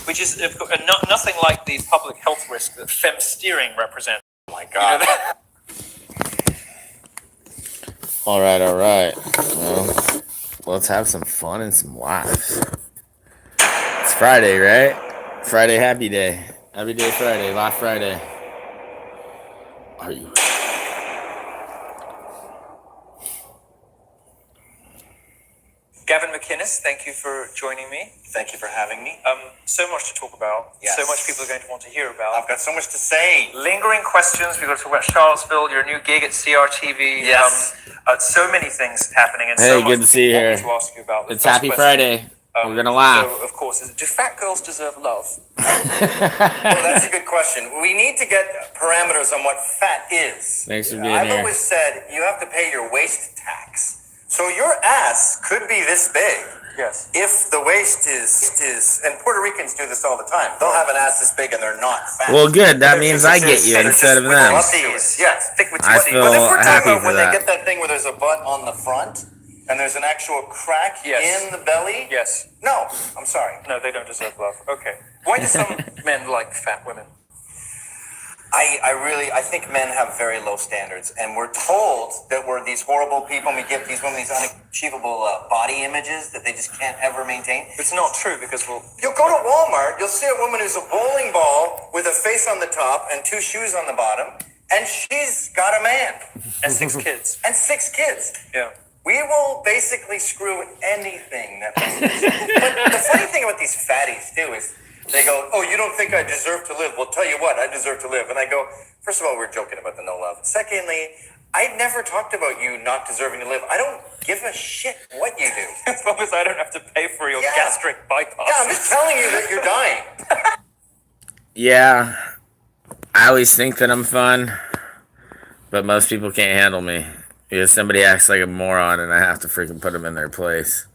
which is nothing like the public health risk that fem-steering represents. Oh my God. All right. Well, let's have some fun and some laughs. It's Friday, right? Friday, happy day. Happy day Friday, Laugh Friday. Are you ready? Gavin Mclnnes, thank you for joining me. Thank you for having me. So much to talk about. Yes. So much people are going to want to hear about. I've got so much to say. Lingering questions. We've got to talk about Charlottesville, your new gig at CRTV. Yes. So many things happening. And Hey, so good much to see you want me here. to ask you about. It's Happy Friday. We're going to laugh. So, of course, do fat girls deserve love? Well, that's a good question. We need to get parameters on what fat is. Thanks for being I've here. always said you have to pay your waist tax. So your ass could be this big. Yes. If the waist is, and Puerto Ricans do this all the time. They'll have an ass this big and they're not fat. Well, good. That means I get you instead of them. Yes. Thick with I titties. feel But if we're happy talking about for when that. they get that thing where there's a butt on the front and there's an actual crack Yes. in the belly. Yes. No, I'm sorry. No, they don't deserve love. Okay. Why do some men like fat women? I think men have very low standards, and we're told that we're these horrible people, and we give these women these unachievable body images that they just can't ever maintain. It's not true because You'll go to Walmart, you'll see a woman who's a bowling ball with a face on the top and 2 shoes on the bottom, and she's got a man. and 6 kids. And 6 kids. Yeah. We will basically screw anything that But the funny thing about these fatties, too, is they go, oh, you don't think I deserve to live? Well, tell you what, I deserve to live. And I go, first of all, we're joking about the no love. Secondly, I never talked about you not deserving to live. I don't give a shit what you do. As long as I don't have to pay for your gastric bypass. Yeah, I'm just telling you that you're dying. Yeah, I always think that I'm fun, but most people can't handle me because somebody acts like a moron and I have to freaking put them in their place.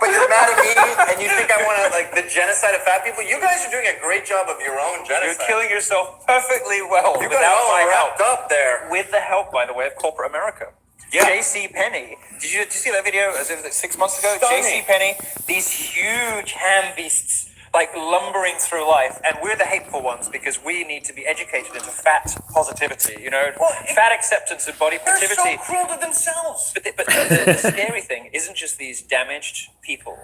But you're mad at me and you think I want to, like, the genocide of fat people? You guys are doing a great job of your own genocide. You're killing yourself perfectly well You got it without all my wrapped help. up there. With the help, by the way, of corporate America. Yeah. J.C. Penney. Did you see that video as it was 6 months ago? Stunning. J.C. Penney, these huge ham beasts, like lumbering through life, and we're the hateful ones because we need to be educated into fat positivity. You know, fat acceptance and body They're positivity. so cruel to themselves. But the scary thing isn't just these damaged people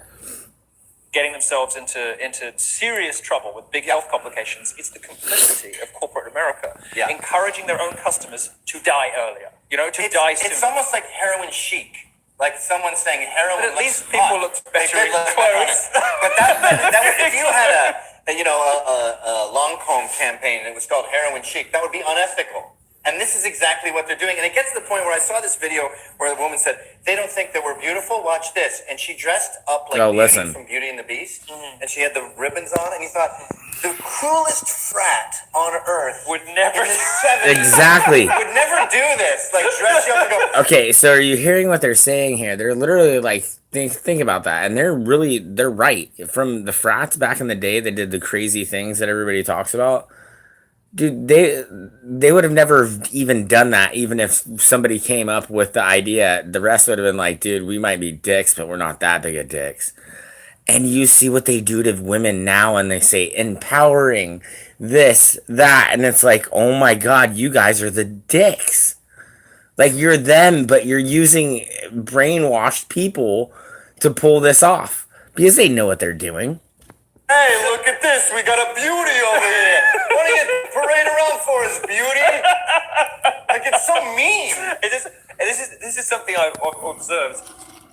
getting themselves into serious trouble with big health complications. It's the complicity of corporate America, encouraging their own customers to die earlier. You know, to die sooner. It's almost like heroin chic. Like someone saying heroin. But at least people look better in clothes. But that was, if you had a Lancome campaign and it was called heroin chic, that would be unethical. And this is exactly what they're doing. And it gets to the point where I saw this video where the woman said, they don't think that we're beautiful. Watch this. And she dressed up like Beauty from Beauty and the Beast. And she had the ribbons on. And you thought, the cruelest frat on earth would never in the 70s Exactly. would never do this. Like dress you up and go. Okay, so are you hearing what they're saying here? They're literally like, think about that. And they're right. From the frats back in the day that did the crazy things that everybody talks about. Dude, they would have never even done that, even if somebody came up with the idea. The rest would have been like, dude, we might be dicks, but we're not that big of dicks. And you see what they do to women now, and they say empowering this, that, and it's like, oh my God, you guys are the dicks. Like, you're them, but you're using brainwashed people to pull this off because they know what they're doing. Hey, look at this. We got a beauty over here. What are you parading around for, is beauty? Like, it's so mean. This is something I've observed.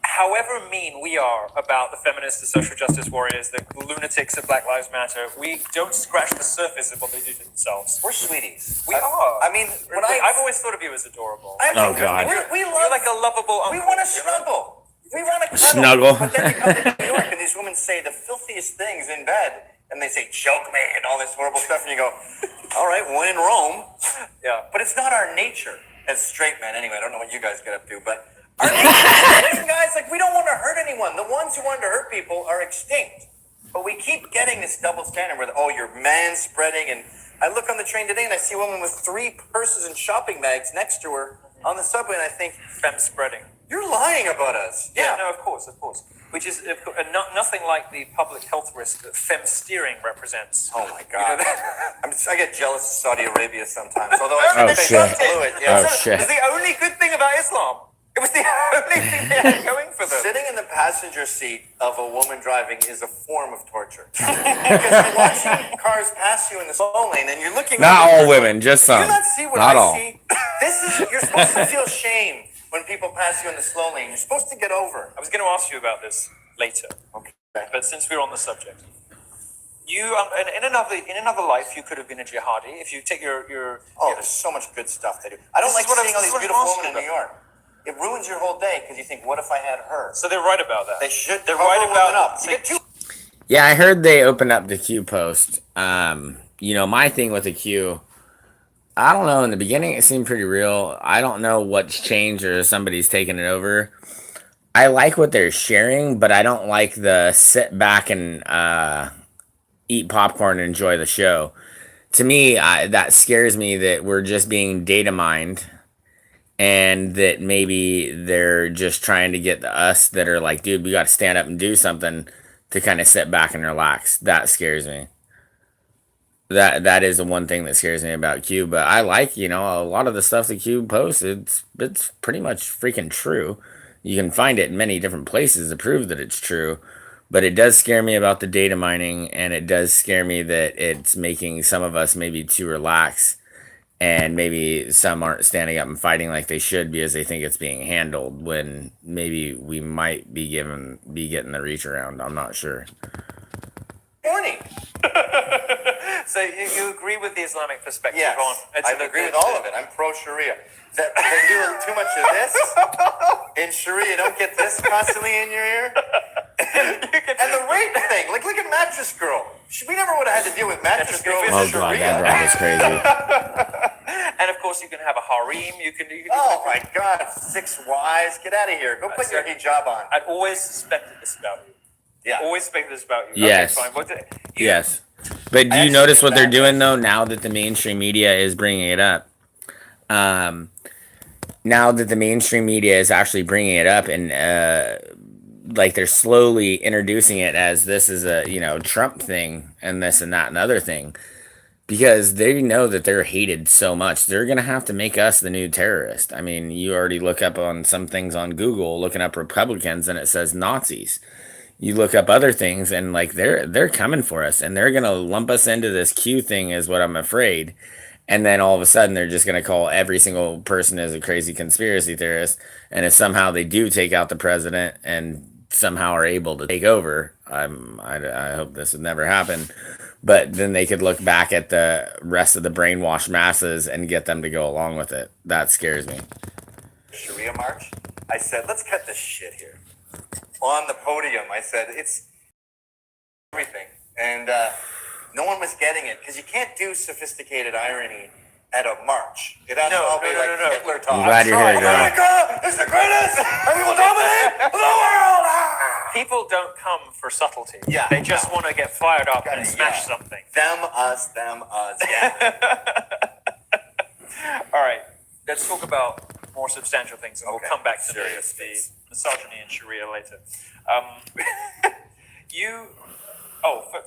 However mean we are about the feminists, the social justice warriors, the lunatics of Black Lives Matter, we don't scratch the surface of what they do to themselves. We're sweeties. We are. I mean, I've always thought of you as adorable. Oh, God. We love, You're like a lovable uncle. we want to snuggle. We want to Snuggle. But then you come to New York and these women say the filthiest things in bed, and they say, choke me, and all this horrible stuff, and you go, all right, when in Rome. Yeah. But it's not our nature as straight men. Anyway, I don't know what you guys get up to, but our nature, guys, like, we don't want to hurt anyone. The ones who want to hurt people are extinct. But we keep getting this double standard where, oh, you're man-spreading, and I look on the train today and I see a woman with 3 purses and shopping bags next to her on the subway, and I think, Fem spreading. you're lying about us. Yeah, no, of course. which is nothing like the public health risk that fem-steering represents. Oh my God! I get jealous of Saudi Arabia sometimes. Although I Oh, think they shit. blew it. Oh, Yeah. shit. It was the only good thing about Islam. It was the only thing they had going for them. Sitting in the passenger seat of a woman driving is a form of torture. Because you're watching cars pass you in the slow lane, and you're looking. Not over, all women, just Do some. you not see what Not I all. see? You're supposed to feel shame when people pass you in the slow lane. You're supposed to get over. I was going to ask you about this later, Okay. but since we're on the subject, you in another life you could have been a jihadi. If you take your There's so much good stuff they do. I don't This like is what seeing all these I'm beautiful asking women in New York. It ruins your whole day because you think, what if I had her? So they're right about that. They should. They're cover right women about up. You get two. Yeah, I heard they opened up the Q post. My thing with the Q, I don't know. In the beginning, it seemed pretty real. I don't know what's changed or somebody's taken it over. I like what they're sharing, but I don't like the sit back and eat popcorn and enjoy the show. To me, that scares me that we're just being data mined, and that maybe they're just trying to get us that are like, dude, we got to stand up and do something, to kind of sit back and relax. That scares me. That is the one thing that scares me about Q. But I like, a lot of the stuff that Q posts. It's pretty much freaking true. You can find it in many different places to prove that it's true. But it does scare me about the data mining, and it does scare me that it's making some of us maybe too relaxed, and maybe some aren't standing up and fighting like they should because they think it's being handled, when maybe we might be getting the reach around. I'm not sure. Morning. So you agree with the Islamic perspective Yes, on? I agree with all of it. I'm pro Sharia. That they do too much of this in Sharia. Don't get this constantly in your ear. And the rape thing, like look at Mattress Girl. We never would have had to deal with Mattress Girl. Oh, Oh god, that drama is crazy. And of course, you can have a harem. You can Oh my God, 6 wives. Get out of here. Go put your hijab on. I'd always suspected this about you. Yeah. Always suspected this about you. Yes. Okay, fine. Yes. But do I you actually notice feel what they're bad, doing though? Now that the mainstream media is bringing it up, now that the mainstream media is actually bringing it up, and like they're slowly introducing it as this is a Trump thing and this and that and other thing, because they know that they're hated so much. They're gonna have to make us the new terrorist. I mean, you already look up on some things on Google, looking up Republicans, and it says Nazis. You look up other things, and like they're coming for us, and they're gonna lump us into this Q thing, is what I'm afraid. And then all of a sudden, they're just gonna call every single person as a crazy conspiracy theorist. And if somehow they do take out the president and somehow are able to take over, I hope this would never happen. But then they could look back at the rest of the brainwashed masses and get them to go along with it. That scares me. Sharia march. I said, let's cut this shit here. On the podium, I said, it's everything. And no one was getting it, because you can't do sophisticated irony at a march. It has to all be like Hitler talk. I'm glad you're here, Gavin. America is the greatest, and we will dominate the world! People don't come for subtlety. Yeah, They just want to get fired up and smash yeah. something. Them, us, yeah. All right. Let's talk about more substantial things, and Okay. we'll come back to Serious the things. misogyny and Sharia later.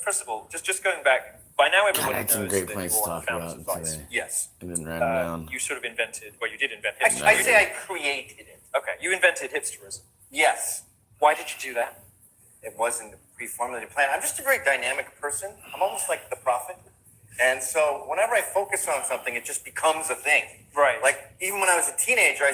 First of all, just going back, by now everybody had some knows great that points you to are talk the founders about of Vice. today. Yes. I didn't write them down. You sort of invented, well, you did invent I hipsterism. say I created it. Okay, you invented hipsterism. Yes. Why did you do that? It wasn't a pre-formulated plan. I'm just a very dynamic person. I'm almost like the prophet. And so whenever I focus on something, it just becomes a thing. Right. Like even when I was a teenager, I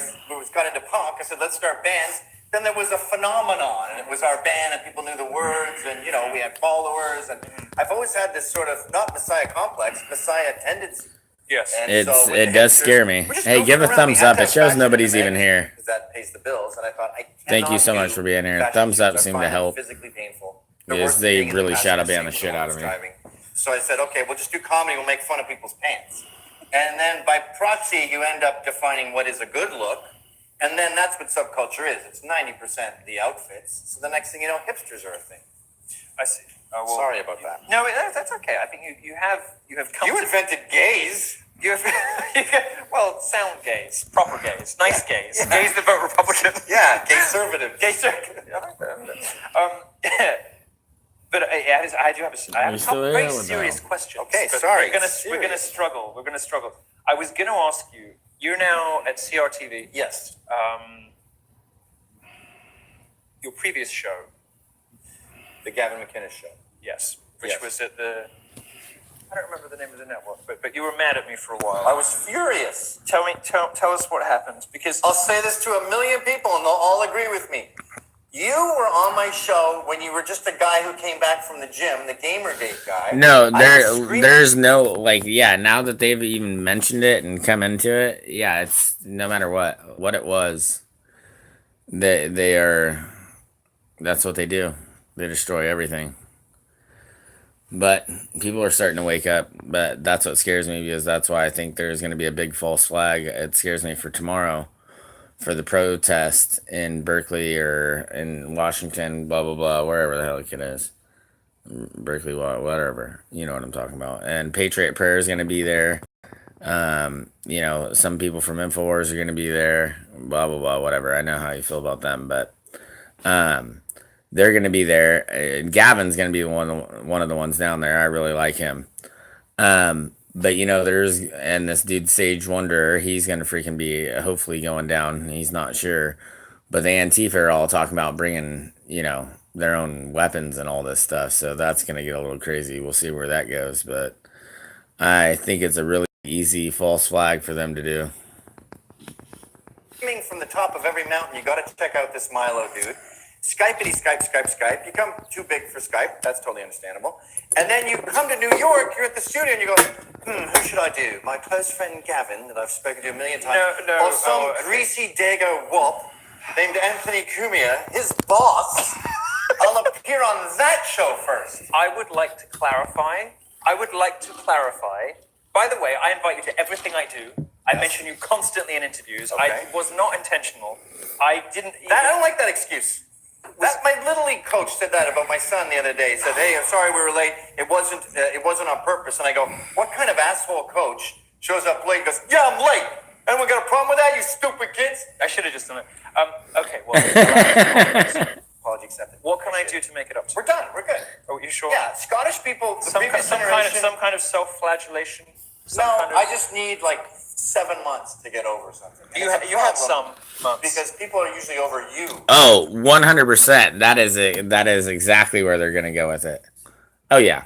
got into punk. I said, let's start bands. Then there was a phenomenon, and it was our band, and people knew the words, and we had followers. And I've always had this sort of not Messiah complex, Messiah tendency. Yes. And It does scare me. Hey, give a thumbs up. It shows nobody's even here. Because that pays the bills, and I thought Thank you so much for being here. Thumbs up seemed to help. Physically painful. Yes, they really shadow banned the shit out of me. So I said, okay, we'll just do comedy. We'll make fun of people's pants. And then by proxy, you end up defining what is a good look. And then that's what subculture is. It's 90% the outfits. So the next thing you know, hipsters are a thing. I see. Sorry about that. No, that's okay. I think you have come. You invented gays. well, sound gays, proper gays, nice gays, gays that vote Republican. Yeah, gay-servative. But I do have a very serious question. Okay, but sorry. We're gonna struggle. We're gonna struggle. I was gonna ask you. You're now at CRTV. Yes. Your previous show. The Gavin Mclnnes show. Yes, which was at the. I don't remember the name of the network, but you were mad at me for a while. I was furious. Tell us what happened, because I'll say this to 1 million people and they'll all agree with me. You were on my show when you were just a guy who came back from the gym, the Gamergate guy. No, there's no, like, yeah, now that they've even mentioned it and come into it, yeah, it's no matter what it was, they are, that's what they do. They destroy everything. But people are starting to wake up, but that's what scares me, because that's why I think there's going to be a big false flag. It scares me for tomorrow, for the protest in Berkeley or in Washington, blah, blah, blah, wherever the hell it is. Berkeley, whatever. You know what I'm talking about. And Patriot Prayer is going to be there. You know, some people from InfoWars are going to be there, blah, blah, blah, whatever. I know how you feel about them, but they're going to be there. Gavin's going to be one of the ones down there. I really like him. But you know, and this dude Sage Wonder, he's gonna freaking be hopefully going down. He's not sure, but the Antifa are all talking about bringing, you know, their own weapons and all this stuff. So that's gonna get a little crazy. We'll see where that goes, but I think it's a really easy false flag for them to do. From the top of every mountain, you got to check out this Milo dude. Skypity, Skype. You come too big for Skype. That's totally understandable. And then you come to New York, you're at the studio, and you go, who should I do? My close friend Gavin, that I've spoken to 1 million times. Or some greasy dago whoop named Anthony Cumia, his boss. I'll appear on that show first. I would like to clarify. By the way, I invite you to everything I do. I mention you constantly in interviews. Okay. I was not intentional. I didn't. I don't like that excuse. My little league coach said that about my son the other day. He said, "Hey, I'm sorry we were late. It wasn't on purpose." And I go, "What kind of asshole coach shows up late?" He goes, "Yeah, I'm late. Anyone got a problem with that? You stupid kids." I should have just done it. Okay, well, apology accepted. What can I do to make it up to you? We're done. We're good. Oh, you sure? Yeah, Scottish people. Some kind of self-flagellation. I just need like 7 months to get over something. You have some months because people are usually over you. Oh, 100%. That is exactly where they're gonna go with it. Oh yeah.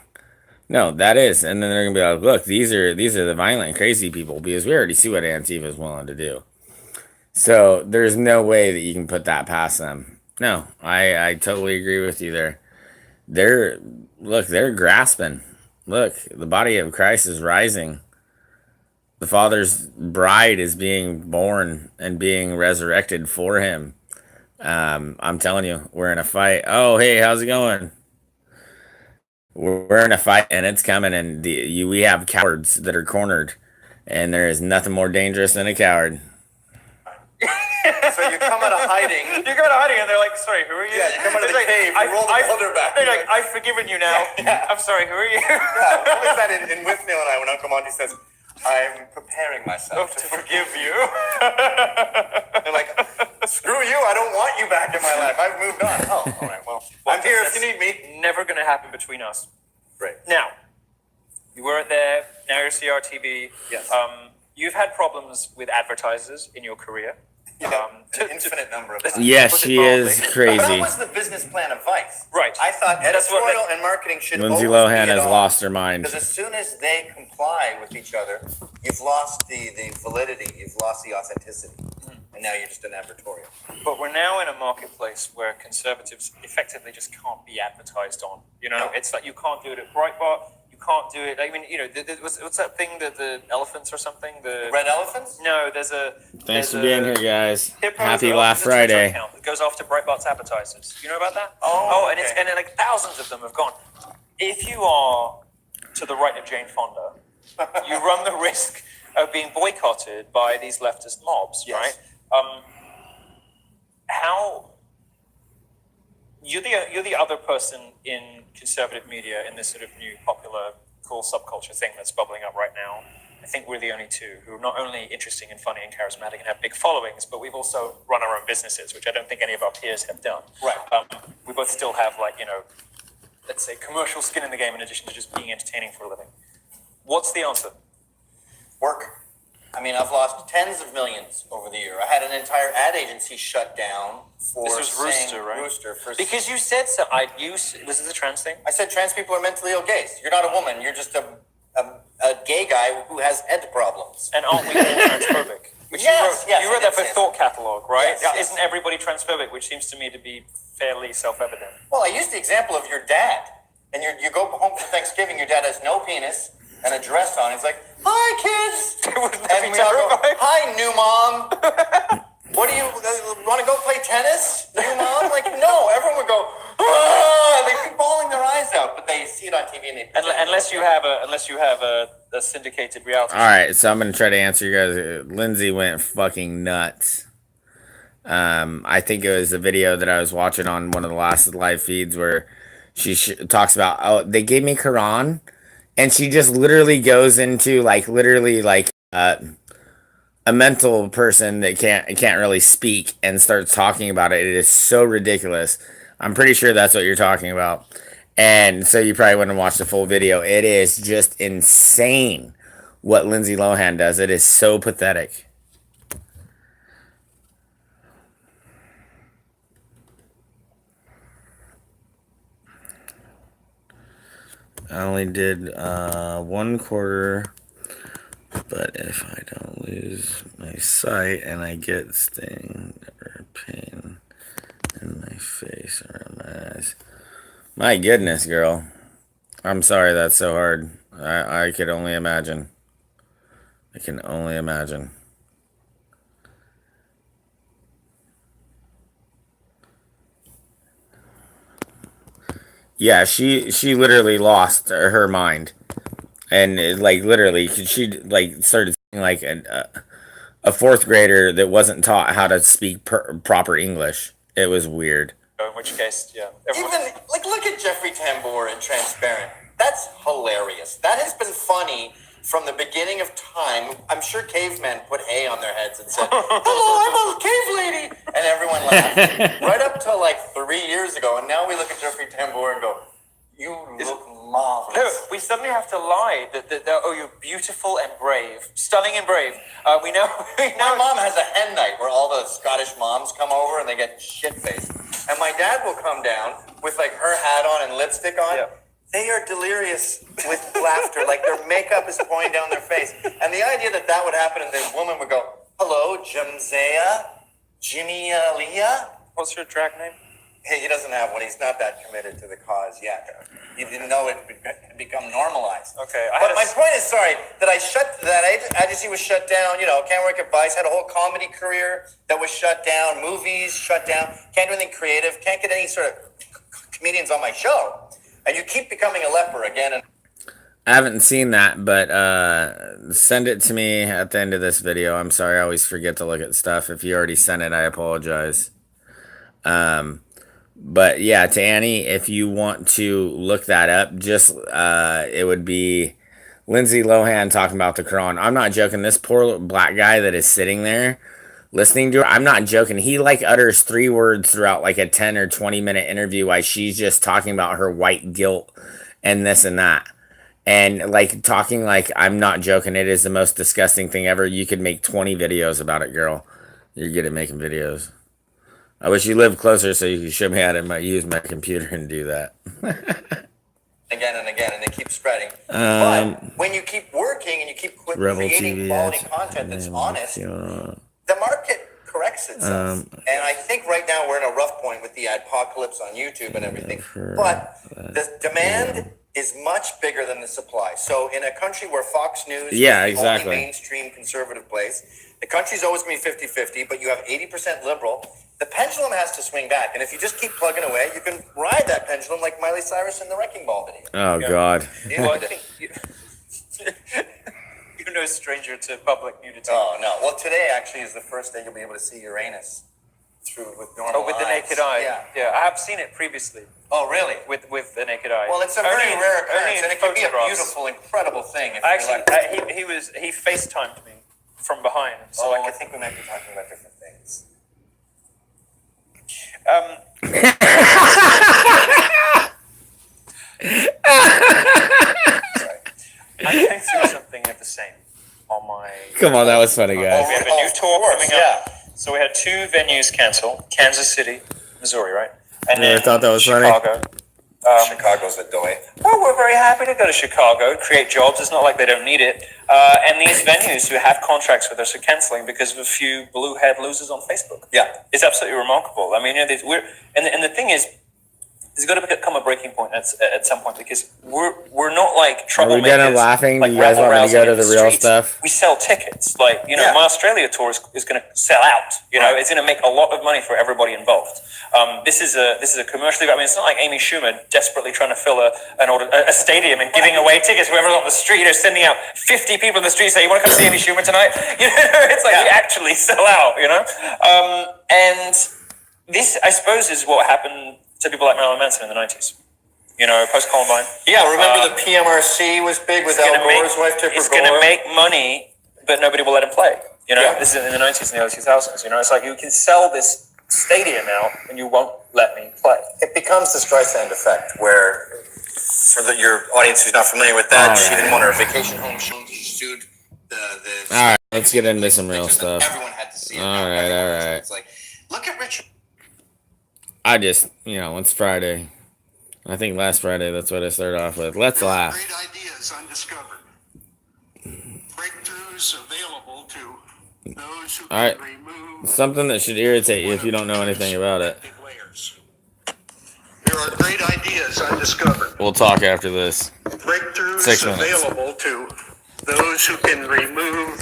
No, that is, and then they're gonna be like, look, these are the violent, crazy people, because we already see what Antifa is willing to do. So there's no way that you can put that past them. No, I totally agree with you there. They're grasping. Look, the body of Christ is rising. The Father's bride is being born and being resurrected for him. I'm telling you, we're in a fight. Oh, hey, how's it going? We're in a fight, and it's coming, and we have cowards that are cornered, and there is nothing more dangerous than a coward. So you come out of hiding. And they're like, sorry, who are you? Yeah, you come out of the cave, you roll the boulder back. They're like, I've forgiven you now. Yeah. I'm sorry, who are you? Yeah, what was that in Withnail and I, when Uncle Monty says, I'm preparing myself to forgive you. They're like, screw you, I don't want you back in my life. I've moved on. Oh, all right, well I'm here if you need me. Never going to happen between us. Right. Now, you weren't there, now you're CRTV. Yes. You've had problems with advertisers in your career. An infinite number of times. Yes, she is crazy. But that was the business plan of Vice. Right. I thought editorial and marketing should Lindsay always Lohan be has at lost her mind. Because as soon as they comply with each other, you've lost the validity, you've lost the authenticity. And now you're just an advertorial. But we're now in a marketplace where conservatives effectively just can't be advertised on. You know, it's like you can't do it at Breitbart. Can't do it. I mean, you know, what's that thing? The elephants or something? The red elephants? No, there's a. Thanks for being here, guys. Happy last Friday. It goes off to Breitbart's advertisers. You know about that? Oh, and okay. and like thousands of them have gone. If you are to the right of Jane Fonda, you run the risk of being boycotted by these leftist mobs, yes. right? How? You're the other person in conservative media in this sort of new popular cool subculture thing that's bubbling up right now. I think we're the only two who are not only interesting and funny and charismatic and have big followings, but we've also run our own businesses, which I don't think any of our peers have done. Right. We both still have, like, let's say, commercial skin in the game in addition to just being entertaining for a living. What's the answer? Work. I mean, I've lost tens of millions over the year. I had an entire ad agency shut down for This was saying Rooster, right? Rooster. Because you said so. Was this a trans thing? I said trans people are mentally ill gays. You're not a woman. You're just a gay guy who has head problems. And aren't we all transphobic? Which Yes, you wrote that for it's- Thought Catalog, right? Yes. Isn't everybody transphobic? Which seems to me to be fairly self-evident. Well, I used the example of your dad. And you go home for Thanksgiving, your dad has no penis and a dress on. He's like, "Hi, kids." Wouldn't that And be we all go, terrifying? "Hi, new mom. What do you want to go play tennis, new mom?" Like, no. Everyone would go, "Ah!" They'd be bawling their eyes out, but they see it on TV and they pretend. Unless you have a syndicated reality. All right, so I'm gonna try to answer you guys. Lindsay went fucking nuts. I think it was a video that I was watching on one of the last live feeds where she talks about, oh, they gave me Quran, and she just literally goes into like a mental person that can't really speak and starts talking about it. It is so ridiculous. I'm pretty sure that's what you're talking about. And so you probably wouldn't watch the full video. It is just insane what Lindsay Lohan does. It is so pathetic. I only did 1/4, but if I don't lose my sight and I get sting or pain in my face or in my eyes, my goodness, girl, I'm sorry that's so hard. I could only imagine. I can only imagine. Yeah, she literally lost her mind, and like literally, she like started speaking like a fourth grader that wasn't taught how to speak proper English. It was weird. In which case, yeah. Even, like, look at Jeffrey Tambor in Transparent. That's hilarious. That has been funny from the beginning of time. I'm sure cavemen put hay on their heads and said, "Hello, I'm a cave lady," and everyone laughed. Right up till like 3 years ago, and now we look at Jeffrey Tambor and go, "You look marvelous." No, we suddenly have to lie that oh, you're beautiful and brave, stunning and brave. We know. My mom has a hen night where all the Scottish moms come over and they get shit-faced. And my dad will come down with like her hat on and lipstick on. Yeah. They are delirious with laughter, like their makeup is pouring down their face. And the idea that that would happen and the woman would go, "Hello, Jamzea, Jimmy Leah." What's your drag name? Hey, he doesn't have one. He's not that committed to the cause yet. He didn't know it had become normalized. Okay. But my point is, sorry, that agency was shut down. Can't work at Vice. Had a whole comedy career that was shut down. Movies shut down. Can't do anything creative. Can't get any sort of comedians on my show. And you keep becoming a leper again. And I haven't seen that, but send it to me at the end of this video. I'm sorry, I always forget to look at stuff. If you already sent it, I apologize. But yeah, to Annie, if you want to look that up, just it would be Lindsay Lohan talking about the Quran. I'm not joking. This poor black guy that is sitting there listening to her, I'm not joking. He like utters 3 words throughout like a 10 or 20-minute interview while she's just talking about her white guilt and this and that. And like talking like, I'm not joking. It is the most disgusting thing ever. You could make 20 videos about it, girl. You're good at making videos. I wish you lived closer so you could show me how to use my computer and do that. again, and they keep spreading. But when you keep working and you keep creating TV quality content that's honest, the market corrects itself. And I think right now we're in a rough point with the apocalypse on YouTube and everything. But the demand is much bigger than the supply. So in a country where Fox News is the only mainstream conservative place, the country's always going to be 50-50, but you have 80% liberal. The pendulum has to swing back. And if you just keep plugging away, you can ride that pendulum like Miley Cyrus in the Wrecking Ball video. Oh, God. Well, I think you're no stranger to public nudity. Oh, no. Well, today actually is the first day you'll be able to see Uranus. through with normal Oh, with the eyes. naked eye. Yeah, I have seen it previously. Oh, really? With the naked eye. Well, it's a very rare occurrence, and it can be a beautiful, incredible thing. If he FaceTimed me from behind. So I think we might be talking about different things. I'm going through something of the same on my. Come on, that was funny, guys. We have a new tour coming up. So we had 2 venues cancel: Kansas City, Missouri, right? And I thought that was Chicago. funny. Chicago's a doy. Well, we're very happy to go to Chicago, create jobs. It's not like they don't need it. And these venues who have contracts with us are canceling because of a few blue head losers on Facebook. Yeah. It's absolutely remarkable. I mean, and the thing is, there's got to become a breaking point at some point, because we're not like troublemakers. Are we done laughing? Like Do you guys want me to go to the real streets. stuff? We sell tickets. Like, my Australia tour is going to sell out. It's going to make a lot of money for everybody involved. This is a commercially. I mean, it's not like Amy Schumer desperately trying to fill a stadium and giving away tickets. Whoever's on the street, sending out 50 people in the street saying, "You want to come see Amy Schumer tonight?" It's like we actually sell out. And this, I suppose, is what happened to people like Marilyn Manson in the 90s. Post-Columbine. Yeah, remember the PMRC was big with Al Gore's wife, Tipper Gore? It's going to make money, but nobody will let him play. This is in the 90s and the early 2000s. It's like you can sell this stadium out and you won't let me play. It becomes the Streisand effect, where, for your audience who's not familiar with that, she didn't want her vacation home. She sued the all right, let's get into some real stuff. Everyone had to see it. All right. It's like, look at Richard. I just, it's Friday. I think last Friday, that's what I started off with. Let's laugh. Great ideas undiscovered. Breakthroughs available to those who All right. can remove Something that should irritate you if you don't know anything about it. layers. There are great ideas undiscovered. We'll talk after this. Breakthroughs 6 minutes. available to those who can remove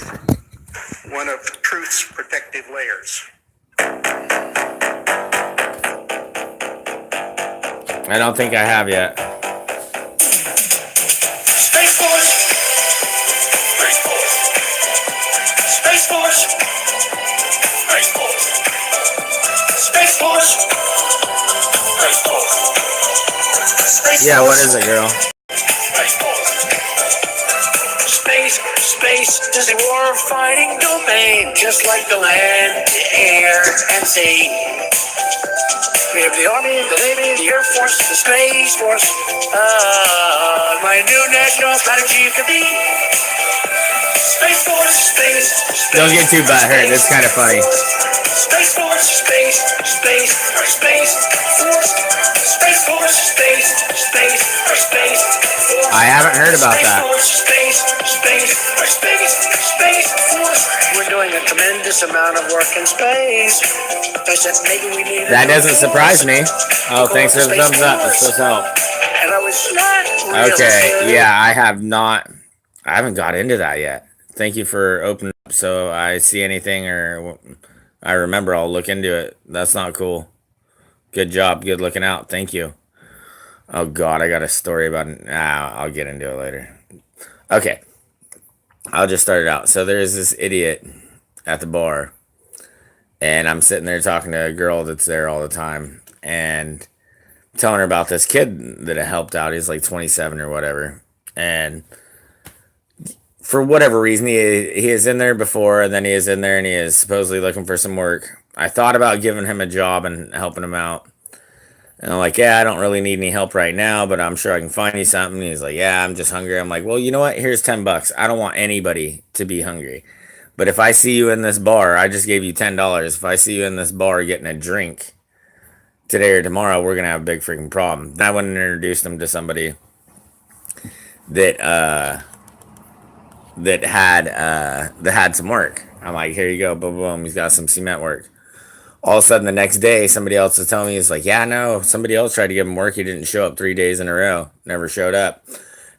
one of truth's protective layers. I don't think I have yet. Space Force! Space Force! Space Force! Space Force! Space Force! Space Force! Yeah, what is it, girl? Space Force! Space is a war-fighting domain, just like the land, the air, and sea. We have the Army, the Navy, the Air Force, the Space Force. My new national strategy could be Space Force, space. Don't get too butthurt. It's kind of funny. Space Force, space force. Space Force, space force. I haven't heard about that. Space Force. We're doing a tremendous amount of work in space. Maybe we need That doesn't surprise me. Oh, thanks for the thumbs up. This does help. And I was not really Okay, yeah, I haven't got into that yet. Thank you for opening up so I see anything or I remember, I'll look into it. That's not cool. Good job. Good looking out. Thank you. Oh, God, I got a story about it. I'll get into it later. Okay. I'll just start it out. So there's this idiot at the bar, and I'm sitting there talking to a girl that's there all the time, and telling her about this kid that I helped out. He's like 27 or whatever. And for whatever reason, he is in there before, and then he is in there, and he is supposedly looking for some work. I thought about giving him a job and helping him out. And I'm like, yeah, I don't really need any help right now, but I'm sure I can find you something. And he's like, yeah, I'm just hungry. I'm like, well, you know what? Here's $10. I don't want anybody to be hungry. But if I see you in this bar, I just gave you $10. If I see you in this bar getting a drink today or tomorrow, we're going to have a big freaking problem. And I went and introduced him to somebody that had some work. I'm like, here you go. Boom, boom. He's got some cement work. All of a sudden, the next day, somebody else was telling me, he's like, yeah, no, somebody else tried to give him work. He didn't show up 3 days in a row. Never showed up.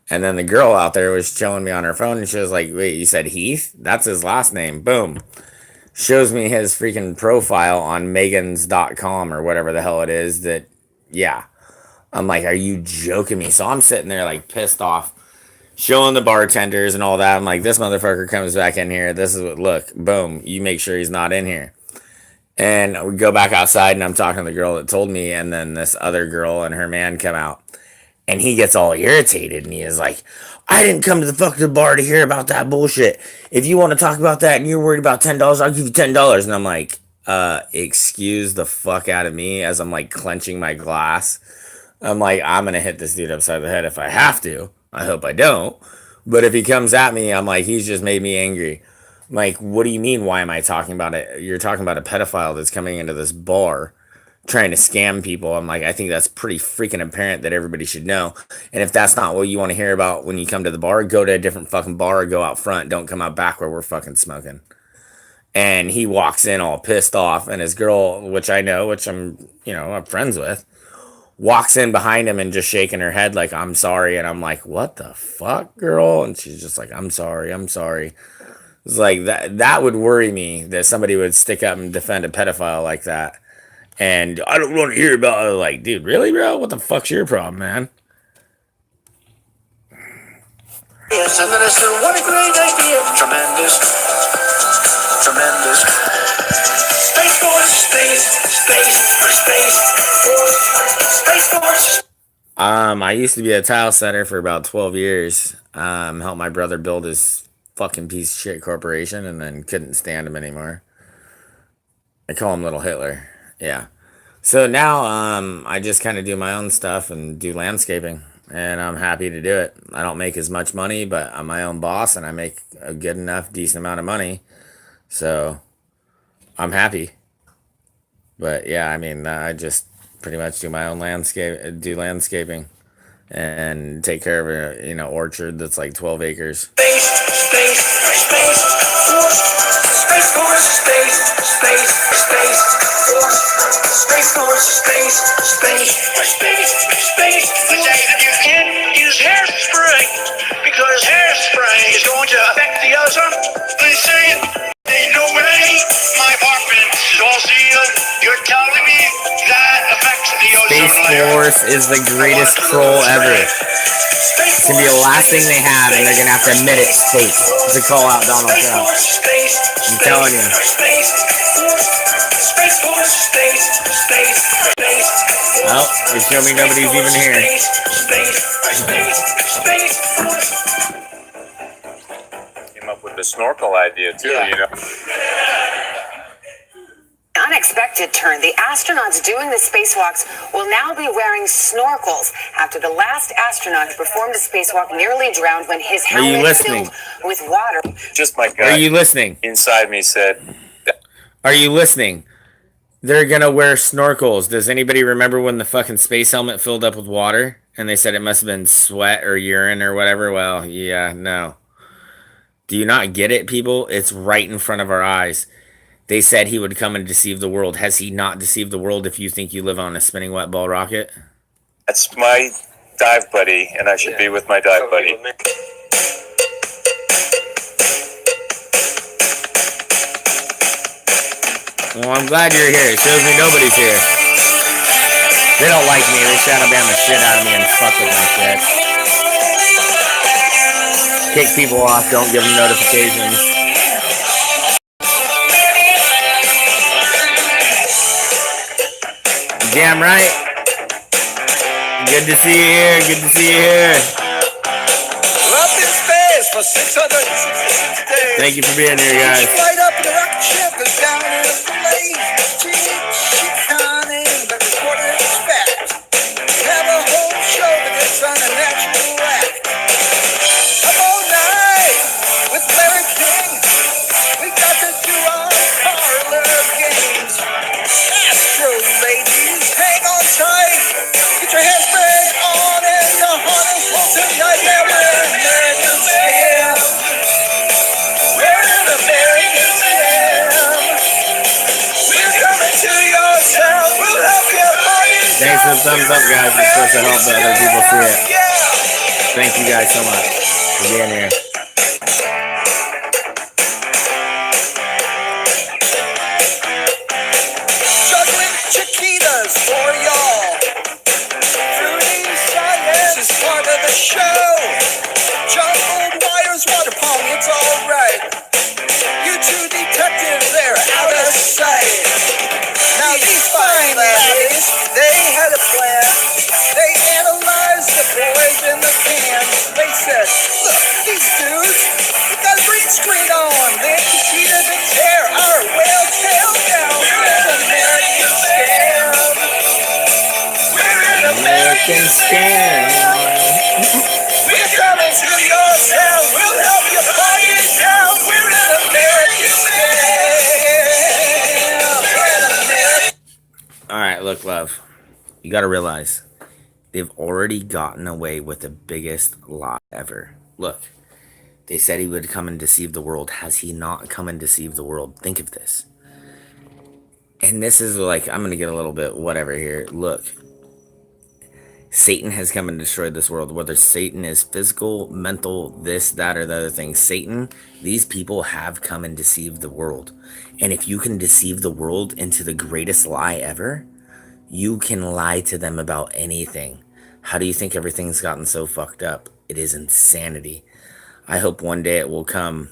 And then the girl out there was showing me on her phone, and she was like, wait, you said Heath? That's his last name. Boom. Shows me his freaking profile on Mclnnes.com or whatever the hell it is that, yeah. I'm like, are you joking me? So I'm sitting there like pissed off, showing the bartenders and all that. I'm like, this motherfucker comes back in here. This is what, look, boom, you make sure he's not in here. And we go back outside, and I'm talking to the girl that told me, and then this other girl and her man come out, and he gets all irritated, and he is like, I didn't come to the fucking bar to hear about that bullshit. If you want to talk about that and you're worried about $10, I'll give you $10. And I'm like, excuse the fuck out of me, as I'm like clenching my glass. I'm like, I'm gonna hit this dude upside the head if I have to. I hope I don't. But if he comes at me, I'm like, he's just made me angry. I'm like, what do you mean? Why am I talking about it? You're talking about a pedophile that's coming into this bar trying to scam people. I'm like, I think that's pretty freaking apparent that everybody should know. And if that's not what you want to hear about when you come to the bar, go to a different fucking bar or go out front. Don't come out back where we're fucking smoking. And he walks in all pissed off, and his girl, which I know, which I'm friends with, walks in behind him and just shaking her head like, I'm sorry. And I'm like, what the fuck, girl? And she's just like, I'm sorry. It's like that would worry me, that somebody would stick up and defend a pedophile like that. And I don't want to hear about it. Like, dude, really, bro? What the fuck's your problem, man? Yes, and then I said, what a great idea. Tremendous. Space Force. I used to be a tile setter for about 12 years. Helped my brother build his fucking piece of shit corporation, and then couldn't stand him anymore. I call him Little Hitler. Yeah. So now I just kind of do my own stuff and do landscaping, and I'm happy to do it. I don't make as much money, but I'm my own boss, and I make a good enough, decent amount of money. So I'm happy. But yeah, I mean, I just pretty much do my own landscaping and take care of a orchard that's like 12 acres. You can't use hairspray because hairspray is going to affect the ozone. They say there's no way my apartment is all sealed. You're telling me that affects the ozone Space layer. Force is the greatest troll ever. It's gonna be the last thing they have, and they're gonna have to admit it's fake to call out Donald Trump. I'm telling you. Well, they show me nobody's even here. Came up with the snorkel idea too, Unexpected turn. The astronauts doing the spacewalks will now be wearing snorkels after the last astronaut who performed a spacewalk nearly drowned when his helmet filled with water. Just my gut. Are you listening? Inside me said, Are you listening? They're gonna wear snorkels. Does anybody remember when the fucking space helmet filled up with water and they said it must have been sweat or urine or whatever? Well, yeah, no. Do you not get it, people? It's right in front of our eyes. They said he would come and deceive the world. Has he not deceived the world if you think you live on a spinning wet ball rocket? that's my dive buddy, and I should be with my dive buddy. Well, I'm glad you're here. It shows me nobody's here. They don't like me. They shadow ban the shit out of me and fuck with my shit. Kick people off. Don't give them notifications. Damn right. Good to see you here. Good to see you here. Up in space for 660 days. Thank you for being here, guys. Flight up in the rocket ship goes down in a blaze. Cheap conning, but recorded as fact. Have a whole show that gets on a natural act. Up all night with Larry King. We got to do our parlor games. Astro ladies, hang on tight. Get your hairspray on and the harness will tonight. Now we're Americans here. We're an American film. We're coming to your town. We'll help you find it. Thanks for the thumbs up, guys. It's supposed to help the other people see it. Thank you guys so much for being here. Juggling chiquitas for y'all. Fruity science is part of the show. Jumbled wires, water pong, it's alright. You two detectives there, out of sight. look, love, you got to realize they've already gotten away with the biggest lie ever. Look, they said he would come and deceive the world. Has he not come and deceived the world? Think of this. And this is like, I'm going to get a little bit whatever here. Look, Satan has come and destroyed this world. Whether Satan is physical, mental, this, that, or the other thing. Satan, these people have come and deceived the world. And if you can deceive the world into the greatest lie ever, you can lie to them about anything. How do you think everything's gotten so fucked up? It is insanity. I hope one day it will come.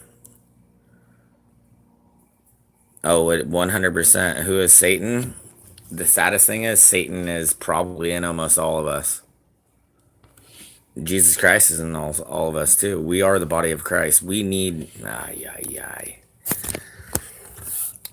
Oh, 100%. Who is Satan? The saddest thing is Satan is probably in almost all of us. Jesus Christ is in all of us too. We are the body of Christ. We need...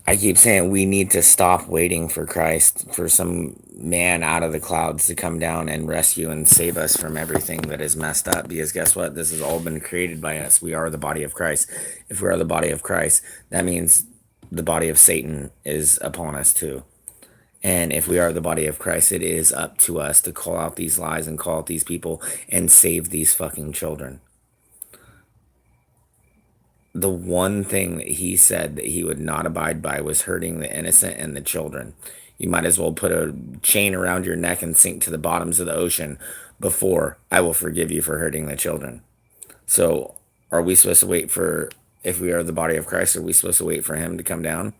I keep saying we need to stop waiting for Christ, for some man out of the clouds to come down and rescue and save us from everything that is messed up. Because guess what? This has all been created by us. We are the body of Christ. If we are the body of Christ, that means the body of Satan is upon us too. And if we are the body of Christ, it is up to us to call out these lies and call out these people and save these fucking children. The one thing that he said that he would not abide by was hurting the innocent and the children. You might as well put a chain around your neck and sink to the bottoms of the ocean before I will forgive you for hurting the children. So are we supposed to wait for, if we are the body of Christ, are we supposed to wait for him to come down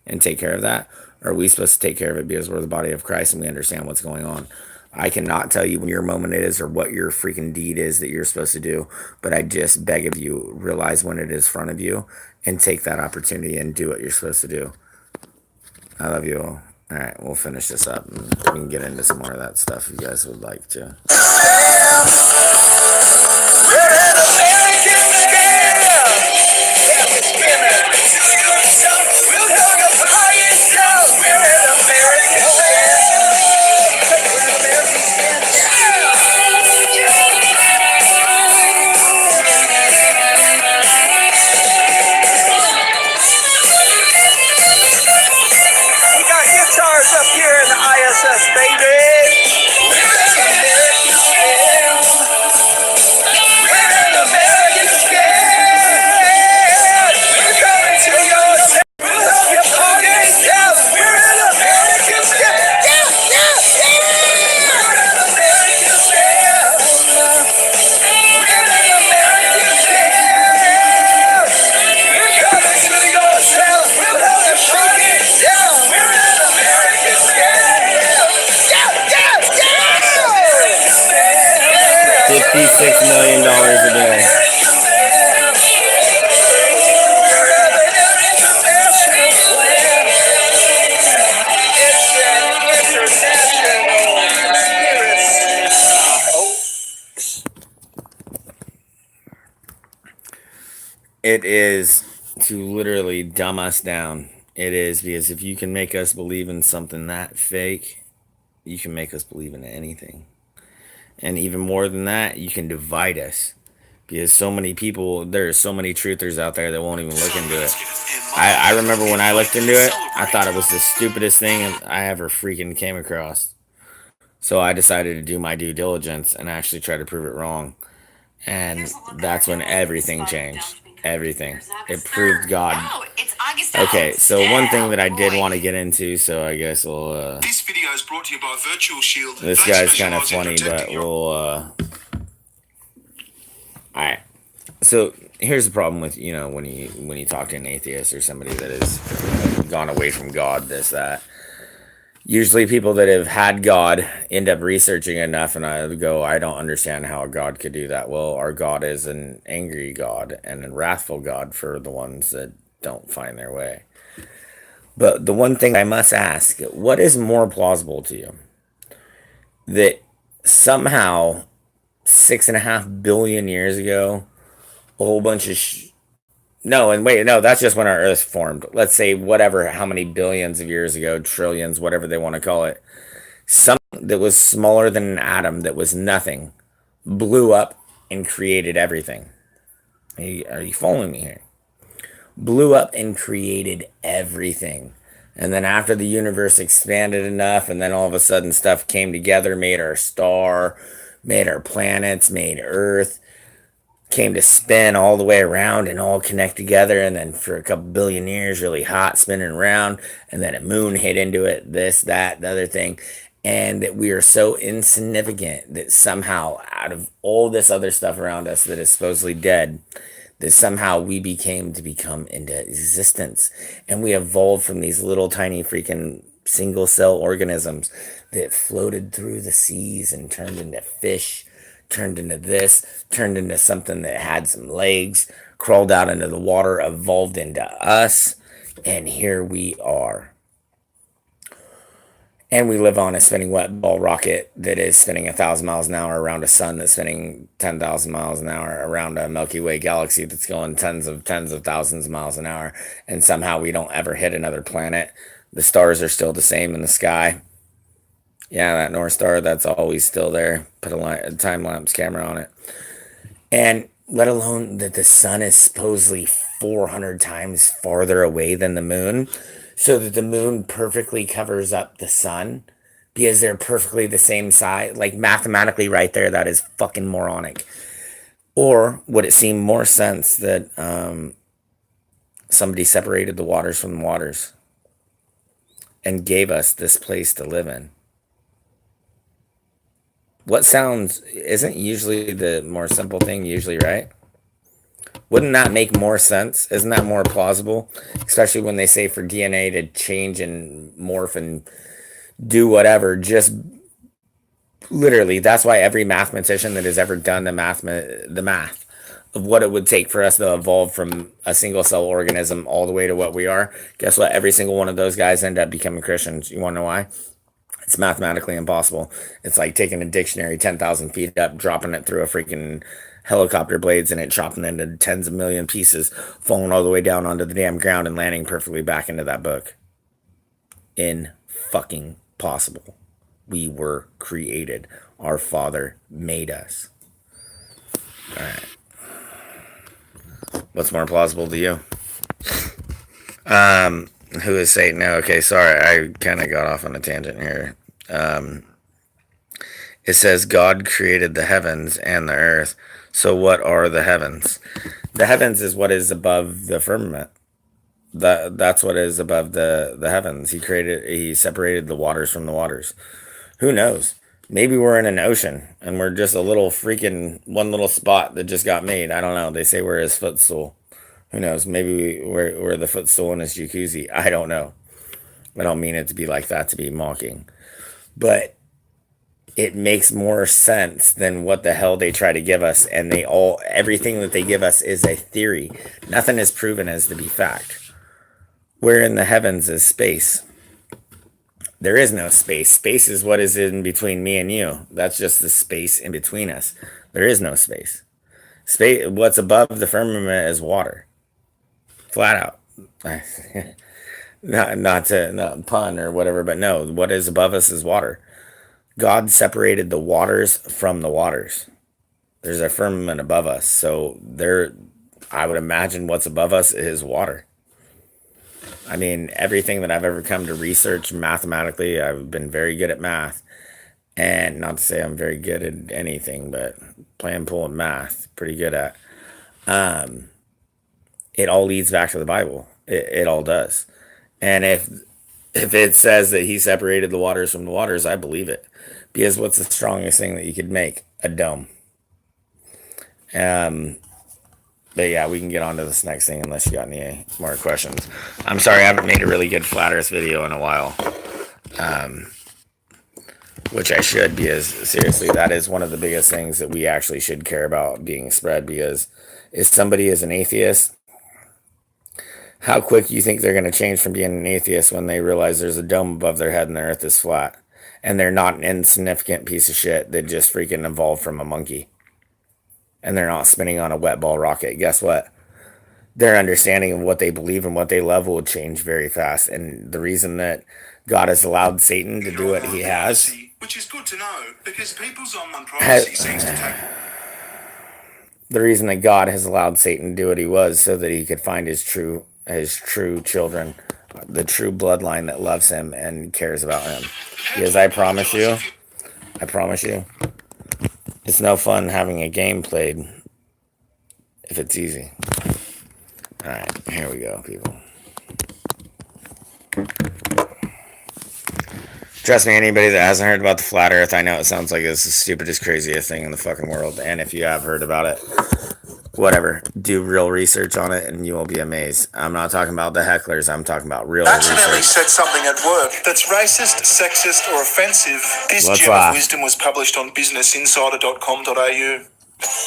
and take care of that? Or are we supposed to take care of it because we're the body of Christ and we understand what's going on? I cannot tell you when your moment is or what your freaking deed is that you're supposed to do, but I just beg of you, realize when it is in front of you and take that opportunity and do what you're supposed to do. I love you all. All right, we'll finish this up and we can get into some more of that stuff if you guys would like to. Up here in the ISS, baby. We're an American scared. We're coming to your town. We'll help you party down. We're an American scared. Yeah, yeah, yeah. We're an American scared. We're an American scared. We're coming to your town. We'll help you party down. We're an American scared. $56 million a day. It is to literally dumb us down. It is, because if you can make us believe in something that fake, you can make us believe in anything. And even more than that, you can divide us. Because so many people, there are so many truthers out there that won't even look into it. I remember when I looked into it, I thought it was the stupidest thing I ever freaking came across. So I decided to do my due diligence and actually try to prove it wrong. And that's when everything changed. Everything. It proved God. Okay, so one thing that I did want to get into, so I guess we'll... This video is brought to you by Virtual Shield. This guy's kind of funny, but we'll... Alright. So here's the problem with, you know, when you talk to an atheist or somebody that has gone away from God, this, that. Usually people that have had God end up researching enough, and I go, I don't understand how a God could do that. Well, our God is an angry God and a wrathful God for the ones that don't find their way. But the one thing I must ask, what is more plausible to you? That somehow 6.5 billion years ago, a whole bunch of that's just when our Earth formed. Let's say whatever, how many billions of years ago, trillions, whatever they want to call it. Something that was smaller than an atom, that was nothing, blew up and created everything. Are you following me here? Blew up and created everything. And then after the universe expanded enough, and then all of a sudden stuff came together, made our star, made our planets, made Earth, came to spin all the way around and all connect together. And then for a couple billion years, really hot, spinning around. And then a moon hit into it, this, that, the other thing. And that we are so insignificant that somehow, out of all this other stuff around us that is supposedly dead, that somehow we become into existence, and we evolved from these little tiny freaking single cell organisms that floated through the seas and turned into fish, turned into this, turned into something that had some legs, crawled out into the water, evolved into us, and here we are. And we live on a spinning wet ball rocket that is spinning 1,000 miles an hour around a sun that's spinning 10,000 miles an hour around a Milky Way galaxy that's going tens of thousands of miles an hour. And somehow we don't ever hit another planet. The stars are still the same in the sky. Yeah, that North Star, that's always still there. Put a time-lapse camera on it. And let alone that the sun is supposedly 400 times farther away than the moon, so that the moon perfectly covers up the sun because they're perfectly the same size. Like, mathematically right there, that is fucking moronic. Or would it seem more sense that somebody separated the waters from the waters and gave us this place to live in? What sounds isn't usually the more simple thing, usually, right? Wouldn't that make more sense? Isn't that more plausible? Especially when they say for DNA to change and morph and do whatever. Just literally, that's why every mathematician that has ever done the math of what it would take for us to evolve from a single cell organism all the way to what we are. Guess what? Every single one of those guys end up becoming Christians. You want to know why? It's mathematically impossible. It's like taking a dictionary 10,000 feet up, dropping it through a freaking helicopter blades, and it chopping into tens of million pieces, falling all the way down onto the damn ground and landing perfectly back into that book. In fucking possible. We were created. Our Father made us. All right. What's more plausible to you? Who is Satan? No, okay, sorry, I kind of got off on a tangent here. It says God created the heavens and the earth. So what are the heavens? The heavens is what is above the firmament. That's what is above the heavens. He separated the waters from the waters. Who knows? Maybe we're in an ocean and we're just a little freaking one little spot that just got made. I don't know. They say we're his footstool. Who knows? Maybe we're the footstool in his jacuzzi. I don't know. I don't mean it to be like that, to be mocking. But it makes more sense than what the hell they try to give us. And everything that they give us is a theory. Nothing is proven as to be fact. Where in the heavens is space? There is no space. Space is what is in between me and you. That's just the space in between us. There is no space. What's above the firmament is water. Flat out. not pun or whatever, but no, what is above us is water. God separated the waters from the waters. There's a firmament above us. So I would imagine what's above us is water. I mean, everything that I've ever come to research mathematically, I've been very good at math. And not to say I'm very good at anything, but playing pool and math, pretty good at. It all leads back to the Bible. It all does. And if it says that he separated the waters from the waters, I believe it. Because what's the strongest thing that you could make? A dome. But yeah, we can get on to this next thing unless you got any more questions. I'm sorry, I haven't made a really good flat earth video in a while. Which I should, because seriously, that is one of the biggest things that we actually should care about being spread. Because if somebody is an atheist, how quick do you think they're going to change from being an atheist when they realize there's a dome above their head and the earth is flat? And they're not an insignificant piece of shit that just freaking evolved from a monkey. And they're not spinning on a wet ball rocket. Guess what? Their understanding of what they believe and what they love will change very fast. And the reason that God has allowed Satan to do what he has, which is good to know, because people's online privacy seems to take... The reason that God has allowed Satan to do what he was so that he could find his true children the true bloodline that loves him and cares about him. Because I promise you, it's no fun having a game played if it's easy. Alright, here we go, people. Trust me, anybody that hasn't heard about the flat earth, I know it sounds like it's the stupidest, craziest thing in the fucking world. And if you have heard about it, whatever, do real research on it and you will be amazed. I'm not talking about the hecklers, I'm talking about real Accidentally research. said something at work that's racist, sexist, or offensive. This Let's gem laugh. of wisdom was published on businessinsider.com.au.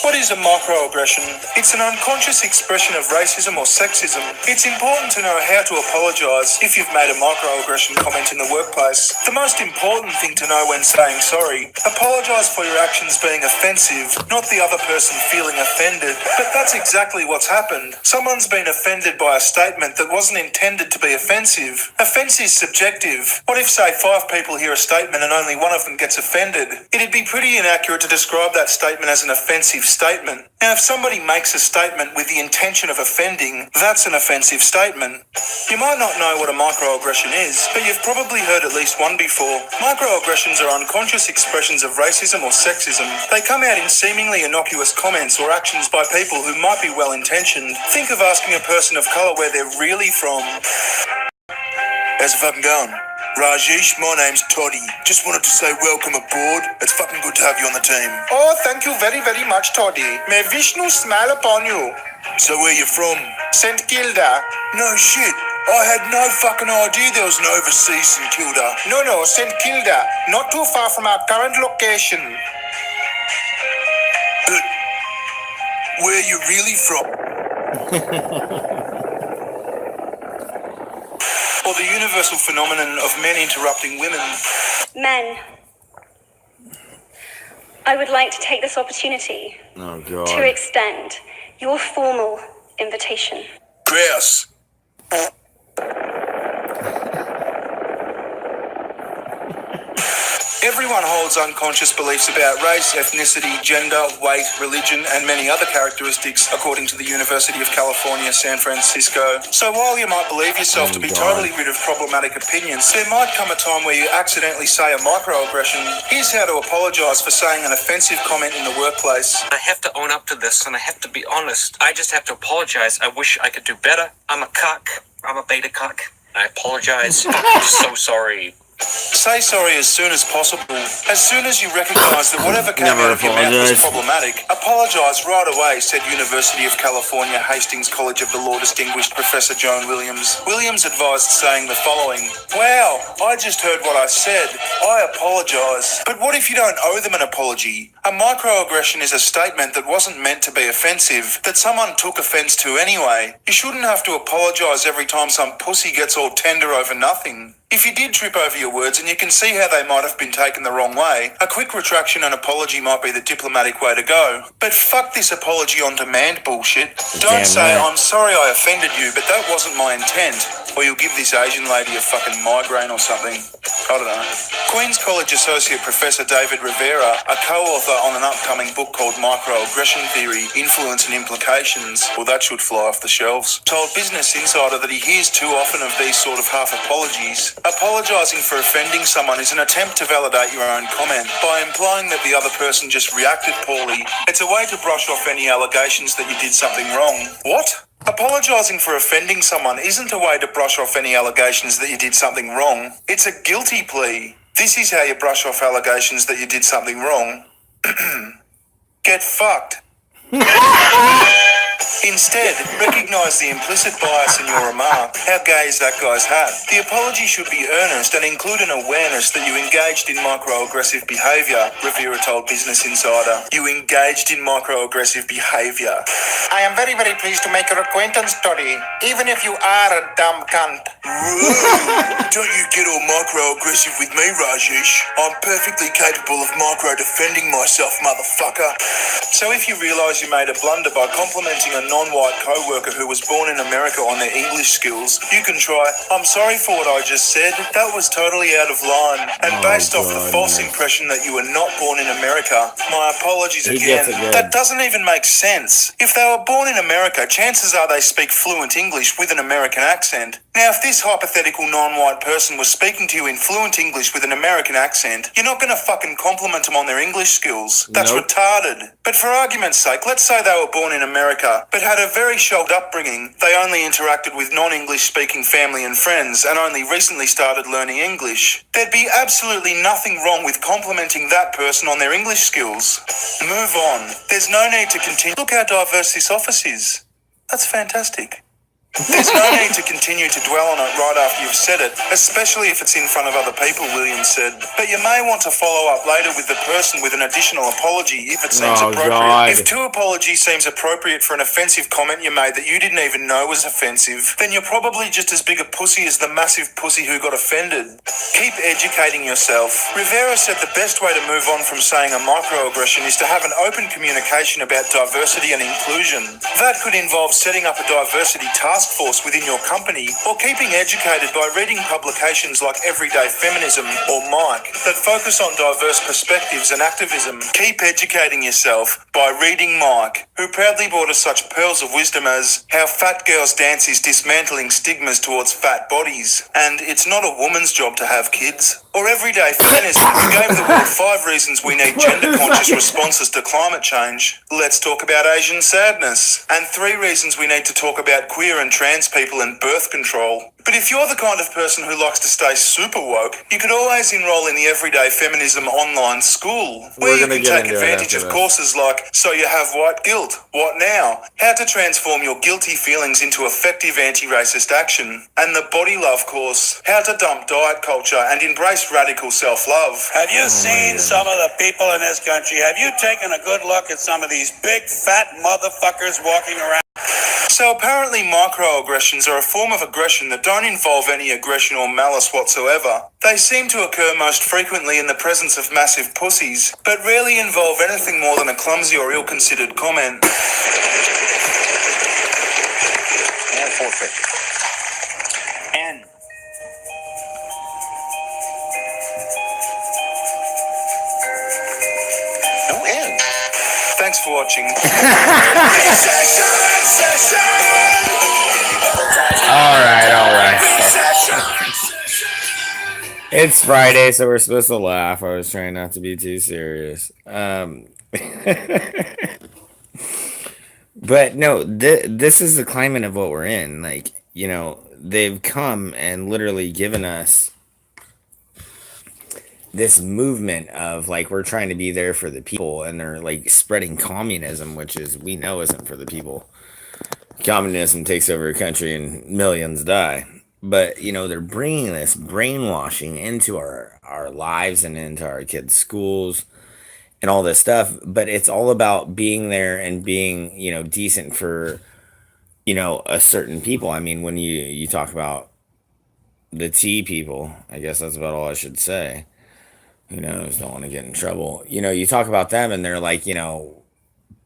What is a microaggression? It's an unconscious expression of racism or sexism. It's important to know how to apologise if you've made a microaggression comment in the workplace. The most important thing to know when saying sorry, apologise for your actions being offensive, not the other person feeling offended. But that's exactly what's happened. Someone's been offended by a statement that wasn't intended to be offensive. Offence is subjective. What if, say, 5 people hear a statement and only one of them gets offended? It'd be pretty inaccurate to describe that statement as an offensive statement. Now, if somebody makes a statement with the intention of offending, that's an offensive statement. You might not know what a microaggression is, but you've probably heard at least one before. Microaggressions are unconscious expressions of racism or sexism. They come out in seemingly innocuous comments or actions by people who might be well-intentioned. Think of asking a person of colour where they're really from. How's it fucking going? Rajesh, my name's Toddy. Just wanted to say welcome aboard. It's fucking good to have you on the team. Oh, thank you very, very much, Toddy. May Vishnu smile upon you. So where you from? St. Kilda. No shit. I had no fucking idea there was an overseas St. Kilda. No, St. Kilda. Not too far from our current location. But where you really from? Or the universal phenomenon of men interrupting women. Men, I would like to take this opportunity to extend your formal invitation. Grouse. Everyone holds unconscious beliefs about race, ethnicity, gender, weight, religion, and many other characteristics, according to the University of California, San Francisco. So while you might believe yourself to be totally rid of problematic opinions, there might come a time where you accidentally say a microaggression. Here's how to apologise for saying an offensive comment in the workplace. I have to own up to this, and I have to be honest. I just have to apologize. I wish I could do better. I'm a cuck. I'm a beta cuck. I apologize. I'm so sorry. Say sorry as soon as possible. As soon as you recognise that whatever came out of your mouth was problematic, apologise right away, said University of California Hastings College of the Law distinguished Professor Joan Williams. Williams advised saying the following: Wow, I just heard what I said. I apologise. But what if you don't owe them an apology? A microaggression is a statement that wasn't meant to be offensive, that someone took offence to anyway. You shouldn't have to apologise every time some pussy gets all tender over nothing. If you did trip over your words, and you can see how they might have been taken the wrong way, a quick retraction and apology might be the diplomatic way to go. But fuck this apology on demand bullshit. Don't say, I'm sorry I offended you, but that wasn't my intent. Or you'll give this Asian lady a fucking migraine or something. I don't know. Queen's College Associate Professor David Rivera, a co-author on an upcoming book called Microaggression Theory, Influence and Implications, well, that should fly off the shelves, told Business Insider that he hears too often of these sort of half apologies. Apologising for offending someone is an attempt to validate your own comment by implying that the other person just reacted poorly. It's a way to brush off any allegations that you did something wrong. What? Apologising for offending someone isn't a way to brush off any allegations that you did something wrong. It's a guilty plea. This is how you brush off allegations that you did something wrong. Get fucked. Instead, recognise the implicit bias in your remark. How gay is that guy's hat? The apology should be earnest and include an awareness that you engaged in microaggressive behaviour, Rivera told Business Insider. You engaged in microaggressive behaviour. I am very, very pleased to make your acquaintance, Toddy, even if you are a dumb cunt. Don't you get all microaggressive with me, Rajesh. I'm perfectly capable of micro-defending myself, motherfucker. So if you realise you made a blunder by complimenting a non-white co-worker who was born in America on their English skills, you can try, I'm sorry for what I just said. That was totally out of line. And based off the false impression that you were not born in America, my apologies again. That doesn't even make sense. If they were born in America, chances are they speak fluent English with an American accent. Now, if this hypothetical non-white person was speaking to you in fluent English with an American accent, you're not going to fucking compliment them on their English skills. That's retarded. But for argument's sake, let's say they were born in America, but had a very sheltered upbringing. They only interacted with non-English speaking family and friends, and only recently started learning English. There'd be absolutely nothing wrong with complimenting that person on their English skills. Move on. There's no need to continue. Look how diverse this office is. That's fantastic. There's no need to continue to dwell on it right after you've said it, especially if it's in front of other people, Williams said. But you may want to follow up later with the person with an additional apology if it seems appropriate. God. If 2 apologies seems appropriate for an offensive comment you made that you didn't even know was offensive, then you're probably just as big a pussy as the massive pussy who got offended. Keep educating yourself. Rivera said the best way to move on from saying a microaggression is to have an open communication about diversity and inclusion. That could involve setting up a diversity task force within your company, or keeping educated by reading publications like Everyday Feminism or Mike that focus on diverse perspectives and activism. Keep educating yourself by reading Mike, who proudly brought us such pearls of wisdom as How Fat Girls Dance is Dismantling Stigmas Towards Fat Bodies, and It's Not a Woman's Job to Have Kids, or Everyday Feminism, who gave the world 5 reasons we need gender-conscious responses to climate change. Let's talk about Asian sadness, and 3 reasons we need to talk about queer and trans people and birth control. But if you're the kind of person who likes to stay super woke, you could always enroll in the Everyday Feminism online school, where you can take advantage of courses like So You Have White Guilt, What Now? How to Transform Your Guilty Feelings into Effective Anti-Racist Action, and the Body Love course, How to Dump Diet Culture and Embrace Radical Self-Love. Have you seen some of the people in this country? Have you taken a good look at some of these big fat motherfuckers walking around? So apparently microaggressions are a form of aggression that don't involve any aggression or malice whatsoever. They seem to occur most frequently in the presence of massive pussies, but rarely involve anything more than a clumsy or ill-considered comment. And forfeit. And no end. Thanks for watching. All right. It's Friday, so we're supposed to laugh. I was trying not to be too serious. But no, this is the climate of what we're in. Like, you know, they've come and literally given us this movement of like we're trying to be there for the people, and they're like spreading communism, which is we know isn't for the people. Communism takes over a country and millions die. But you know, they're bringing this brainwashing into our lives and into our kids' schools and all this stuff. But it's all about being there and being, you know, decent for, you know, a certain people. I mean, when you talk about the T people, I guess that's about all I should say. Who knows? Don't want to get in trouble. You know, you talk about them and they're like, you know,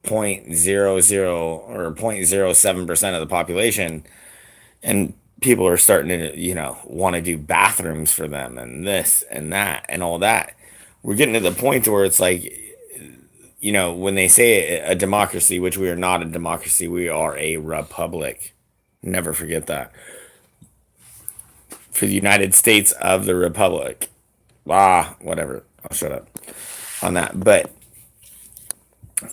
0.00 or 0.07% of the population, and people are starting to, you know, want to do bathrooms for them and this and that and all that. We're getting to the point where it's like, you know, when they say a democracy, which we are not a democracy, we are a republic. Never forget that. For the United States of the Republic. Whatever. I'll shut up on that. But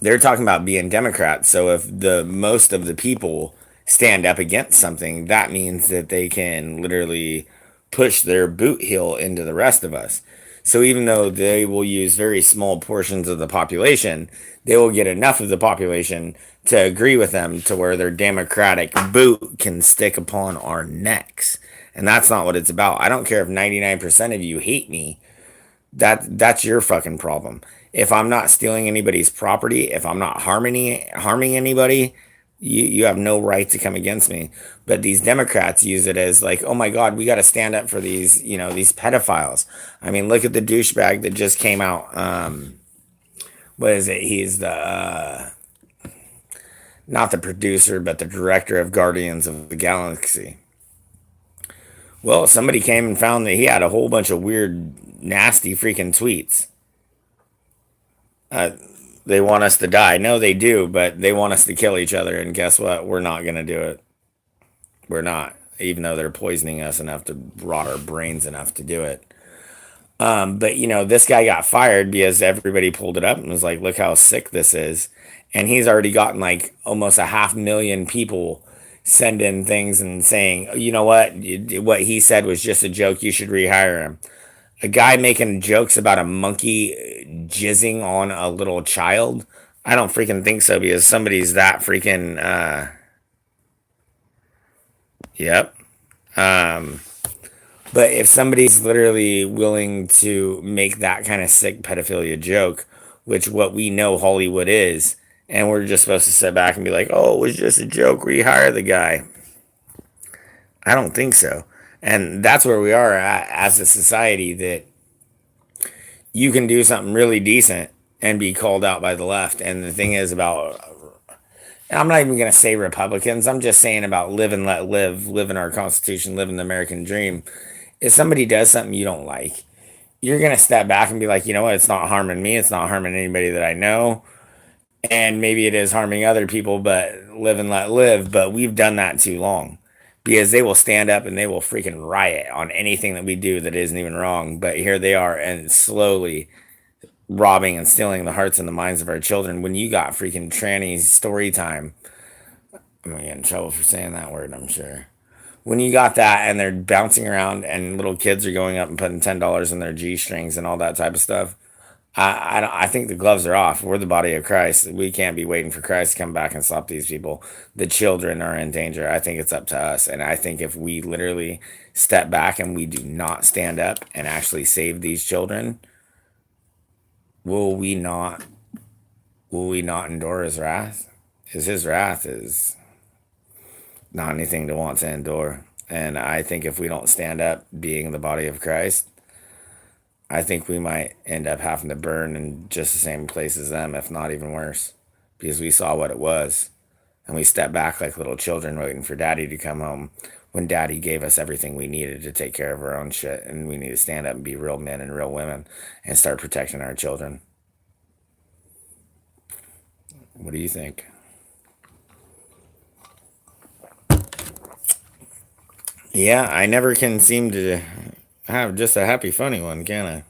they're talking about being Democrats. So if the most of the people stand up against something, that means that they can literally push their boot heel into the rest of us. So even though they will use very small portions of the population, they will get enough of the population to agree with them to where their democratic boot can stick upon our necks. And that's not what it's about. I don't care if 99% of you hate me. That's your fucking problem. If I'm not stealing anybody's property, if I'm not harming anybody, you have no right to come against me. But these Democrats use it as like, oh my God, we got to stand up for these, you know, these pedophiles. I mean, look at the douchebag that just came out. What is it? He's the, not the producer, but the director of Guardians of the Galaxy. Well, somebody came and found that he had a whole bunch of weird, nasty freaking tweets. They want us to die. No, they do, but they want us to kill each other. And guess what? We're not going to do it. We're not. even though they're poisoning us enough to rot our brains enough to do it. But you know, this guy got fired because everybody pulled it up and was like, look how sick this is. And he's already gotten like almost 500,000 people send in things and saying, you know what he said was just a joke. You should rehire him. A guy making jokes about a monkey jizzing on a little child. I don't freaking think so, because somebody's that freaking, yep. But if somebody's literally willing to make that kind of sick pedophilia joke, which what we know Hollywood is, and we're just supposed to sit back and be like, oh, it was just a joke, rehire the guy. I don't think so. And that's where we are as a society, that you can do something really decent and be called out by the left. And the thing is about, I'm not even going to say Republicans, I'm just saying about live and let live, live in our Constitution, live in the American dream. If somebody does something you don't like, you're going to step back and be like, you know what, it's not harming me, it's not harming anybody that I know. And maybe it is harming other people, but live and let live. But we've done that too long, because they will stand up and they will freaking riot on anything that we do that isn't even wrong. But here they are, and slowly robbing and stealing the hearts and the minds of our children. When you got freaking tranny story time, I'm going to get in trouble for saying that word, I'm sure. When you got that and they're bouncing around and little kids are going up and putting $10 in their G-strings and all that type of stuff, I think the gloves are off. We're the body of Christ. We can't be waiting for Christ to come back and stop these people. The children are in danger. I think it's up to us. And I think if we literally step back and we do not stand up and actually save these children, will we not endure his wrath? Because his wrath is not anything to want to endure. And I think if we don't stand up being the body of Christ, I think we might end up having to burn in just the same place as them, if not even worse, because we saw what it was. And we stepped back like little children waiting for daddy to come home, when daddy gave us everything we needed to take care of our own shit. And we need to stand up and be real men and real women and start protecting our children. What do you think? Yeah, I never can seem to have just a happy, funny one, can I?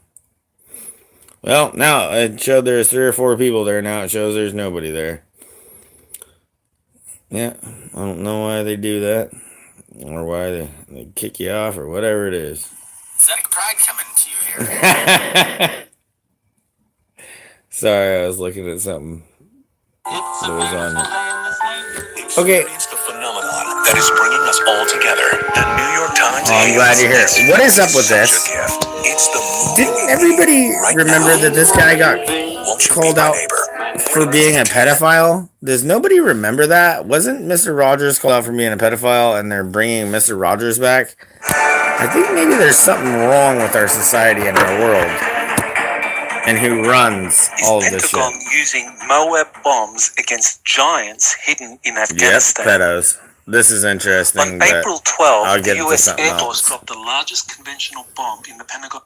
Well, now it showed there's 3 or 4 people there. Now it shows there's nobody there. Yeah, I don't know why they do that, or why they kick you off, or whatever it is. Pathetic pride coming to you here. Sorry, I was looking at something that was on. Okay. The phenomenon that is bringing us all together. The New York Times. Oh, I'm glad you're here. What is up with this? Didn't everybody remember that this guy got called out for being a pedophile? Does nobody remember that? Wasn't Mr. Rogers called out for being a pedophile, and they're bringing Mr. Rogers back? I think maybe there's something wrong with our society and our world, and who runs all of this shit. Using Moab bombs against giants hidden in Afghanistan. Yep, pedos. This is interesting. On April 12, the U.S. Air Force else. dropped the largest conventional bomb in the Pentagon.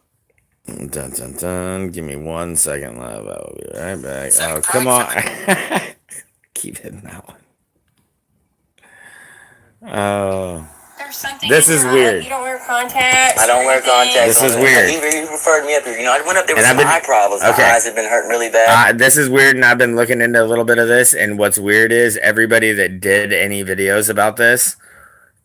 Dun, dun, dun. Give me 1 second, love. I'll be right back. Oh, come on. Keep hitting that one. Oh. This is weird. You don't wear contacts. I don't wear contacts. This is weird. You referred me up here. You know, I went up there with some eye problems. Okay. My eyes have been hurting really bad. This is weird, and I've been looking into a little bit of this, and what's weird is everybody that did any videos about this,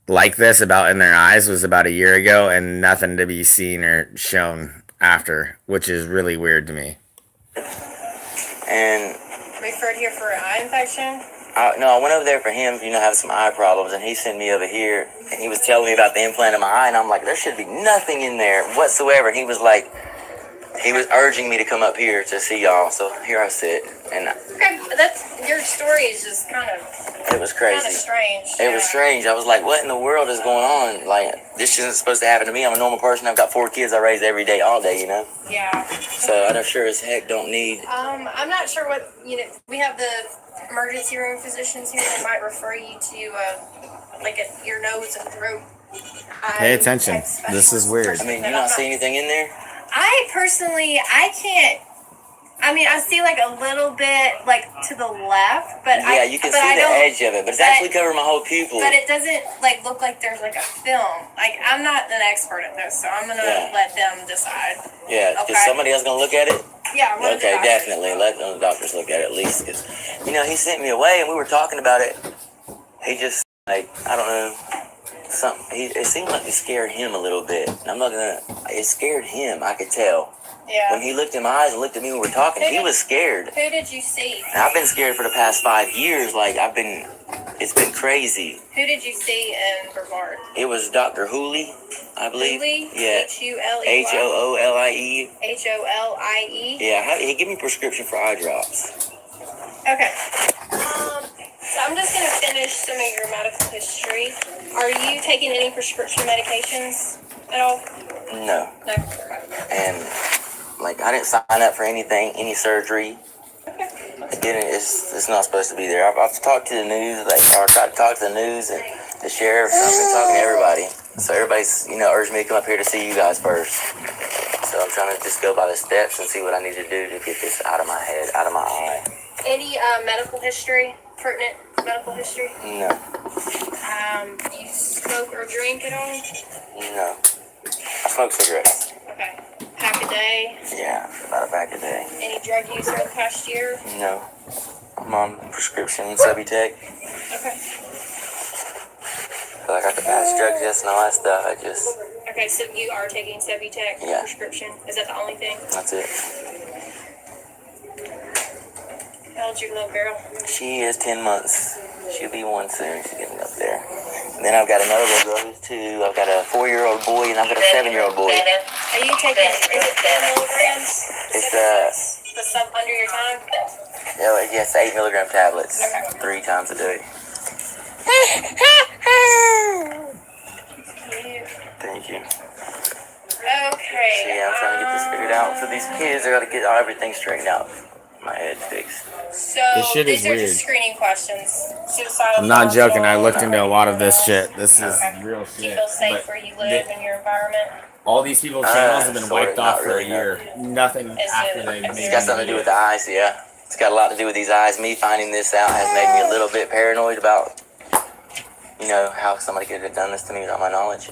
like this, about in their eyes, was about a year ago, and nothing to be seen or shown after, which is really weird to me. And referred here for an eye infection? No, I went over there for him, have some eye problems, and he sent me over here, and he was telling me about the implant in my eye, and I'm like, there should be nothing in there whatsoever, and he was urging me to come up here to see y'all, so here I sit, and your story is just kind of... It was crazy. Kind of strange. It was strange. I was like, what in the world is going on? Like, this isn't supposed to happen to me. I'm a normal person. I've got 4 kids I raise every day, all day, Yeah. So I sure as heck don't need... I'm not sure what, we have the emergency room physicians here that might refer you to, your nose and throat. Pay attention. This is weird. I mean, you not see anything in there? I personally, I can't I mean, I see like a little bit like to the left, but Yeah, you can see the edge of it, but it's actually covering my whole pupil. But it doesn't like look like there's like a film. Like I'm not an expert at this, so I'm gonna let them decide. Yeah, is somebody else gonna look at it? Yeah. Okay, definitely let the doctors look at it at least, because he sent me away and we were talking about it. He just I don't know. It seemed like it scared him a little bit. And it scared him, I could tell. Yeah. When he looked in my eyes and looked at me when we were talking, he was scared. Who did you see? And I've been scared for the past 5 years. It's been crazy. Who did you see in Brevard? It was Dr. Hooley, I believe. Hooley? Yeah. H-U-L-E-Y? H-O-O-L-I-E. H-O-L-I-E? Yeah, he gave me a prescription for eye drops. Okay. So I'm just going to finish some of your medical history. Are you taking any prescription medications at all? No. No. And I didn't sign up for anything, any surgery. Okay. It's not supposed to be there. I've talked to the news, or tried to talk to the news and the sheriff. I've been talking to everybody. So everybody's, urged me to come up here to see you guys first. So I'm trying to just go by the steps and see what I need to do to get this out of my head, out of my eye. Any medical history? Pertinent medical history? No. You smoke or drink at all? No. I smoke cigarettes. Okay. Pack a day? Yeah, about a pack a day. Any drug use over the past year? No. I'm on prescription Subutex. Okay. I got the past drug test and all that stuff. Okay, so you are taking Subutex prescription? Is that the only thing? That's it. How old's your little girl? She is 10 months. She'll be 1 soon. She's getting up there. And then I've got another little girl who's 2. I've got a 4-year-old boy and I've got a 7-year-old boy. Are you taking, is it 10 milligrams? It's the stuff under your tongue? Yes, 8 milligram tablets. 3 times a day. Thank you. Okay. See, I'm trying to get this figured out. For these kids, I gotta get everything straightened out. My head fixed. So this shit these is are weird. Just screening questions. Suicidal. I'm not joking. I looked into a lot of this shit. This is real shit. Do you feel safe where you live in your environment? All these people's channels have been wiped off for a year. Nothing after they made. It's got something to do with the eyes, yeah. It's got a lot to do with these eyes. Me finding this out has made me a little bit paranoid about, how somebody could have done this to me without my knowledge.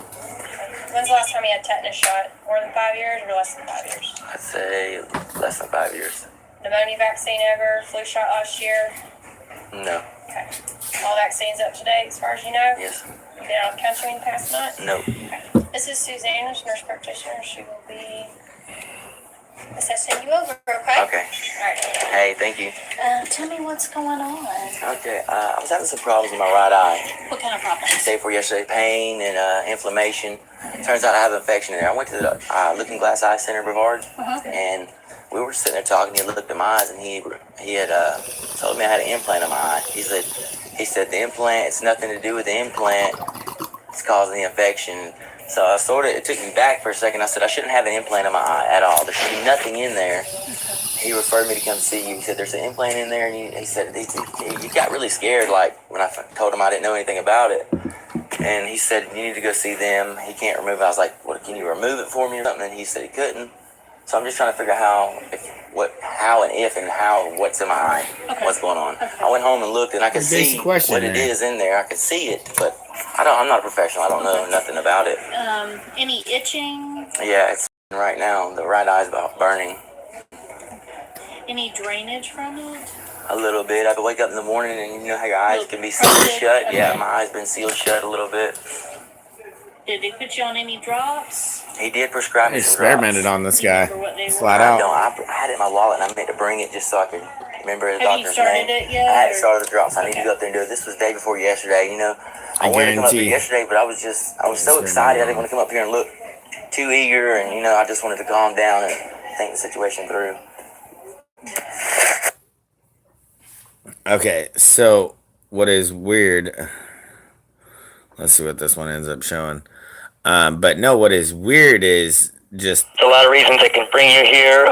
When's the last time you had tetanus shot? More than 5 years or less than 5 years? I'd say less than 5 years. Pneumonia vaccine ever? Flu shot last year? No. Okay. All vaccines up to date as far as you know? Yes. You been out of the country in the past month? No. Okay. This is Suzanne, nurse practitioner. She will be assessing you over, okay? Okay. All right. Hey, thank you. Tell me what's going on. Okay, I was having some problems with my right eye. What kind of problems? Day before yesterday, pain and inflammation. Turns out I have an infection in there. I went to the Mclnnes Eye Center, Brevard, and we were sitting there talking. He looked at my eyes, and he had told me I had an implant in my eye. He said the implant, it's nothing to do with the implant. It's causing the infection. So it took me back for a second. I said I shouldn't have an implant in my eye at all. There should be nothing in there. He referred me to come see you. He said there's an implant in there, and he said he got really scared. Like when I told him I didn't know anything about it, and he said you need to go see them. He can't remove it. I was like, "What? Can you remove it for me or something?" And he said he couldn't. So I'm just trying to figure out what's in my eye, what's going on. I went home and looked, and I could see what it is in there. I could see it, but I'm not a professional. I don't know nothing about it. Any itching? Yeah, it's right now. The right eye's about burning. Any drainage from it? A little bit. I could wake up in the morning, and you know how your eyes can be sealed shut. Yeah, my eyes been sealed shut a little bit. Did they put you on any drops? He did prescribe me some experimented drops. on this guy. Flat I out. don't. I had it in my wallet, and I meant to bring it just so I could remember the Have you doctor's started name. it yet, I hadn't or- started the drops. I need to go up there and do it. This was the day before yesterday. I wanted to come up here guarantee. yesterday, but I was so excited. I didn't want to come up here and look too eager, and I just wanted to calm down and think the situation through. Okay, so what is weird? Let's see what this one ends up showing. But no, what is weird is just. There's a lot of reasons they can bring you here.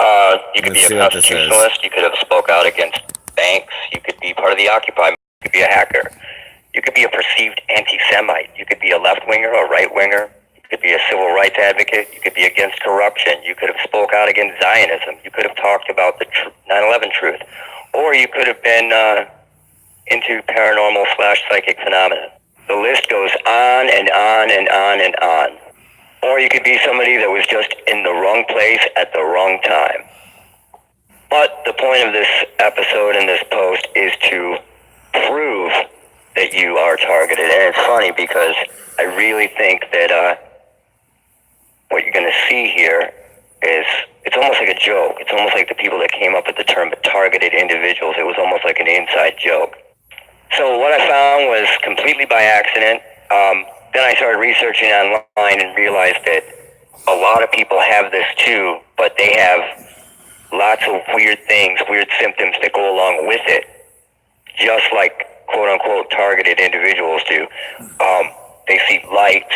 You could Let's be see a what this constitutionalist. You could have spoke out against banks. You could be part of the Occupy. You could be a hacker. You could be a perceived anti-Semite. You could be a left-winger, a right-winger. could be a civil rights advocate. You could be against corruption. You could have spoke out against Zionism. You could have talked about the 9/11 truth. Or you could have been into paranormal / psychic phenomena. The list goes on and on and on and on. Or you could be somebody that was just in the wrong place at the wrong time. But the point of this episode and this post is to prove that you are targeted. And it's funny because I really think that what you're going to see here is, it's almost like a joke. It's almost like the people that came up with the term targeted individuals. It was almost like an inside joke. So what I found was completely by accident. Then I started researching online and realized that a lot of people have this too, but they have lots of weird things, weird symptoms that go along with it, just like quote-unquote targeted individuals do. They see lights,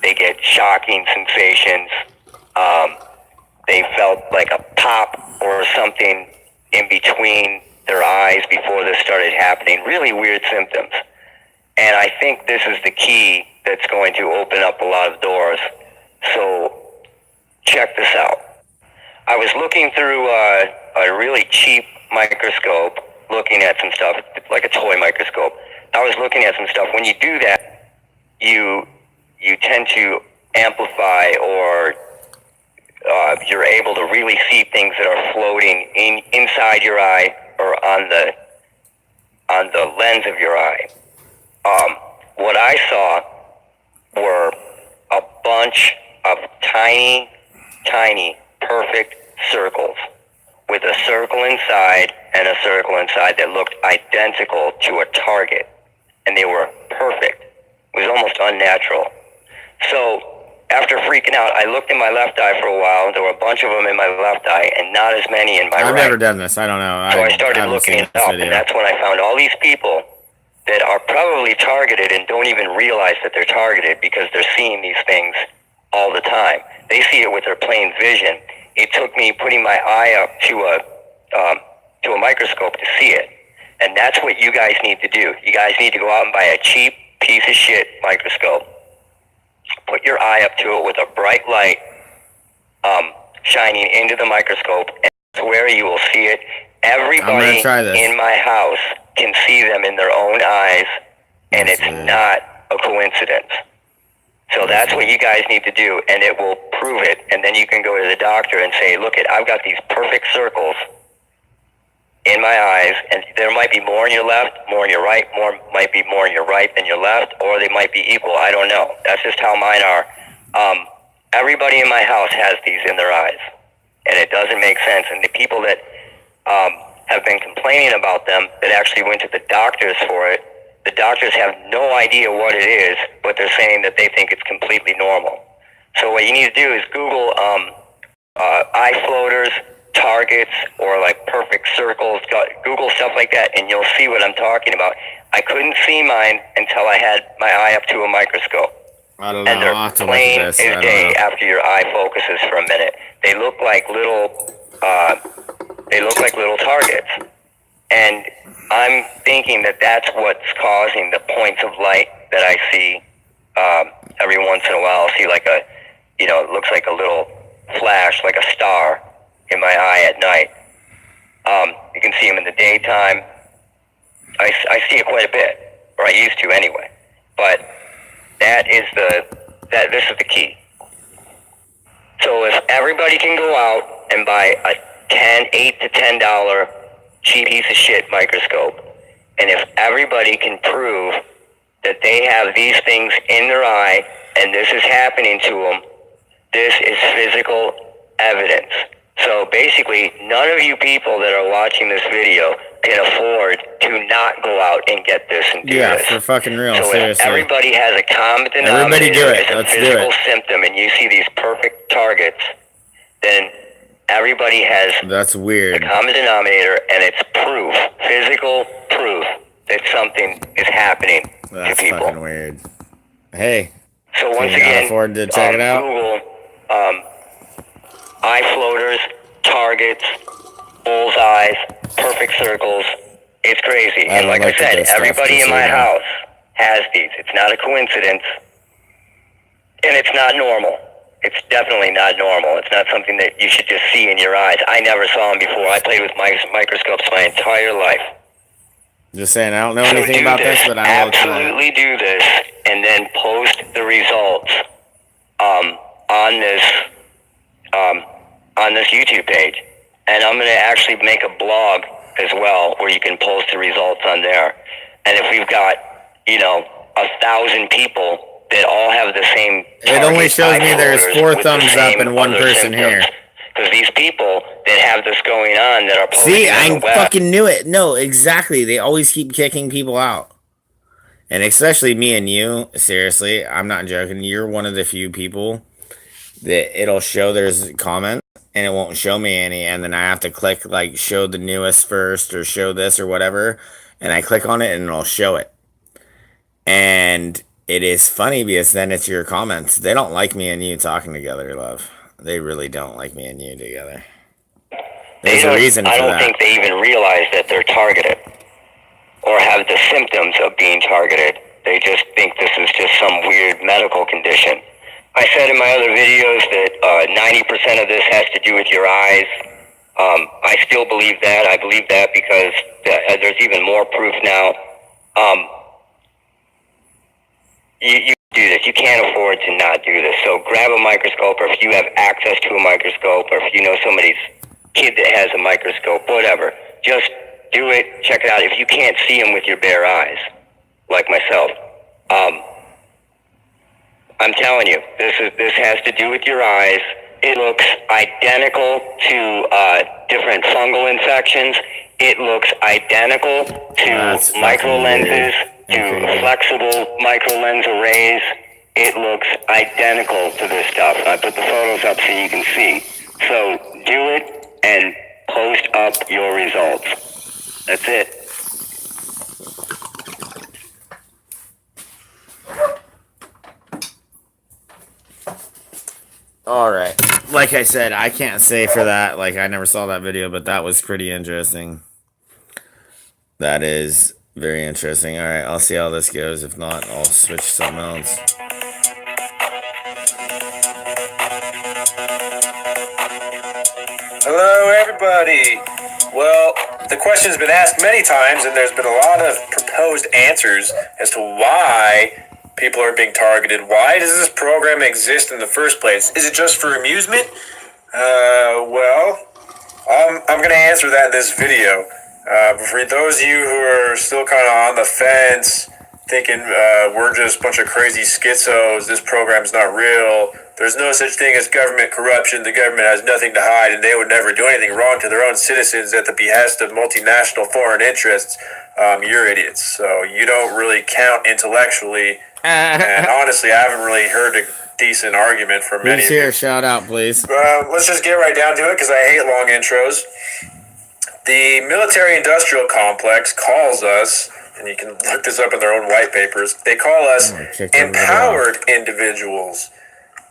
they get shocking sensations, they felt like a pop or something in between their eyes before this started happening. Really weird symptoms. And I think this is the key that's going to open up a lot of doors. So check this out. I was looking through a really cheap microscope, looking at some stuff, like a toy microscope. I was looking at some stuff. When you do that, you tend to amplify, or you're able to really see things that are floating inside your eye or on the lens of your eye. What I saw were a bunch of tiny, perfect circles with a circle inside and a circle inside that looked identical to a target. And they were perfect. It was almost unnatural. So after freaking out, I looked in my left eye for a while. There were a bunch of them in my left eye and not as many in my right. I've never done this. I don't know. So I started looking it up, and that's when I found all these people that are probably targeted and don't even realize that they're targeted because they're seeing these things all the time. They see it with their plain vision. It took me putting my eye up to a microscope to see it. And that's what you guys need to do. You guys need to go out and buy a cheap piece of shit microscope. Put your eye up to it with a bright light shining into the microscope, and I swear you will see it. Everybody in my house can see them in their own eyes, and it's not a coincidence. So that's what you guys need to do, and it will prove it. And then you can go to the doctor and say, look, I've got these perfect circles in my eyes, and there might be more in your left, more in your right, might be more in your right than your left, or they might be equal. I don't know. That's just how mine are. Everybody in my house has these in their eyes, and it doesn't make sense. And the people that have been complaining about them, that actually went to the doctors for it, the doctors have no idea what it is, but they're saying that they think it's completely normal. So what you need to do is Google eye floaters, targets, or like perfect circles. Google stuff like that, and you'll see what I'm talking about. I couldn't see mine until I had my eye up to a microscope. I don't know. And they're plain as day after your eye focuses for a minute. They look like little targets. And I'm thinking that that's what's causing the points of light that I see every once in a while. I'll see like it looks like a little flash, like a star in my eye at night. You can see them in the daytime. I see it quite a bit, or I used to anyway. But this is the key. So if everybody can go out and buy a $8 to $10 cheap piece of shit microscope, and if everybody can prove that they have these things in their eye and this is happening to them, this is physical evidence. So basically, none of you people that are watching this video can afford to not go out and get this and do this. Yeah, for fucking real, so seriously. If everybody has a common denominator as a physical symptom, and you see these perfect targets, then everybody has that's weird. A common denominator, and it's proof, physical proof that something is happening to people. That's fucking weird. Hey, so once again, afford to check it out? Google eye floaters, targets, bullseyes, perfect circles. It's crazy. And like I said, everybody in my house has these. It's not a coincidence. And it's not normal. It's definitely not normal. It's not something that you should just see in your eyes. I never saw them before. I played with microscopes my entire life. Just saying, I don't know anything about this, but I will try. Absolutely do this, and then post the results on this YouTube page. And I'm going to actually make a blog as well where you can post the results on there. And if we've got, 1,000 people that all have the same, it only shows me there's 4 thumbs up and 1 person here. Because these people that have this going on that are posting see, on I the web, fucking knew it. No, exactly. They always keep kicking people out. And especially me and you. Seriously, I'm not joking. You're one of the few people that it'll show there's comments and it won't show me any. And then I have to click like show the newest first or show this or whatever. And I click on it and it'll show it. And it is funny because then it's your comments. They don't like me and you talking together, love. They really don't like me and you together. There's a reason for that. I don't think they even realize that they're targeted or have the symptoms of being targeted. They just think this is just some weird medical condition. I said in my other videos that 90% of this has to do with your eyes. I still believe that. I believe that because there's even more proof now. You do this. You can't afford to not do this. So grab a microscope, or if you have access to a microscope, or if you know somebody's kid that has a microscope, whatever, just do it. Check it out. If you can't see them with your bare eyes, like myself, I'm telling you, this has to do with your eyes. It looks identical to different fungal infections. It looks identical to micro lenses, to flexible micro lens arrays. It looks identical to this stuff. I put the photos up so you can see. So do it and post up your results. That's it. All right. Like I said, I can't say for that. Like, I never saw that video, but that was pretty interesting. That is very interesting. All right, I'll see how this goes. If not, I'll switch to something else. Hello, everybody. Well, the question's been asked many times, and there's been a lot of proposed answers as to why people are being targeted. Why does this program exist in the first place? Is it just for amusement? Well, I'm going to answer that in this video. For those of you who are still kind of on the fence, thinking we're just a bunch of crazy schizos, this program's not real, there's no such thing as government corruption, the government has nothing to hide, and they would never do anything wrong to their own citizens at the behest of multinational foreign interests, you're idiots. So you don't really count intellectually, and honestly, I haven't really heard a decent argument from many Who's of you. here? Shout out, please. Let's just get right down to it, because I hate long intros. The military-industrial complex calls us, and you can look this up in their own white papers, they call us empowered individuals.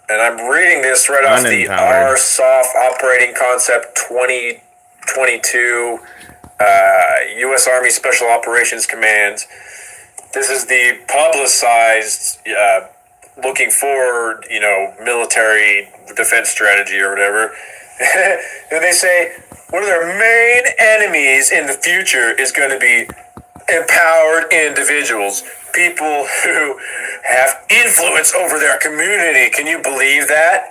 And I'm reading this right off the RSOF Operating Concept 2022, U.S. Army Special Operations Command. This is the publicized, looking forward, military defense strategy or whatever. And they say one of their main enemies in the future is going to be empowered individuals, people who have influence over their community. Can you believe that?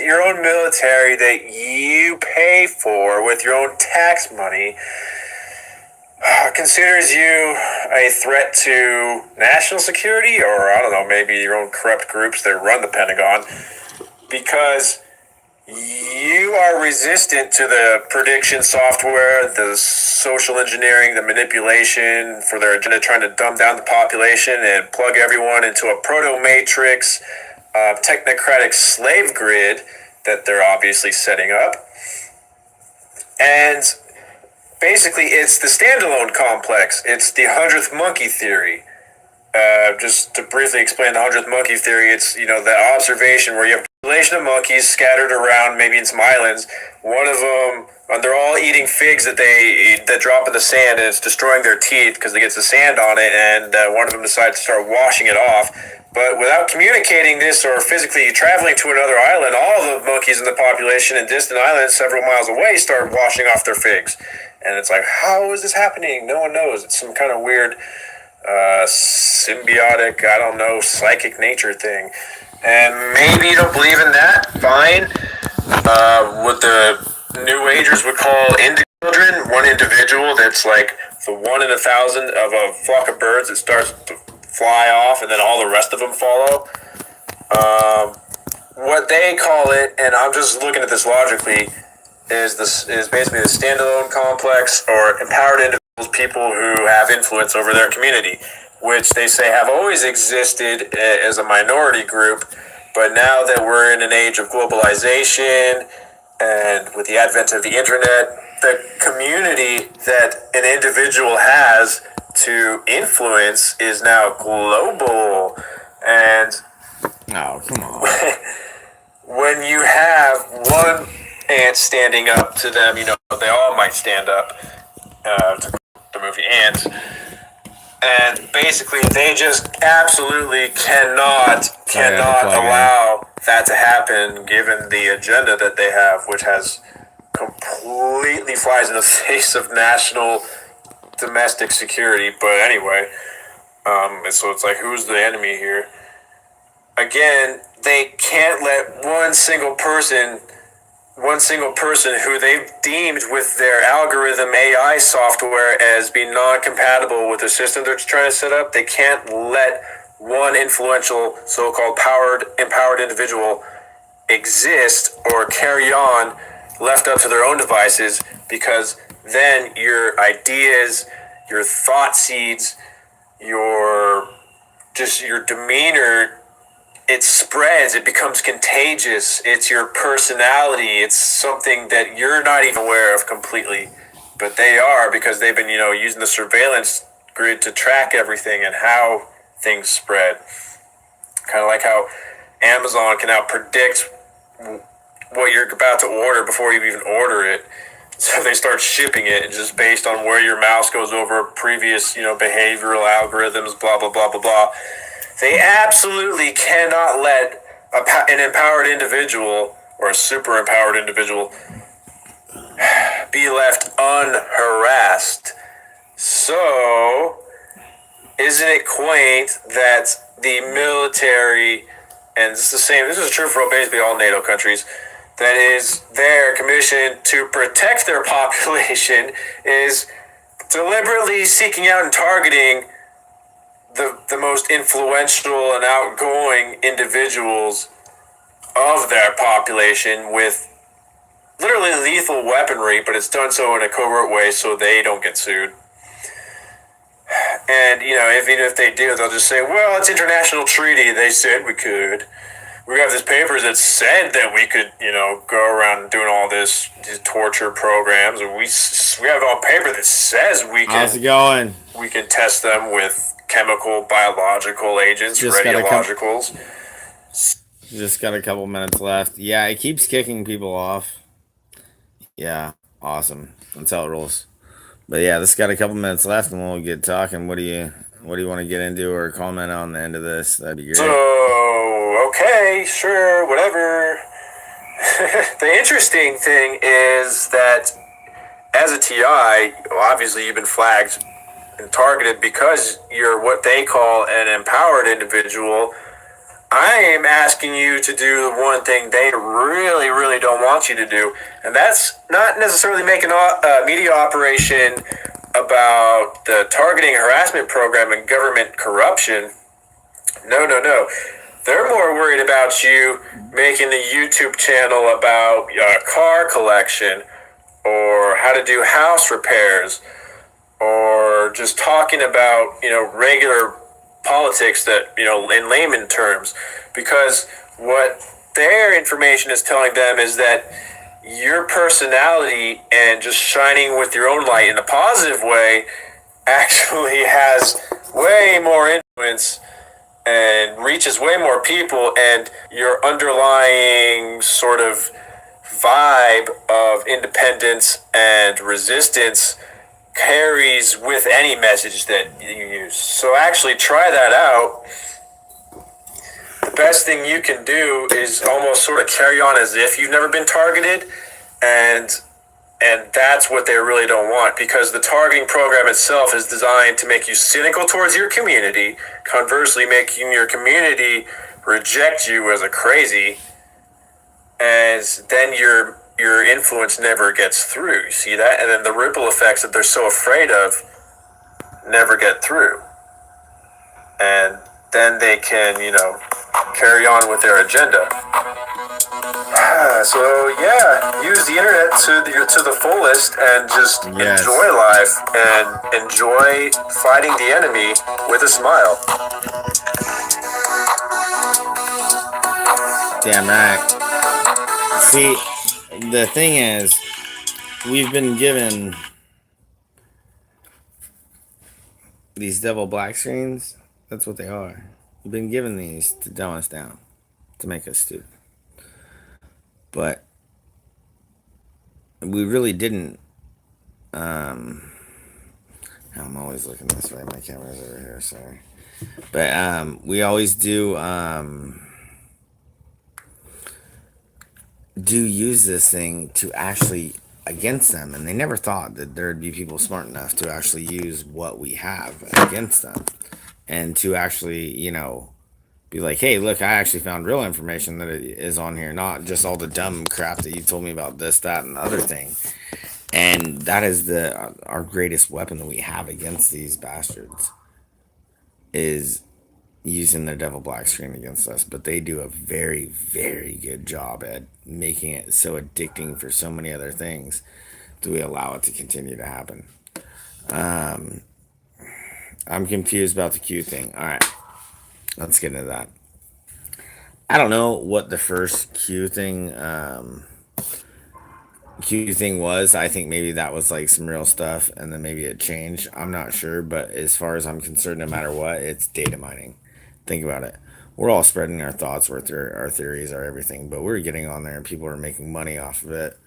Your own military that you pay for with your own tax money considers you a threat to national security, or I don't know, maybe your own corrupt groups that run the Pentagon, because you are resistant to the prediction software, the social engineering, the manipulation for their agenda, trying to dumb down the population and plug everyone into a proto-matrix, technocratic slave grid that they're obviously setting up. And basically, it's the standalone complex. It's the 100th monkey theory. Just to briefly explain the 100th monkey theory, it's, that observation where you have population of monkeys scattered around, maybe in some islands. One of them, and they're all eating figs that drop in the sand, and it's destroying their teeth because it gets the sand on it. And one of them decides to start washing it off. But without communicating this or physically traveling to another island, all the monkeys in the population in distant islands several miles away start washing off their figs. And it's like, how is this happening? No one knows. It's some kind of weird symbiotic, I don't know, psychic nature thing. And maybe you don't believe in that, fine. What the New Agers would call children, one individual that's like the 1 in 1,000 of a flock of birds that starts to fly off and then all the rest of them follow. What they call it, and I'm just looking at this logically, is basically the standalone complex or empowered individuals, people who have influence over their community, which they say have always existed as a minority group, but now that we're in an age of globalization and with the advent of the internet, the community that an individual has to influence is now global. And oh, come on. When you have one ant standing up to them, you know, they all might stand up to the movie Ants. And basically, they just absolutely cannot allow that to happen, given the agenda that they have, which has completely flies in the face of national domestic security. But anyway, so it's like, who's the enemy here? Again, they can't let one single person who they've deemed with their algorithm AI software as being non-compatible with the system they're trying to set up, they can't let one influential so-called empowered individual exist or carry on left up to their own devices, because then your ideas, your thought seeds, your demeanor, it spreads, it becomes contagious. It's your personality. It's something that you're not even aware of completely, but they are, because they've been, using the surveillance grid to track everything and how things spread. Kind of like how Amazon can now predict what you're about to order before you even order it. So they start shipping it just based on where your mouse goes over previous, behavioral algorithms, blah, blah, blah, blah, blah. They absolutely cannot let an empowered individual or a super empowered individual be left unharassed. So, isn't it quaint that the military, and this is true for basically all NATO countries, that is their commission to protect their population, is deliberately seeking out and targeting the most influential and outgoing individuals of their population with literally lethal weaponry, but it's done so in a covert way so they don't get sued. And, even if they do, they'll just say, well, it's international treaty. They said we could. We have these papers that said that we could, go around doing all these torture programs. And we have all paper that says we can. How's it going? We can test them with chemical, biological agents, radiologicals. Just got a couple minutes left. Yeah, it keeps kicking people off. Yeah, awesome. That's how it rolls. But yeah, this got a couple minutes left, and we'll get talking. What do you want to get into or comment on the end of this? That'd be great. So, okay, sure, whatever. The interesting thing is that as a TI, obviously you've been flagged and targeted because you're what they call an empowered individual. I am asking you to do the one thing they really, really don't want you to do, and that's not necessarily make a media operation about the targeting harassment program and government corruption. No. They're more worried about you making a YouTube channel about car collection or how to do house repairs, or just talking about, regular politics that, in layman terms, because what their information is telling them is that your personality and just shining with your own light in a positive way actually has way more influence and reaches way more people, and your underlying sort of vibe of independence and resistance carries with any message that you use. So actually try that out. The best thing you can do is almost sort of carry on as if you've never been targeted, and that's what they really don't want, because the targeting program itself is designed to make you cynical towards your community, conversely making your community reject you as a crazy, as then your influence never gets through. You see that? And then the ripple effects that they're so afraid of never get through. And then they can, carry on with their agenda. So yeah, use the internet to the fullest and just enjoy life and enjoy fighting the enemy with a smile. Damn right. See, the thing is, we've been given these double black screens. That's what they are. We've been given these to dumb us down, to make us stupid. But we really didn't. I'm always looking this way. My camera's over here, sorry. But we always do use this thing to actually against them, and they never thought that there'd be people smart enough to actually use what we have against them, and to actually, be like, hey, look, I actually found real information that is on here, not just all the dumb crap that you told me about this, that, and the other thing. And that is our greatest weapon that we have against these bastards, is using their devil black screen against us. But they do a very, very good job at making it so addicting for so many other things that we allow it to continue to happen. I'm confused about the Q thing. All right, let's get into that. I don't know what the first Q thing was. I think maybe that was like some real stuff, and then maybe it changed. I'm not sure, but as far as I'm concerned, no matter what, it's data mining. Think about it. We're all spreading our thoughts, our theories, our everything, but we're getting on there and people are making money off of it.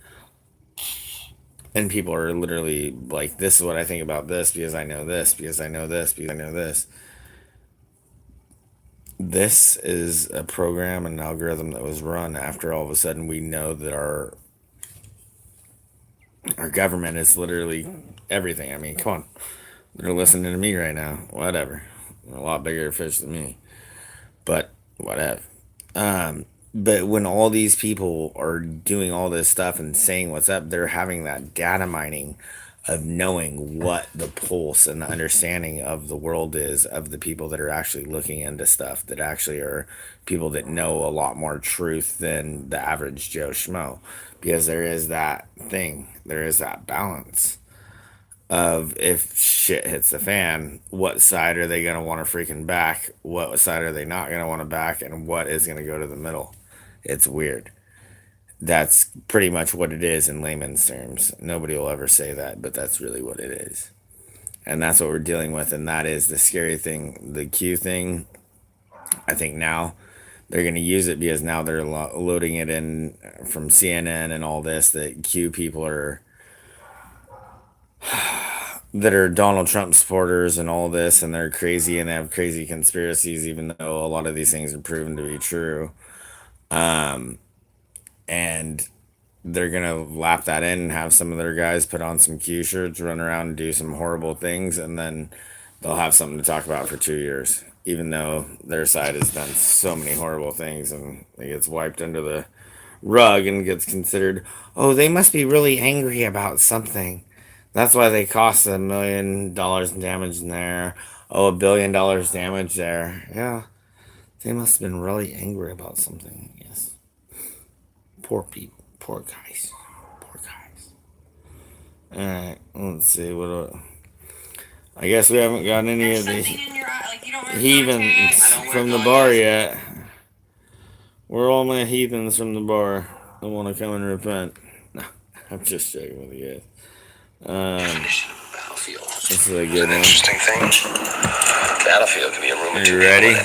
And people are literally like, this is what I think about this because I know this, because I know this, because I know this. This is a program, an algorithm that was run after all of a sudden we know that our government is literally everything. I mean, come on. They're listening to me right now. Whatever. A lot bigger fish than me. But whatever. But when all these people are doing all this stuff and saying what's up, they're having that data mining of knowing what the pulse and the understanding of the world is, of the people that are actually looking into stuff, that actually are people that know a lot more truth than the average Joe Schmo. Because there is that thing, there is that balance of, if shit hits the fan, what side are they going to want to freaking back? What side are they not going to want to back? And what is going to go to the middle? It's weird. That's pretty much what it is in layman's terms. Nobody will ever say that, but that's really what it is. And that's what we're dealing with. And that is the scary thing. The Q thing, I think now they're going to use it because now they're loading it in from CNN and all this, that Q people are that are Donald Trump supporters and all this, and they're crazy and they have crazy conspiracies, even though a lot of these things are proven to be true. And they're gonna lap that in and have some of their guys put on some Q shirts, run around and do some horrible things, and then they'll have something to talk about for 2 years, even though their side has done so many horrible things, and it gets wiped under the rug and gets considered, oh, they must be really angry about something. That's why they cost $1 million in damage in there. Oh, $1 billion damage there. Yeah, they must have been really angry about something. Yes. Poor people. Poor guys. Poor guys. Alright, let's see. What? I guess we haven't gotten any of these heathens from the bar yet. We're all my heathens from the bar that want to come and repent. No, I'm just joking with you guys. This is a good one. Interesting thing. Battlefield could be a room. Are you ready?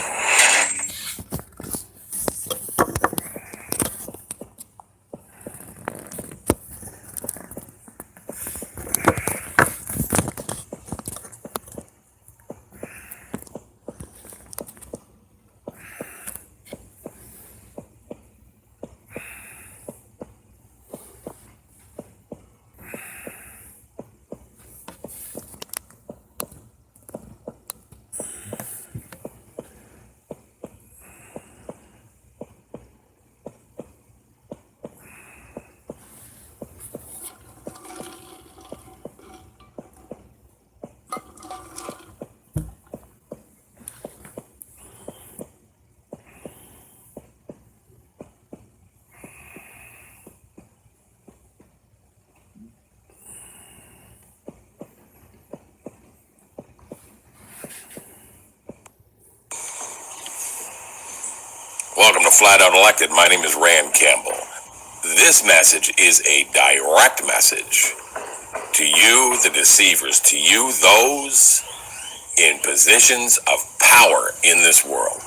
Welcome to Flat Out Elected. My name is Rand Campbell. This message is a direct message to you, the deceivers, to you, those in positions of power in this world.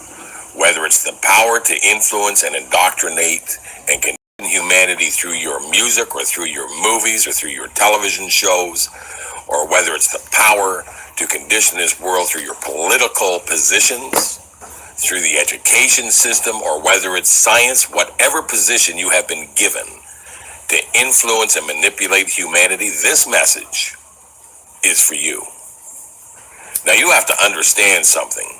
Whether it's the power to influence and indoctrinate and condition humanity through your music or through your movies or through your television shows, or whether it's the power to condition this world through your political positions, through the education system, or whether it's science, whatever position you have been given to influence and manipulate humanity, this message is for you. Now you have to understand something.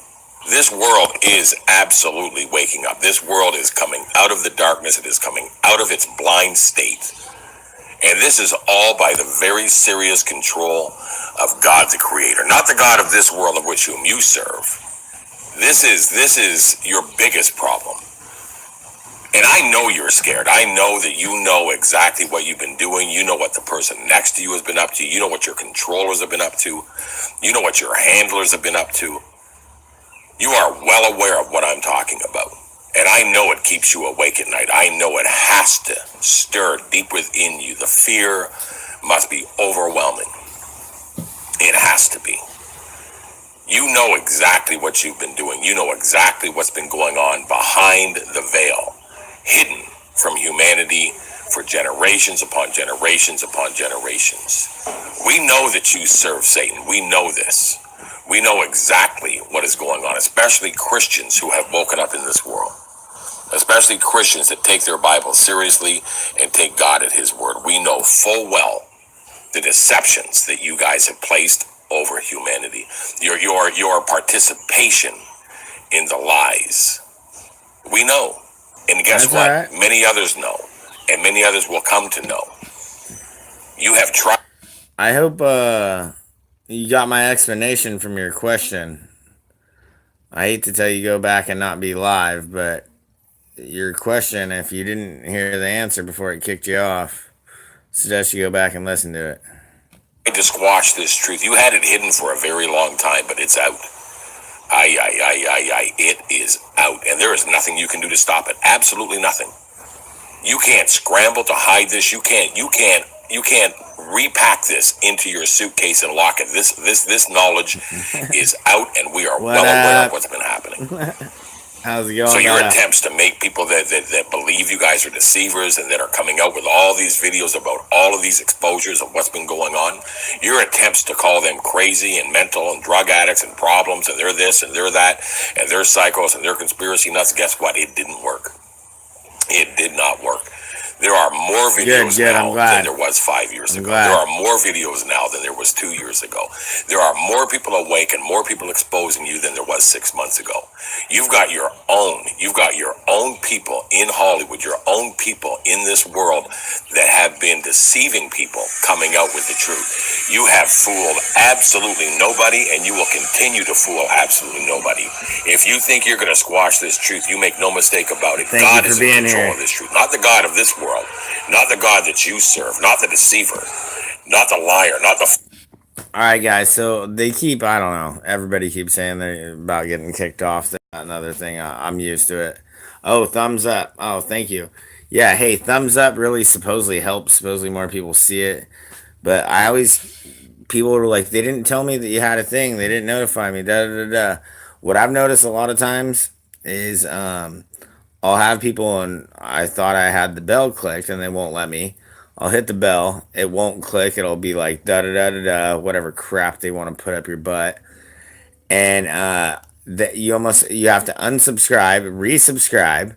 This world is absolutely waking up. This world is coming out of the darkness. It is coming out of its blind state. And this is all by the very serious control of God the Creator, not the God of this world of which whom you serve. This is your biggest problem. And I know you're scared. I know that you know exactly what you've been doing. You know what the person next to you has been up to. You know what your controllers have been up to. You know what your handlers have been up to. You are well aware of what I'm talking about. And I know it keeps you awake at night. I know it has to stir deep within you. The fear must be overwhelming. It has to be. You know exactly what you've been doing. You know exactly what's been going on behind the veil, hidden from humanity for generations upon generations upon generations. We know that you serve Satan. We know this. We know exactly what is going on, especially Christians who have woken up in this world, especially Christians that take their Bible seriously and take God at his word. We know full well the deceptions that you guys have placed over humanity, your participation in the lies. We know. And guess That's what? right. Many others know, and many others will come to know. You have tried. I hope you got my explanation from your question. I hate to tell you go back and not be live, but your question, if you didn't hear the answer before it kicked you off, suggest you go back and listen to it. To squash this truth. You had it hidden for a very long time, but it's out. It is out. And there is nothing you can do to stop it. Absolutely nothing. You can't scramble to hide this. You can't repack this into your suitcase and lock it. This knowledge is out, and we are well aware of what's been happening. How's it going? So your attempts to make people that believe you guys are deceivers and that are coming out with all these videos about all of these exposures of what's been going on, your attempts to call them crazy and mental and drug addicts and problems and they're this and they're that and they're psychos and they're conspiracy nuts, guess what? It didn't work. It did not work. There are more videos now than there was 5 years ago. There are more videos now than there was 2 years ago. There are more people awake and more people exposing you than there was 6 months ago. You've got your own people in Hollywood, your own people in this world that have been deceiving people coming out with the truth. You have fooled absolutely nobody, and you will continue to fool absolutely nobody. If you think you're going to squash this truth, you make no mistake about it. God is in control of this truth, not the God of this world, not the God that you serve, not the deceiver, not the liar, not the... All right, guys. So they keep, I don't know, everybody keeps saying they're about getting kicked off. Another thing, I'm used to it. Oh, thumbs up. Oh, thank you. Yeah, hey, thumbs up really supposedly helps. Supposedly more people see it. But I always, people were like, they didn't tell me that you had a thing. They didn't notify me. What I've noticed a lot of times is I'll have people and I thought I had the bell clicked and they won't let me. I'll hit the bell. It won't click. It'll be like whatever crap they want to put up your butt. And that you have to unsubscribe, resubscribe,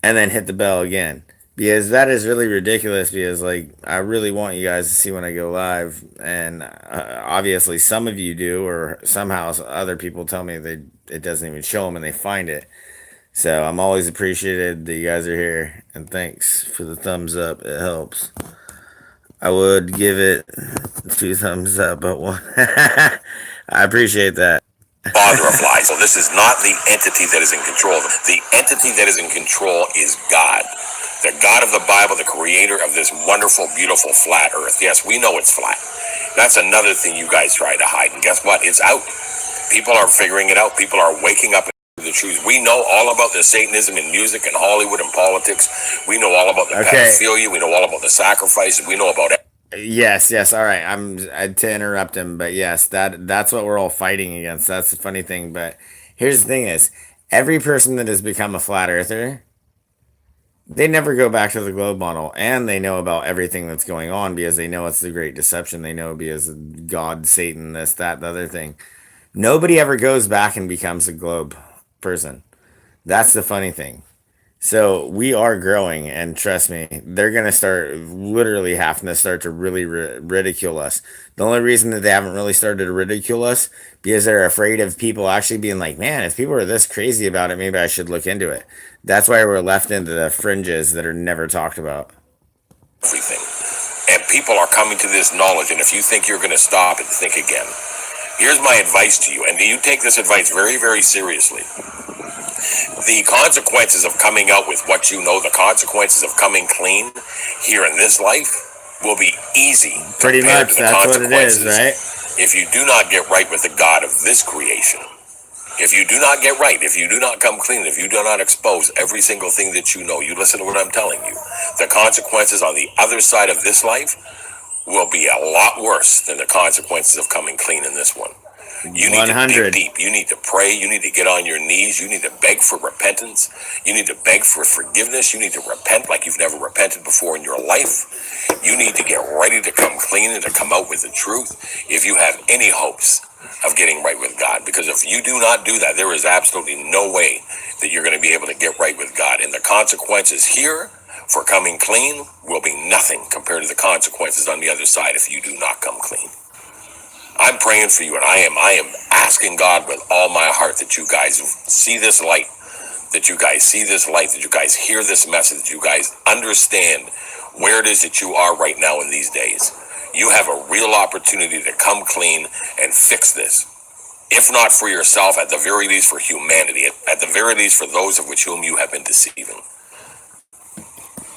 and then hit the bell again. Because that is really ridiculous, because like I really want you guys to see when I go live, and obviously some of you do, or somehow other people tell me it doesn't even show them and they find it. So I'm always appreciated that you guys are here, and thanks for the thumbs up. It helps. I would give it 2 thumbs up, but 1. I appreciate that. Father of lies. So this is not the entity that is in control. The entity that is in control is God. The God of the Bible, the creator of this wonderful, beautiful, flat earth. Yes, we know it's flat. That's another thing you guys try to hide. And guess what? It's out. People are figuring it out. People are waking up. the truth. We know all about the Satanism in music and Hollywood and politics. We know all about the pedophilia. We know all about the sacrifice. We know about it. Yes. All right. I to interrupt him, but yes, that's what we're all fighting against. That's the funny thing. But here's the thing: is every person that has become a flat earther, they never go back to the globe model, and they know about everything that's going on because they know it's the great deception. They know because God, Satan, this, that, the other thing. Nobody ever goes back and becomes a globe person. That's the funny thing. So we are growing, and trust me, they're going to start literally having to start to really ridicule us. The only reason that they haven't really started to ridicule us because they're afraid of people actually being like, man, if people are this crazy about it, maybe I should look into it. That's why we're left into the fringes that are never talked about. Everything. And people are coming to this knowledge, and if you think you're going to stop and think again, here's my advice to you, and you take this advice very, very seriously. The consequences of coming out with what you know, the consequences of coming clean here in this life will be easy. Pretty much, that's what it is, right? If you do not get right with the God of this creation, if you do not get right, if you do not come clean, if you do not expose every single thing that you know, you listen to what I'm telling you, the consequences on the other side of this life will be a lot worse than the consequences of coming clean in this one. You need 100. To dig deep. You need to pray. You need to get on your knees. You need to beg for repentance. You need to beg for forgiveness. You need to repent like you've never repented before in your life. You need to get ready to come clean and to come out with the truth if you have any hopes of getting right with God. Because if you do not do that, there is absolutely no way that you're going to be able to get right with God. And the consequences here for coming clean will be nothing compared to the consequences on the other side if you do not come clean. I'm praying for you, and I am asking God with all my heart that you guys see this light, that you guys see this light, that you guys hear this message, that you guys understand where it is that you are right now in these days. You have a real opportunity to come clean and fix this. If not for yourself, at the very least for humanity, at the very least for those of which whom you have been deceiving.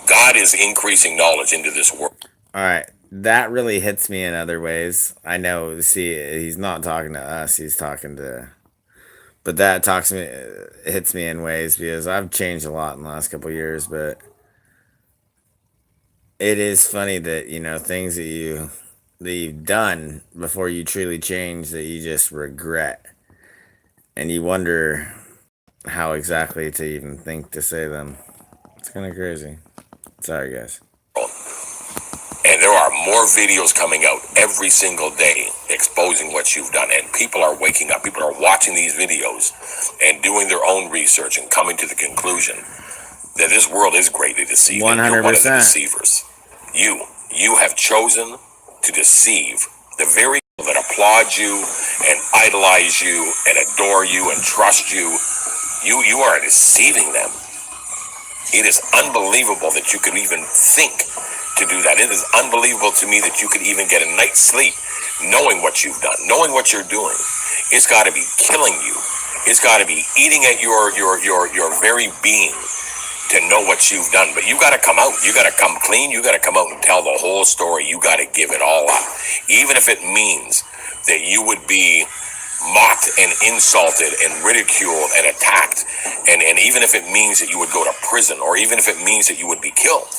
God is increasing knowledge into this world. All right. That really hits me in other ways. I know, see, he's not talking to us, he's talking to... But that hits me in ways because I've changed a lot in the last couple of years, but... It is funny that, you know, things that you've done before you truly change that you just regret. And you wonder how exactly to even think to say them. It's kind of crazy. Sorry, guys. And there are more videos coming out every single day exposing what you've done. And people are waking up. People are watching these videos and doing their own research and coming to the conclusion that this world is greatly deceived. 100%. And you're one of the deceivers. You have chosen to deceive the very people that applaud you and idolize you and adore you and trust you. You are deceiving them. It is unbelievable that you could even think to do that. It is unbelievable to me that you could even get a night's sleep knowing what you've done, knowing what you're doing. It's got to be killing you. It's got to be eating at your very being to know what you've done. But you got to come out. You got to come clean. You got to come out and tell the whole story. You got to give it all up, even if it means that you would be mocked and insulted and ridiculed and attacked, and even if it means that you would go to prison, or even if it means that you would be killed.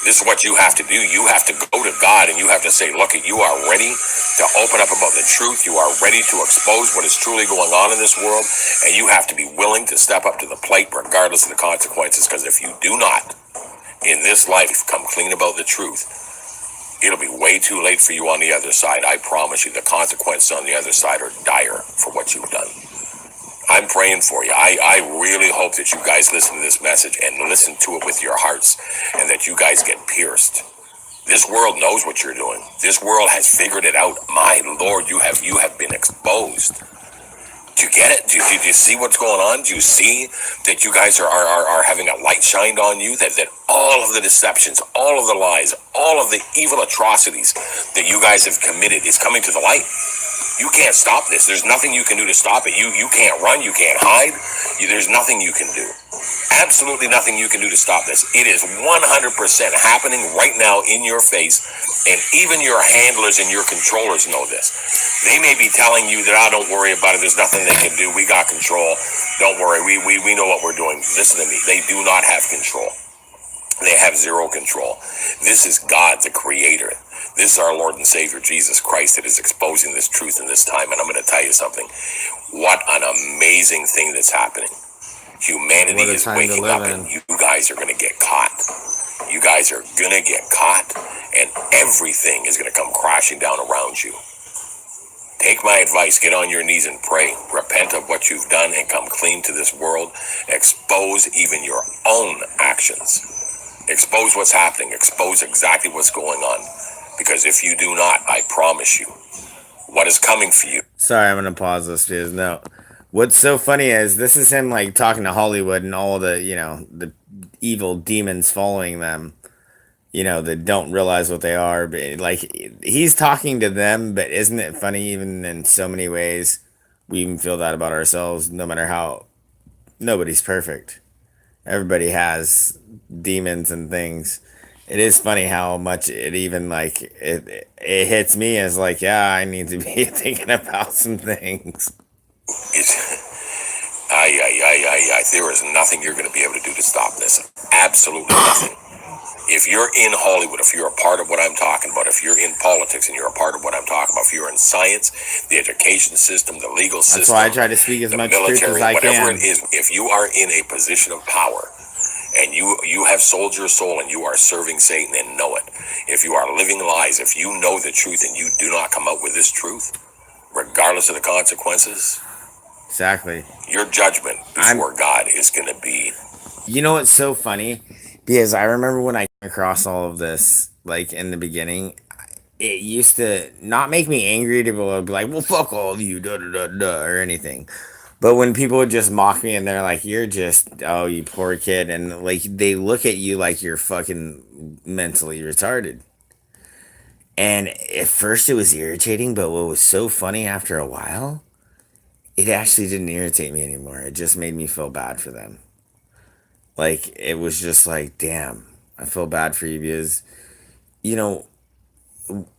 This is what you have to do. You have to go to God and you have to say, look, you are ready to open up about the truth. You are ready to expose what is truly going on in this world. And you have to be willing to step up to the plate regardless of the consequences. Because if you do not, in this life, come clean about the truth, it'll be way too late for you on the other side. I promise you, the consequences on the other side are dire for what you've done. I'm praying for you. I really hope that you guys listen to this message and listen to it with your hearts, and that you guys get pierced. This world knows what you're doing. This world has figured it out. My Lord, you have been exposed. Do you get it? Do you see what's going on? Do you see that you guys are having a light shined on you? That all of the deceptions, all of the lies, all of the evil atrocities that you guys have committed is coming to the light. You can't stop this. There's nothing you can do to stop it. You can't run. You can't hide. There's nothing you can do. Absolutely nothing you can do to stop this. It is 100% happening right now in your face, and even your handlers and your controllers know this. They may be telling you that, don't worry about it. There's nothing they can do. We got control. Don't worry. We know what we're doing. Listen to me. They do not have control. They have zero control. This is God, the creator. This is our Lord and Savior, Jesus Christ, that is exposing this truth in this time. And I'm going to tell you something. What an amazing thing that's happening. Humanity is waking up, and you guys are going to get caught. You guys are going to get caught, and everything is going to come crashing down around you. Take my advice. Get on your knees and pray. Repent of what you've done and come clean to this world. Expose even your own actions. Expose what's happening. Expose exactly what's going on. Because if you do not, I promise you, what is coming for you. Sorry, I'm gonna pause this because no. What's so funny is this is him like talking to Hollywood and all the, the evil demons following them, that don't realize what they are. But like he's talking to them, but isn't it funny? Even in so many ways, we even feel that about ourselves. No matter how, nobody's perfect. Everybody has demons and things. It is funny how much it even like it hits me as like, yeah, I need to be thinking about some things. There is nothing you're going to be able to do to stop this. Absolutely nothing. If you're in Hollywood, if you're a part of what I'm talking about, if you're in politics and you're a part of what I'm talking about, if you're in science, the education system, the legal system, that's why I try to speak as much truth as I whatever can. it is, if you are in a position of power and you have sold your soul and you are serving Satan and know it, if you are living lies, if you know the truth and you do not come out with this truth, regardless of the consequences, exactly, your judgment before God is going to be. You know what's so funny? Because I remember when I came across all of this, like in the beginning, it used to not make me angry to be like, well, fuck all of you, da da da da, or anything. But when people would just mock me and they're like, you're just, oh, you poor kid. And like, they look at you like you're fucking mentally retarded. And at first it was irritating, but what was so funny after a while, it actually didn't irritate me anymore. It just made me feel bad for them. Like, it was just like, damn, I feel bad for you because,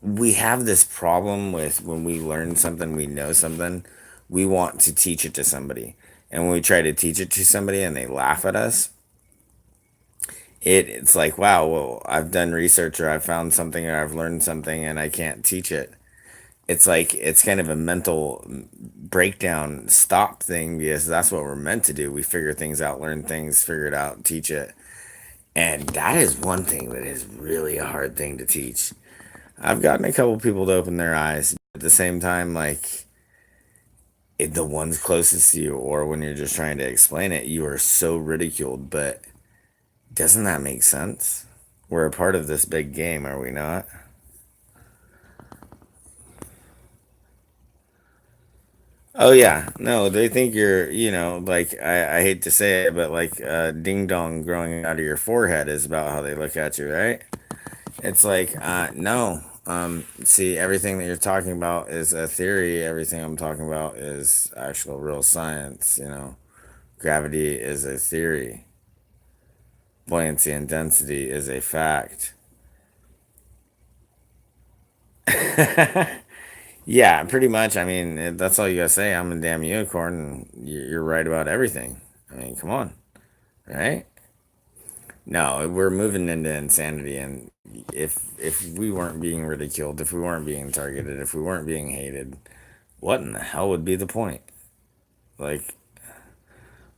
we have this problem with when we learn something, we know something, we want to teach it to somebody. And when we try to teach it to somebody and they laugh at us, it's like, wow, well, I've done research or I've found something or I've learned something and I can't teach it. It's like, it's kind of a mental breakdown stop thing because that's what we're meant to do. We figure things out, learn things, figure it out, teach it. And that is one thing that is really a hard thing to teach. I've gotten a couple people to open their eyes. At the same time, like, the ones closest to you or when you're just trying to explain it, you are so ridiculed. But doesn't that make sense? We're a part of this big game, are we not? Oh yeah, no, they think you're, like I hate to say it, but like ding dong growing out of your forehead is about how they look at you, right? It's like no, see, everything that you're talking about is a theory. Everything I'm talking about is actual real science. Gravity is a theory. Buoyancy and density is a fact. Yeah, pretty much. I mean, that's all you gotta say. I'm a damn unicorn, and you're right about everything. I mean, come on, right? No, we're moving into insanity, and if we weren't being ridiculed, if we weren't being targeted, if we weren't being hated, what in the hell would be the point? Like,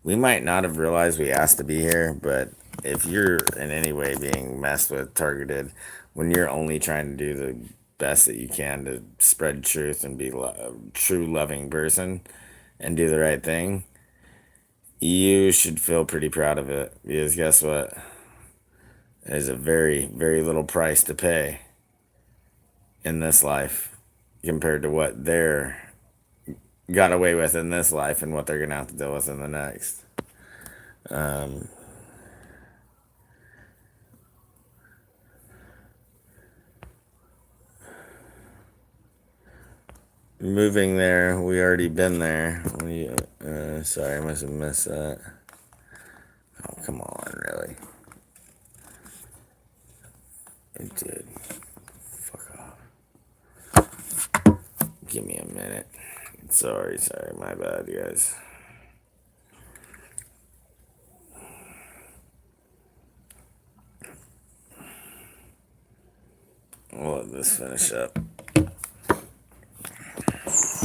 we might not have realized we asked to be here, but if you're in any way being messed with, targeted, when you're only trying to do the best that you can to spread truth and be a true loving person and do the right thing, you should feel pretty proud of it because guess what? There's a very, very little price to pay in this life compared to what they're got away with in this life and what they're gonna have to deal with in the next. moving there. We already been there. Sorry, I must have missed that. Oh, come on, really? Dude, fuck off. Give me a minute. Sorry, my bad, guys. We'll let this finish up.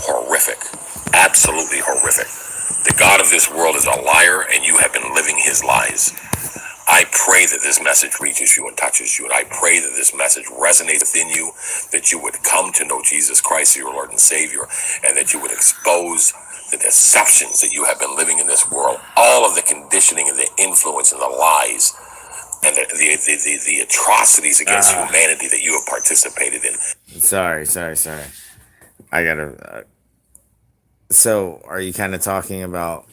Horrific. Absolutely horrific. The God of this world is a liar, and you have been living his lies. I pray that this message reaches you and touches you, and I pray that this message resonates within you, that you would come to know Jesus Christ, your Lord and Savior, and that you would expose the deceptions that you have been living in this world, all of the conditioning and the influence and the lies and the atrocities against humanity that you have participated in. Sorry. I gotta. So, are you kind of talking about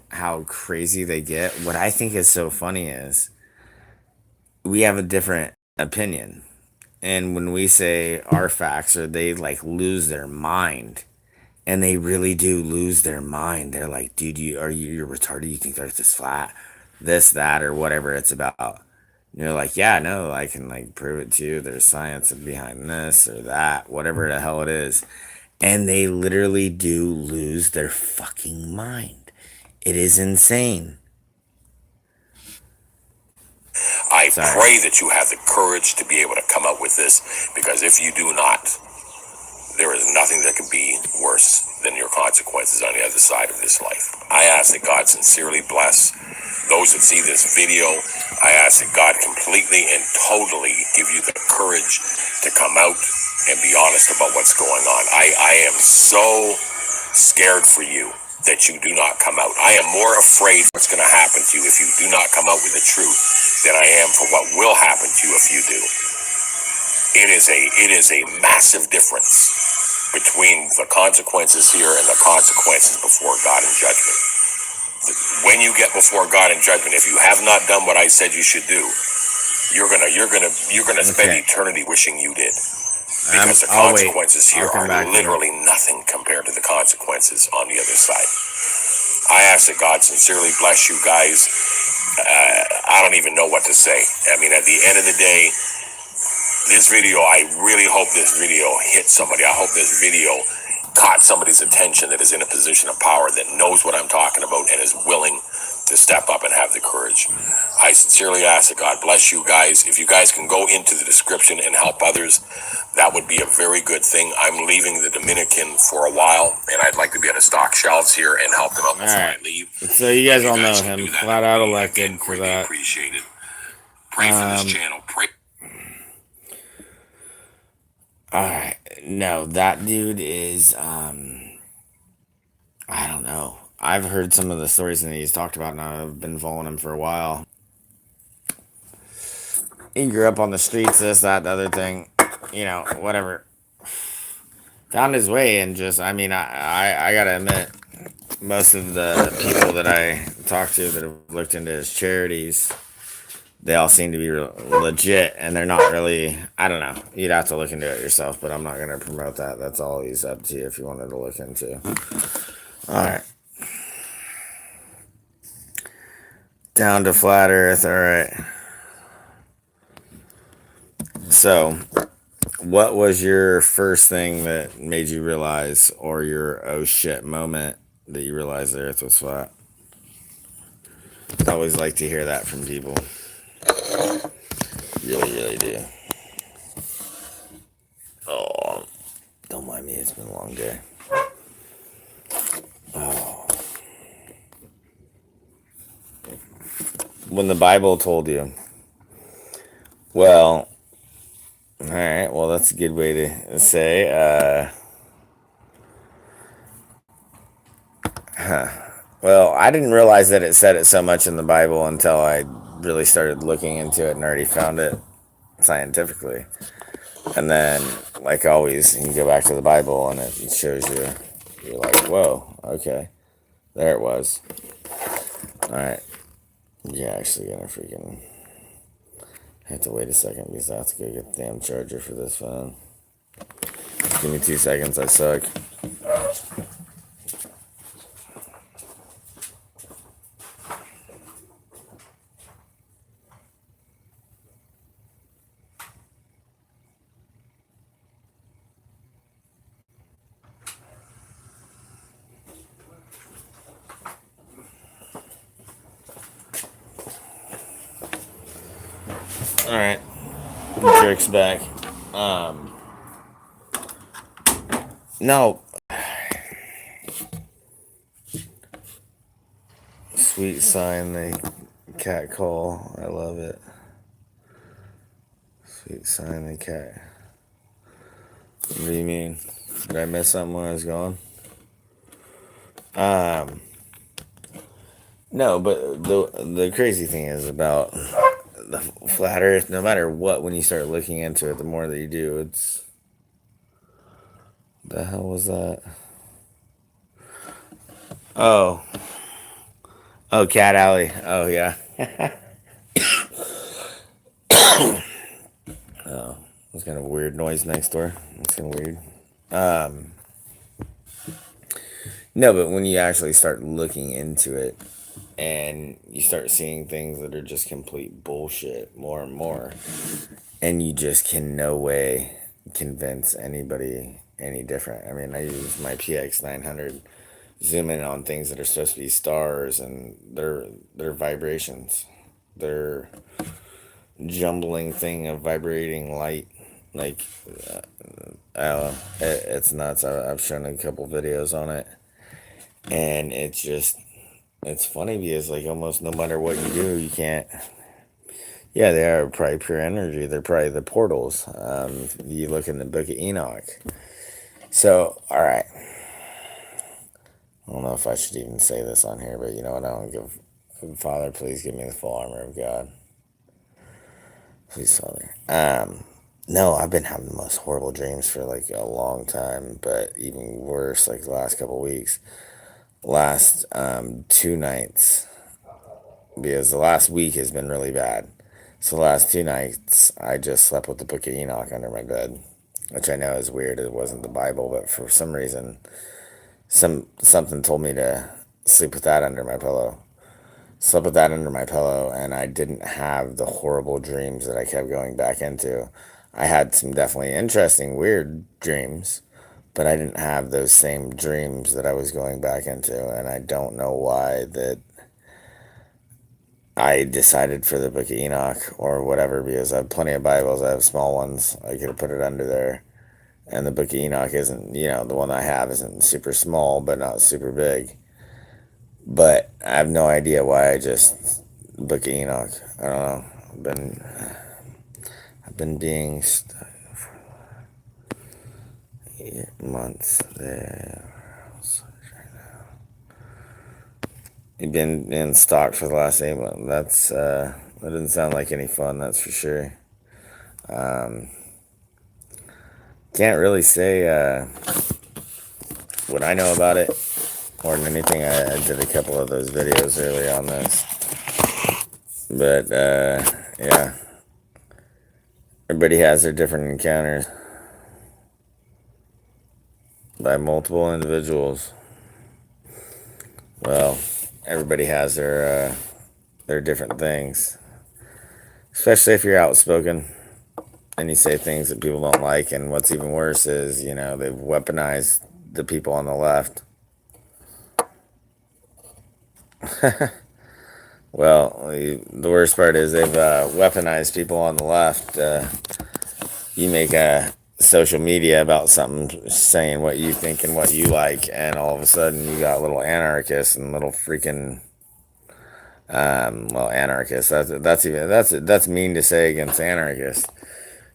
how crazy they get? What I think is so funny is we have a different opinion. And when we say our facts, or they like lose their mind, and they really do lose their mind. They're like, dude, you're retarded. You think the earth is flat, this, that, or whatever it's about. And you're like, yeah, no, I can like prove it to you. There's science behind this or that, whatever the hell it is. And they literally do lose their fucking mind. It is insane. I pray that you have the courage to be able to come up with this, because if you do not, there is nothing that can be worse than your consequences on the other side of this life. I ask that God sincerely bless those that see this video. I ask that God completely and totally give you the courage to come out and be honest about what's going on. I am so scared for you that you do not come out. I am more afraid what's going to happen to you if you do not come out with the truth than I am for what will happen to you if you do. It is a massive difference between the consequences here and the consequences before God in judgment. When you get before God in judgment, if you have not done what I said you should do, you're gonna spend eternity wishing you did. Because the consequences here are literally nothing compared to the consequences on the other side. I ask that God sincerely bless you guys. I don't even know what to say. I mean, at the end of the day, this video, I really hope this video hit somebody. I hope this video caught somebody's attention that is in a position of power, that knows what I'm talking about and is willing to step up and have the courage. I sincerely ask that God bless you guys. If you guys can go into the description and help others, that would be a very good thing. I'm leaving the Dominican for a while, and I'd like to be able to stock shelves here and help them out before I leave. So you guys all know him. Flat out elected for that. Appreciate it. Pray for this channel. Pray. Alright, no, that dude is, I don't know. I've heard some of the stories that he's talked about, and I've been following him for a while. He grew up on the streets, this, that, the other thing, you know, whatever. Found his way, and just, I mean, I gotta admit, most of the people that I talked to that have looked into his charities, they all seem to be legit, and they're not really, I don't know. You'd have to look into it yourself, but I'm not going to promote that. That's always up to you if you wanted to look into. All right. Down to flat earth. All right. So, what was your first thing that made you realize, or your oh shit moment that you realized the earth was flat? I always like to hear that from people. Really do. Oh, don't mind me. It's been a long day. Oh. When the Bible told you, well, all right, well, that's a good way to say, well, I didn't realize that it said it so much in the Bible until I really started looking into it and already found it scientifically. And then, like always, you can go back to the Bible and it shows you. You're like, whoa, okay. There it was. Alright. Yeah, actually gonna freaking... I have to wait a second because I have to go get the damn charger for this phone. Give me 2 seconds, I suck. All right, jerks back. No. Sweet sign, the cat call. I love it. Sweet sign, the cat. What do you mean? Did I miss something when I was gone? No, but the crazy thing is about the flat Earth. No matter what, when you start looking into it, the more that you do, it's. The hell was that? Oh, Cat Alley. Oh yeah. Oh, that's kind of a weird noise next door. That's kind of weird. No, but when you actually start looking into it and you start seeing things that are just complete bullshit more and more, and you just can no way convince anybody any different. I mean, I use my PX 900, zoom in on things that are supposed to be stars, and they're vibrations. They're jumbling thing of vibrating light. Like, I don't know. It's nuts. I've shown a couple videos on it. And it's funny because, like, almost no matter what you do, you can't. Yeah, they are probably pure energy. They're probably the portals. You look in the Book of Enoch. So, all right. I don't know if I should even say this on here, but you know what? I don't give. Father, please give me the full armor of God. Please, Father. No, I've been having the most horrible dreams for like a long time, but even worse, like the last couple weeks. Last 2 nights, because the last week has been really bad. So the last 2 nights, I just slept with the Book of Enoch under my bed, which I know is weird. It wasn't the Bible, but for some reason, something told me to sleep with that under my pillow. Slept with that under my pillow, and I didn't have the horrible dreams that I kept going back into. I had some definitely interesting, weird dreams, but I didn't have those same dreams that I was going back into, and I don't know why that I decided for the Book of Enoch or whatever, because I have plenty of Bibles. I have small ones. I could have put it under there. And the Book of Enoch isn't, the one I have isn't super small, but not super big. But I have no idea why I just Book of Enoch. I don't know. I've been being stuck for 8 months there. You've been in stock for the last 8 months. That doesn't sound like any fun, that's for sure. Can't really say what I know about it more than anything. I did a couple of those videos earlier on this. But, yeah. Everybody has their different encounters by multiple individuals. Well, everybody has their different things. Especially if you're outspoken and you say things that people don't like. And what's even worse is, they've weaponized the people on the left. Well, the worst part is they've weaponized people on the left. You make a social media about something, saying what you think and what you like, and all of a sudden you got little anarchists and little freaking anarchists. That's mean to say against anarchists.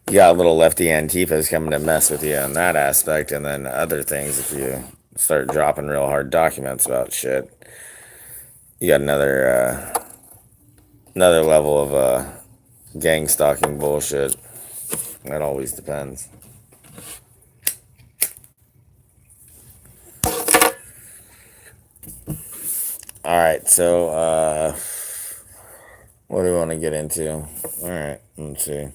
You got little lefty Antifas coming to mess with you in that aspect, and then other things, if you start dropping real hard documents about shit, you got another level of gang stalking bullshit. That always depends. Alright, so what do we want to get into? Alright, let's see.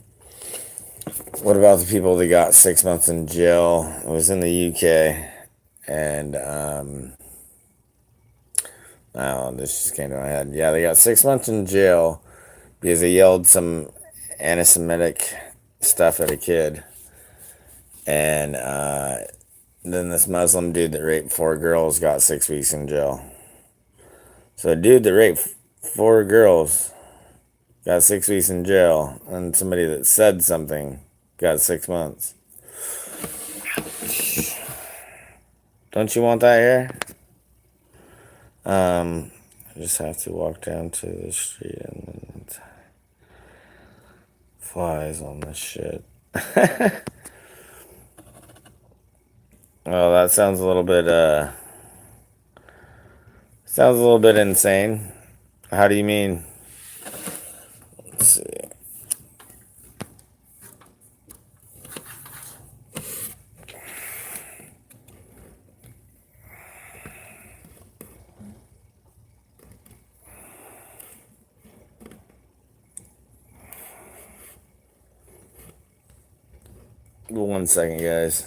What about the people that got 6 months in jail? It was in the UK, And oh, this just came to my head. Yeah, they got 6 months in jail because they yelled some anti-Semitic stuff at a kid. And then this Muslim dude that raped 4 girls got 6 weeks in jail. So a dude that raped 4 girls got 6 weeks in jail, and somebody that said something got 6 months. Don't you want that here? I just have to walk down to the street and flies on this shit. Well, that sounds a little bit insane. How do you mean? Let's see. One second, guys.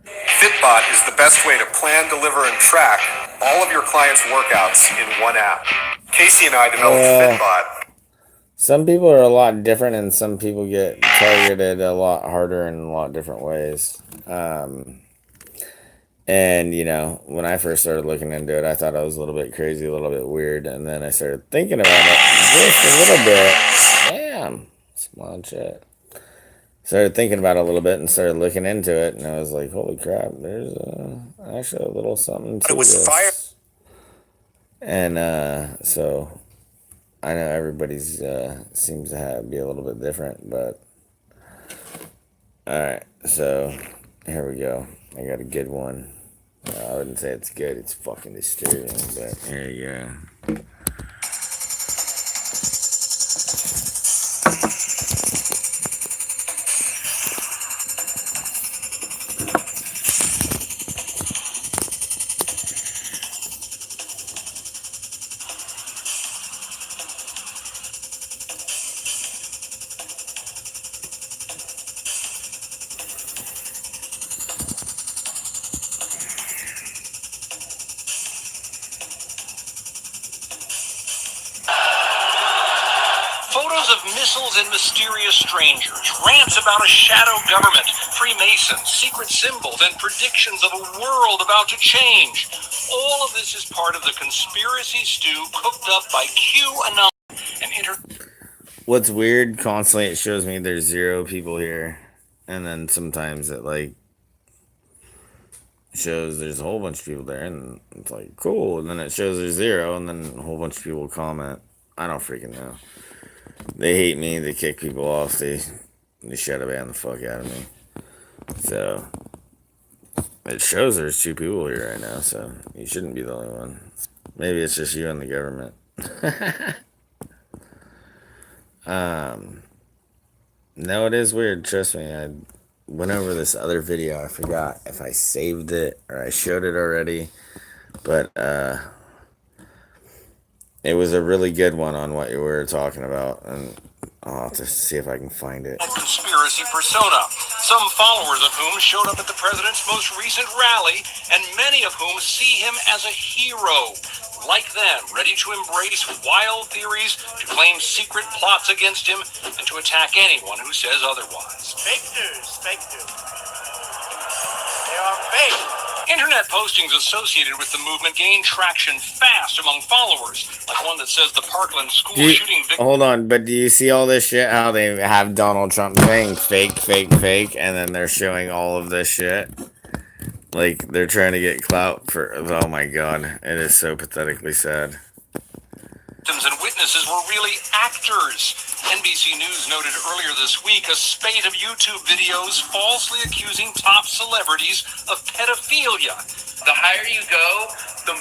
Fitbot is the best way to plan, deliver, and track all of your clients' workouts in one app. Casey and I developed Fitbot. Some people are a lot different, and some people get targeted a lot harder in a lot different ways. And, you know, when I first started looking into it, I thought I was a little bit crazy, a little bit weird. And then I started thinking about it just a little bit. Damn. Small chat. Started thinking about it a little bit and started looking into it. And I was like, holy crap, there's actually a little something to this. And so I know everybody's seems to be a little bit different. But, all right. So here we go. I got a good one. I wouldn't say it's good, it's fucking disturbing, but here you go. Missiles and mysterious strangers, rants about a shadow government, Freemasons, secret symbols, and predictions of a world about to change. All of this is part of the conspiracy stew cooked up by QAnon and What's weird, constantly it shows me there's 0 people here, and then sometimes it like shows there's a whole bunch of people there, and it's like cool, and then it shows there's 0, and then a whole bunch of people comment. I don't freaking know. They hate me, they kick people off, they shadow ban the fuck out of me. So it shows there's 2 people here right now, so you shouldn't be the only one. Maybe it's just you and the government. No, it is weird, trust me. I went over this other video, I forgot if I saved it or I showed it already, but it was a really good one on what you were talking about, and I'll have to see if I can find it. Conspiracy persona, some followers of whom showed up at the president's most recent rally, and many of whom see him as a hero. Like them, ready to embrace wild theories, to claim secret plots against him, and to attack anyone who says otherwise. Fake news, fake news. They are fake. Internet postings associated with the movement gained traction fast among followers, like one that says the Parkland school shooting victim. Hold on, but do you see all this shit? How they have Donald Trump saying fake, fake, fake, and then they're showing all of this shit? Like, they're trying to get clout for... Oh my god, it is so pathetically sad. Victims and witnesses were really actors. NBC News noted earlier this week a spate of YouTube videos falsely accusing top celebrities of pedophilia. The higher you go, the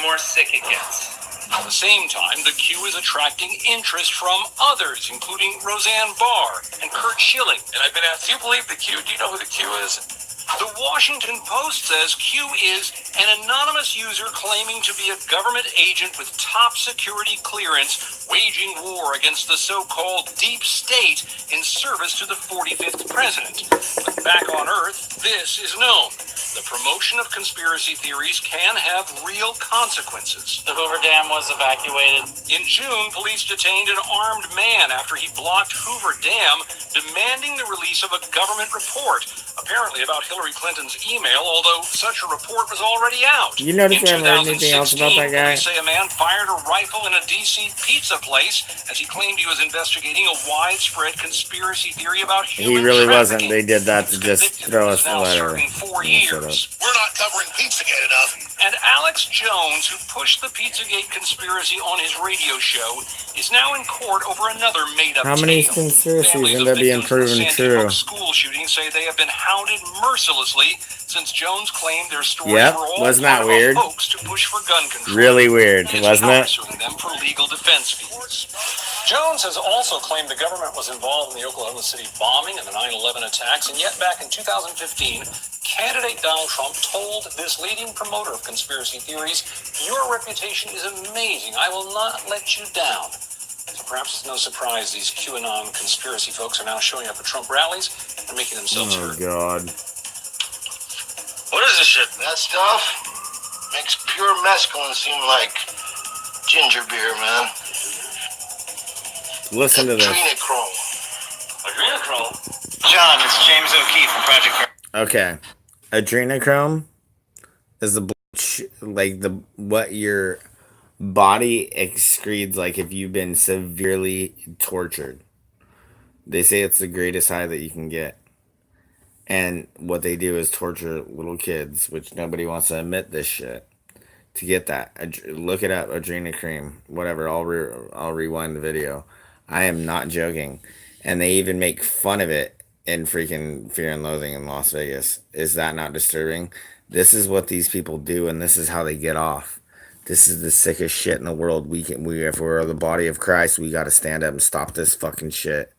more sick it gets. At the same time, the Q is attracting interest from others, including Roseanne Barr and Kurt Schilling. And I've been asked, do you believe the Q? Do you know who the Q is? The Washington Post says Q is an anonymous user claiming to be a government agent with top security clearance waging war against the so-called deep state in service to the 45th president. But back on Earth, this is known. The promotion of conspiracy theories can have real consequences. The Hoover Dam was evacuated. In June, police detained an armed man after he blocked Hoover Dam, demanding the release of a government report, apparently about Hillary Clinton's email, although such a report was already out. You notice I haven't heard anything else about that guy? Police say a man fired a rifle in a D.C. pizza place as he claimed he was investigating a widespread conspiracy theory about human He really trafficking. wasn't. They did that to just throw us a Now letter. serving 4 years. We're not covering Pizzagate enough. And Alex Jones, who pushed the Pizzagate conspiracy on his radio show, is now in court over another made-up How many tale. conspiracies Families end of up being victims of the proven Sandy true? Hook school shooting say they have been hounded mercilessly since Jones claimed their stories Yep, were all wasn't part that of weird? a hoax to push for gun control. Really weird, And is wasn't now it? suing them for legal defense fees. Jones has also claimed the government was involved in the Oklahoma City bombing and the 9/11 attacks, and yet back in 2015, candidate Donald Trump told this leading promoter of conspiracy theories, "Your reputation is amazing. I will not let you down." So perhaps it's no surprise these QAnon conspiracy folks are now showing up at Trump rallies and making themselves Oh, heard. God. What is this shit? That stuff makes pure mescaline seem like ginger beer, man. Listen to this. Adrenochrome. Adrenochrome? John, it's James O'Keefe from Project. Okay. Adrenochrome is the what your body excretes like if you've been severely tortured. They say it's the greatest high that you can get. And what they do is torture little kids, which nobody wants to admit this shit. To get that, look it up, adrenochrome, whatever. I'll rewind the video. I am not joking. And they even make fun of it in freaking Fear and Loathing in Las Vegas. Is that not disturbing? This is what these people do, and this is how they get off. This is the sickest shit in the world. If we're the body of Christ, we got to stand up and stop this fucking shit.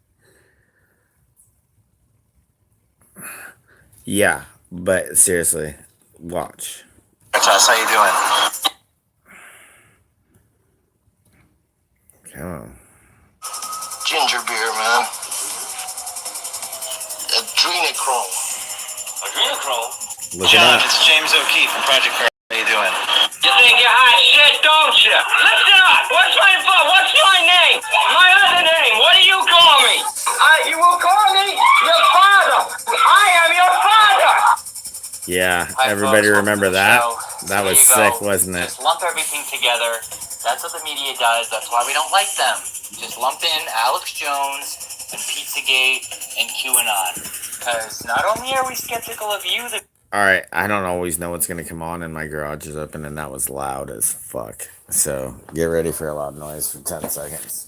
Yeah, but seriously, watch. Josh, how you doing? Come on. Ginger beer, man. Adrenochrome. Adrenochrome? Look it John, up. it's James O'Keefe from Project. How you doing? You think you're hot shit, don't you? Listen up! What's my name? My other name? What do you call me? You will call me your father. I am your father. Yeah, Hi, everybody folks. remember Welcome to the that? show. That There was you sick, go. wasn't it? Just lump everything together. That's what the media does. That's why we don't like them. Just lump in Alex Jones and Pizzagate and QAnon. Because not only are we skeptical of you, the Alright, I don't always know what's going to come on, and my garage is open, and that was loud as fuck. So, get ready for a loud noise for 10 seconds.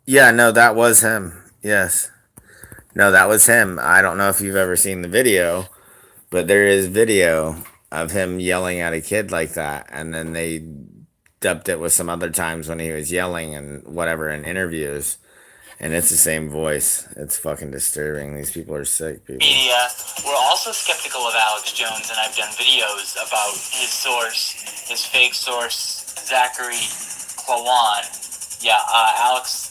Yeah, no, that was him. Yes. No, that was him. I don't know if you've ever seen the video, but there is video of him yelling at a kid like that, and then they dubbed it with some other times when he was yelling and whatever in interviews, and it's the same voice. It's fucking disturbing. These people are sick, people. media, we're also skeptical of Alex Jones, and I've done videos about his source, his fake source, Zachary Klawan. Yeah,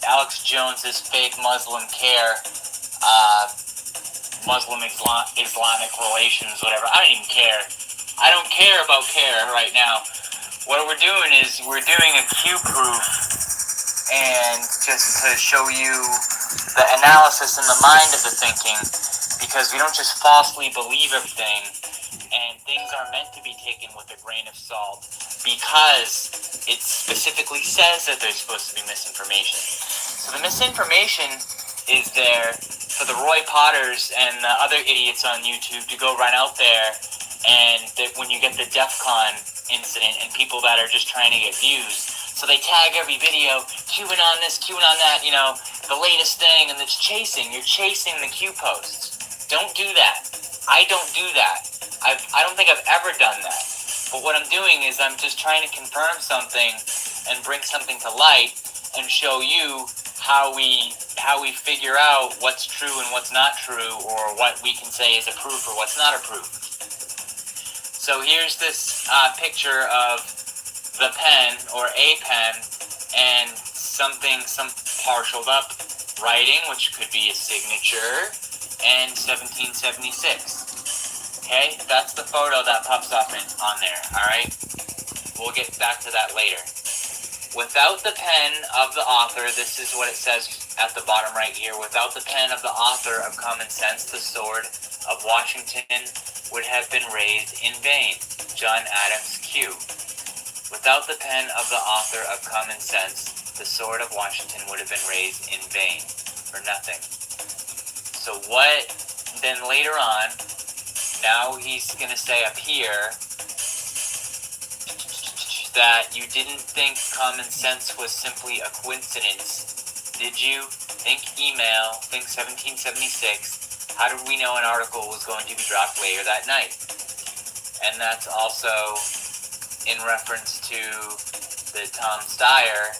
Alex Jones's fake Muslim care, Muslim Islamic relations, whatever. I don't even care. I don't care about care right now. What we're doing is we're doing a Q-proof, and just to show you the analysis in the mind of the thinking, because we don't just falsely believe everything, and things are meant to be taken with a grain of salt, because it specifically says that there's supposed to be misinformation. So the misinformation is there for the Roy Potters and the other idiots on YouTube to go run out there, and that when you get the DEF CON incident and people that are just trying to get views, so they tag every video QAnon this, QAnon that, you know, the latest thing, and it's chasing. You're chasing the Q posts. Don't do that. I don't do that. I don't think I've ever done that. But what I'm doing is I'm just trying to confirm something and bring something to light and show you how we figure out what's true and what's not true, or what we can say is a proof or what's not a proof. So here's this picture of the pen, or a pen, and some partialed up writing, which could be a signature, and 1776. Okay, that's the photo that pops up on there, alright? We'll get back to that later. Without the pen of the author, this is what it says at the bottom right here. Without the pen of the author of Common Sense, the sword of Washington would have been raised in vain. John Adams Q. Without the pen of the author of Common Sense, the sword of Washington would have been raised in vain, for nothing. So what, then later on, now he's going to say up here that you didn't think common sense was simply a coincidence. Did you? Think email, think 1776. How did we know an article was going to be dropped later that night? And that's also in reference to the Tom Steyer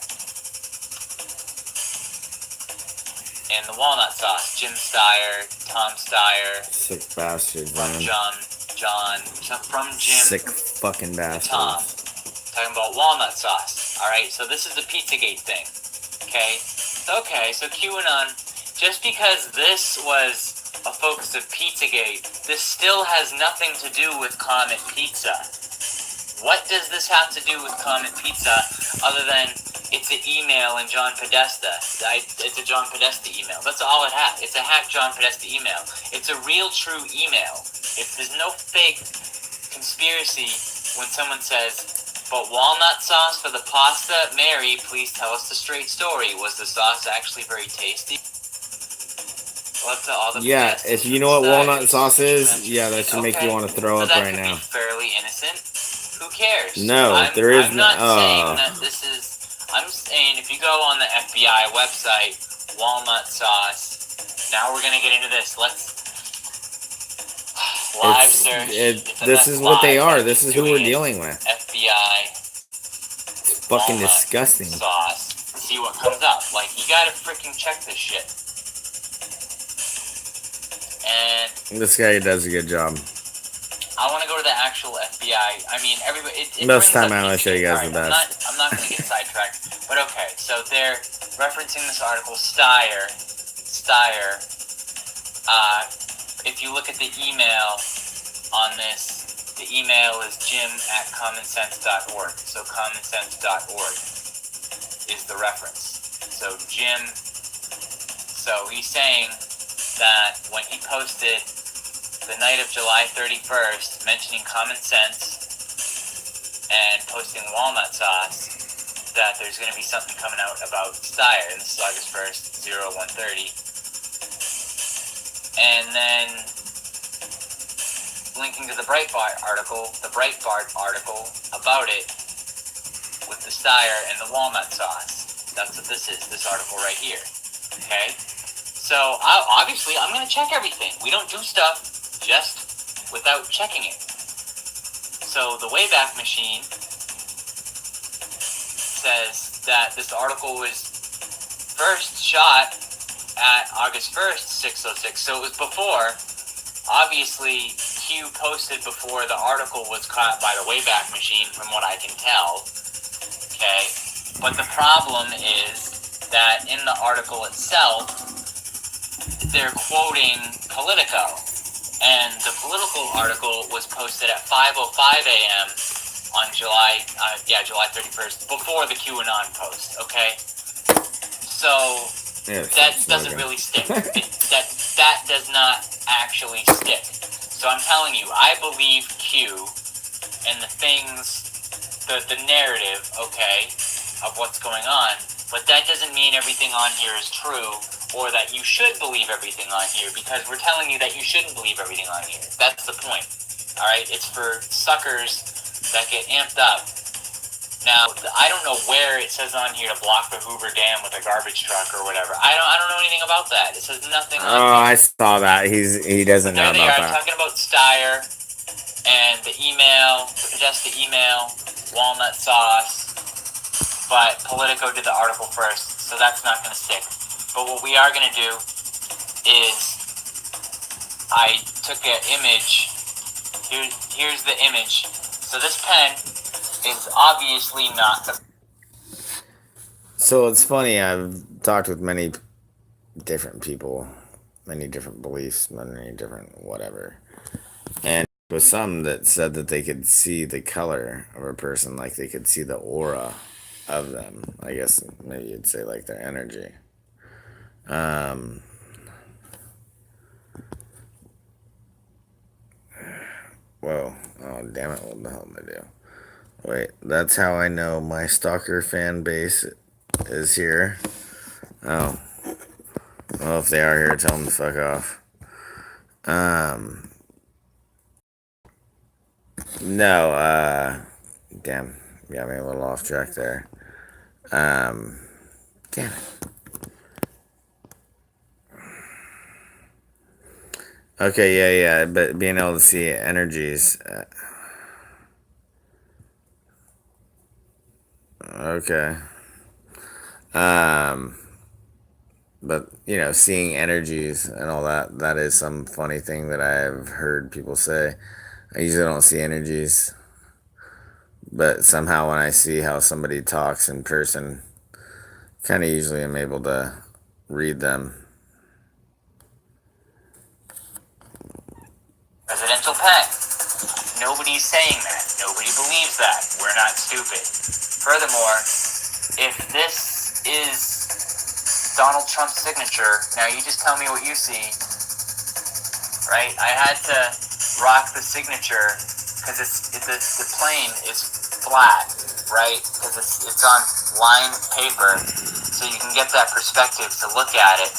and the walnut sauce. Jim Steyer, Tom Steyer. Sick bastard, from man. From Jim. Sick fucking bastard. Tom. Talking about walnut sauce. Alright, so this is a Pizzagate thing. Okay? So QAnon, just because this was a focus of Pizzagate, this still has nothing to do with Comet Pizza. What does this have to do with Comet Pizza other than it's an email in John Podesta? It's a John Podesta email. That's all it has. It's a hack John Podesta email. It's a real, true email. If there's no fake conspiracy when someone says, but walnut sauce for the pasta? Mary, please tell us the straight story. Was the sauce actually very tasty? Yeah, if you know what walnut sauce is, yeah, that should make you want to throw up right now. Fairly innocent. Who cares? No, there is no. I'm not saying that this is. I'm saying if you go on the FBI website, walnut sauce. Now we're gonna get into this. Let's live search. This is what they are. This is who we're dealing with. FBI. It's fucking disgusting. Sauce. See what comes up. Like, you gotta freaking check this shit. And this guy does a good job. I want to go to the actual FBI. I mean, everybody. Most time I want to show you guys the best. I'm not going to get sidetracked. But okay, so they're referencing this article, Steyer. If you look at the email on this, the email is jim@commonsense.org. So commonsense.org is the reference. So Jim. So he's saying that when he posted the night of July 31st, mentioning common sense and posting walnut sauce, that there's going to be something coming out about Steyer, and this is August 1st, 0130. And then linking to the Breitbart article about it with the Steyer and the walnut sauce. That's what this is, this article right here. Okay? So, obviously, I'm going to check everything. We don't do stuff just without checking it. So, the Wayback Machine says that this article was first shot at August 1st, 6:06. So, it was before. Obviously, Q posted before the article was caught by the Wayback Machine, from what I can tell. Okay? But the problem is that in the article itself, they're quoting Politico, and the Political article was posted at 5:05 a.m. on July 31st, before the QAnon post. Okay, so that doesn't really stick. That does not actually stick. So I'm telling you, I believe Q and the things, the narrative, okay, of what's going on, but that doesn't mean everything on here is true, or that you should believe everything on here, because we're telling you that you shouldn't believe everything on here. That's the point. Alright? It's for suckers that get amped up Now, I don't know where it says on here to block the Hoover Dam with a garbage truck or whatever. I don't know anything about that. It says nothing on Oh, I saw that. He doesn't know There they about are that. talking about Steyer and the email, the Podesta email, walnut sauce. But Politico did the article first, so that's not going to stick. But what we are going to do is I took an image. Here's the image. So this pen is obviously not the... So it's funny, I've talked with many different people, many different beliefs, many different whatever. And there was some that said that they could see the color of a person, like they could see the aura of them. I guess maybe you'd say like their energy. Whoa. Oh, damn it. What the hell did I do? Wait, that's how I know my stalker fan base is here. Oh. Well, if they are here, tell them to fuck off. No, damn. Got me a little off track there. Damn it. Okay, yeah, but being able to see energies. Okay. But, you know, seeing energies and all that, that is some funny thing that I've heard people say. I usually don't see energies. But somehow when I see how somebody talks in person, kind of usually am able to read them. Presidential pen. Nobody's saying that. Nobody believes that. We're not stupid. Furthermore, if this is Donald Trump's signature, now you just tell me what you see, right? I had to rock the signature because the plane is flat, right? Because it's on lined paper, so you can get that perspective to look at it.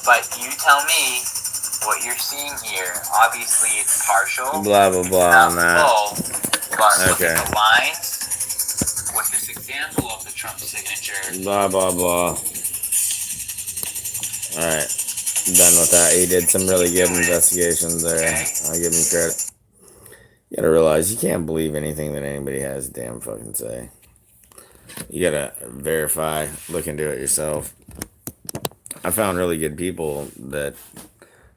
But you tell me what you're seeing here. Obviously, it's partial. Blah, blah, blah on that. Full, but look Okay. at the lines with this example of the Trump signature. Blah, blah, blah. Alright. Done with that. He did some really good investigations there. I'll give him credit. You gotta realize you can't believe anything that anybody has to damn fucking say. You gotta verify, look into it yourself. I found really good people that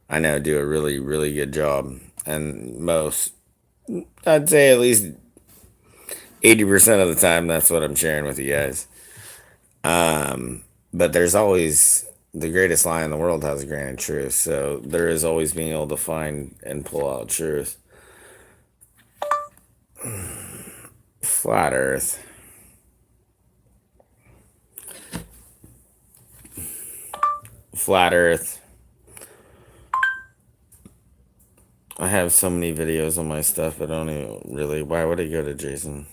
I know do a really, really good job. And most, I'd say at least 80% of the time, that's what I'm sharing with you guys. But there's always, the greatest lie in the world has a grain of truth. So there is always being able to find and pull out truth. Flat Earth. Flat Earth. I have so many videos on my stuff, but I don't even really. Why would I go to Jason?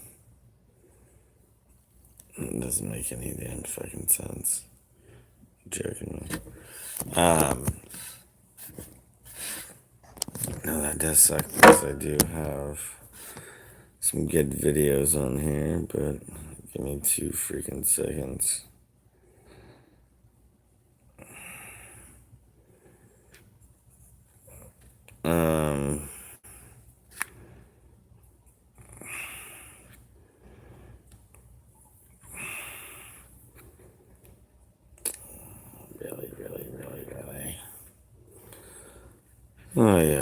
It doesn't make any damn fucking sense. I'm joking. No, that does suck because I do have some good videos on here, but give me 2 freaking seconds. Really. Oh, yeah.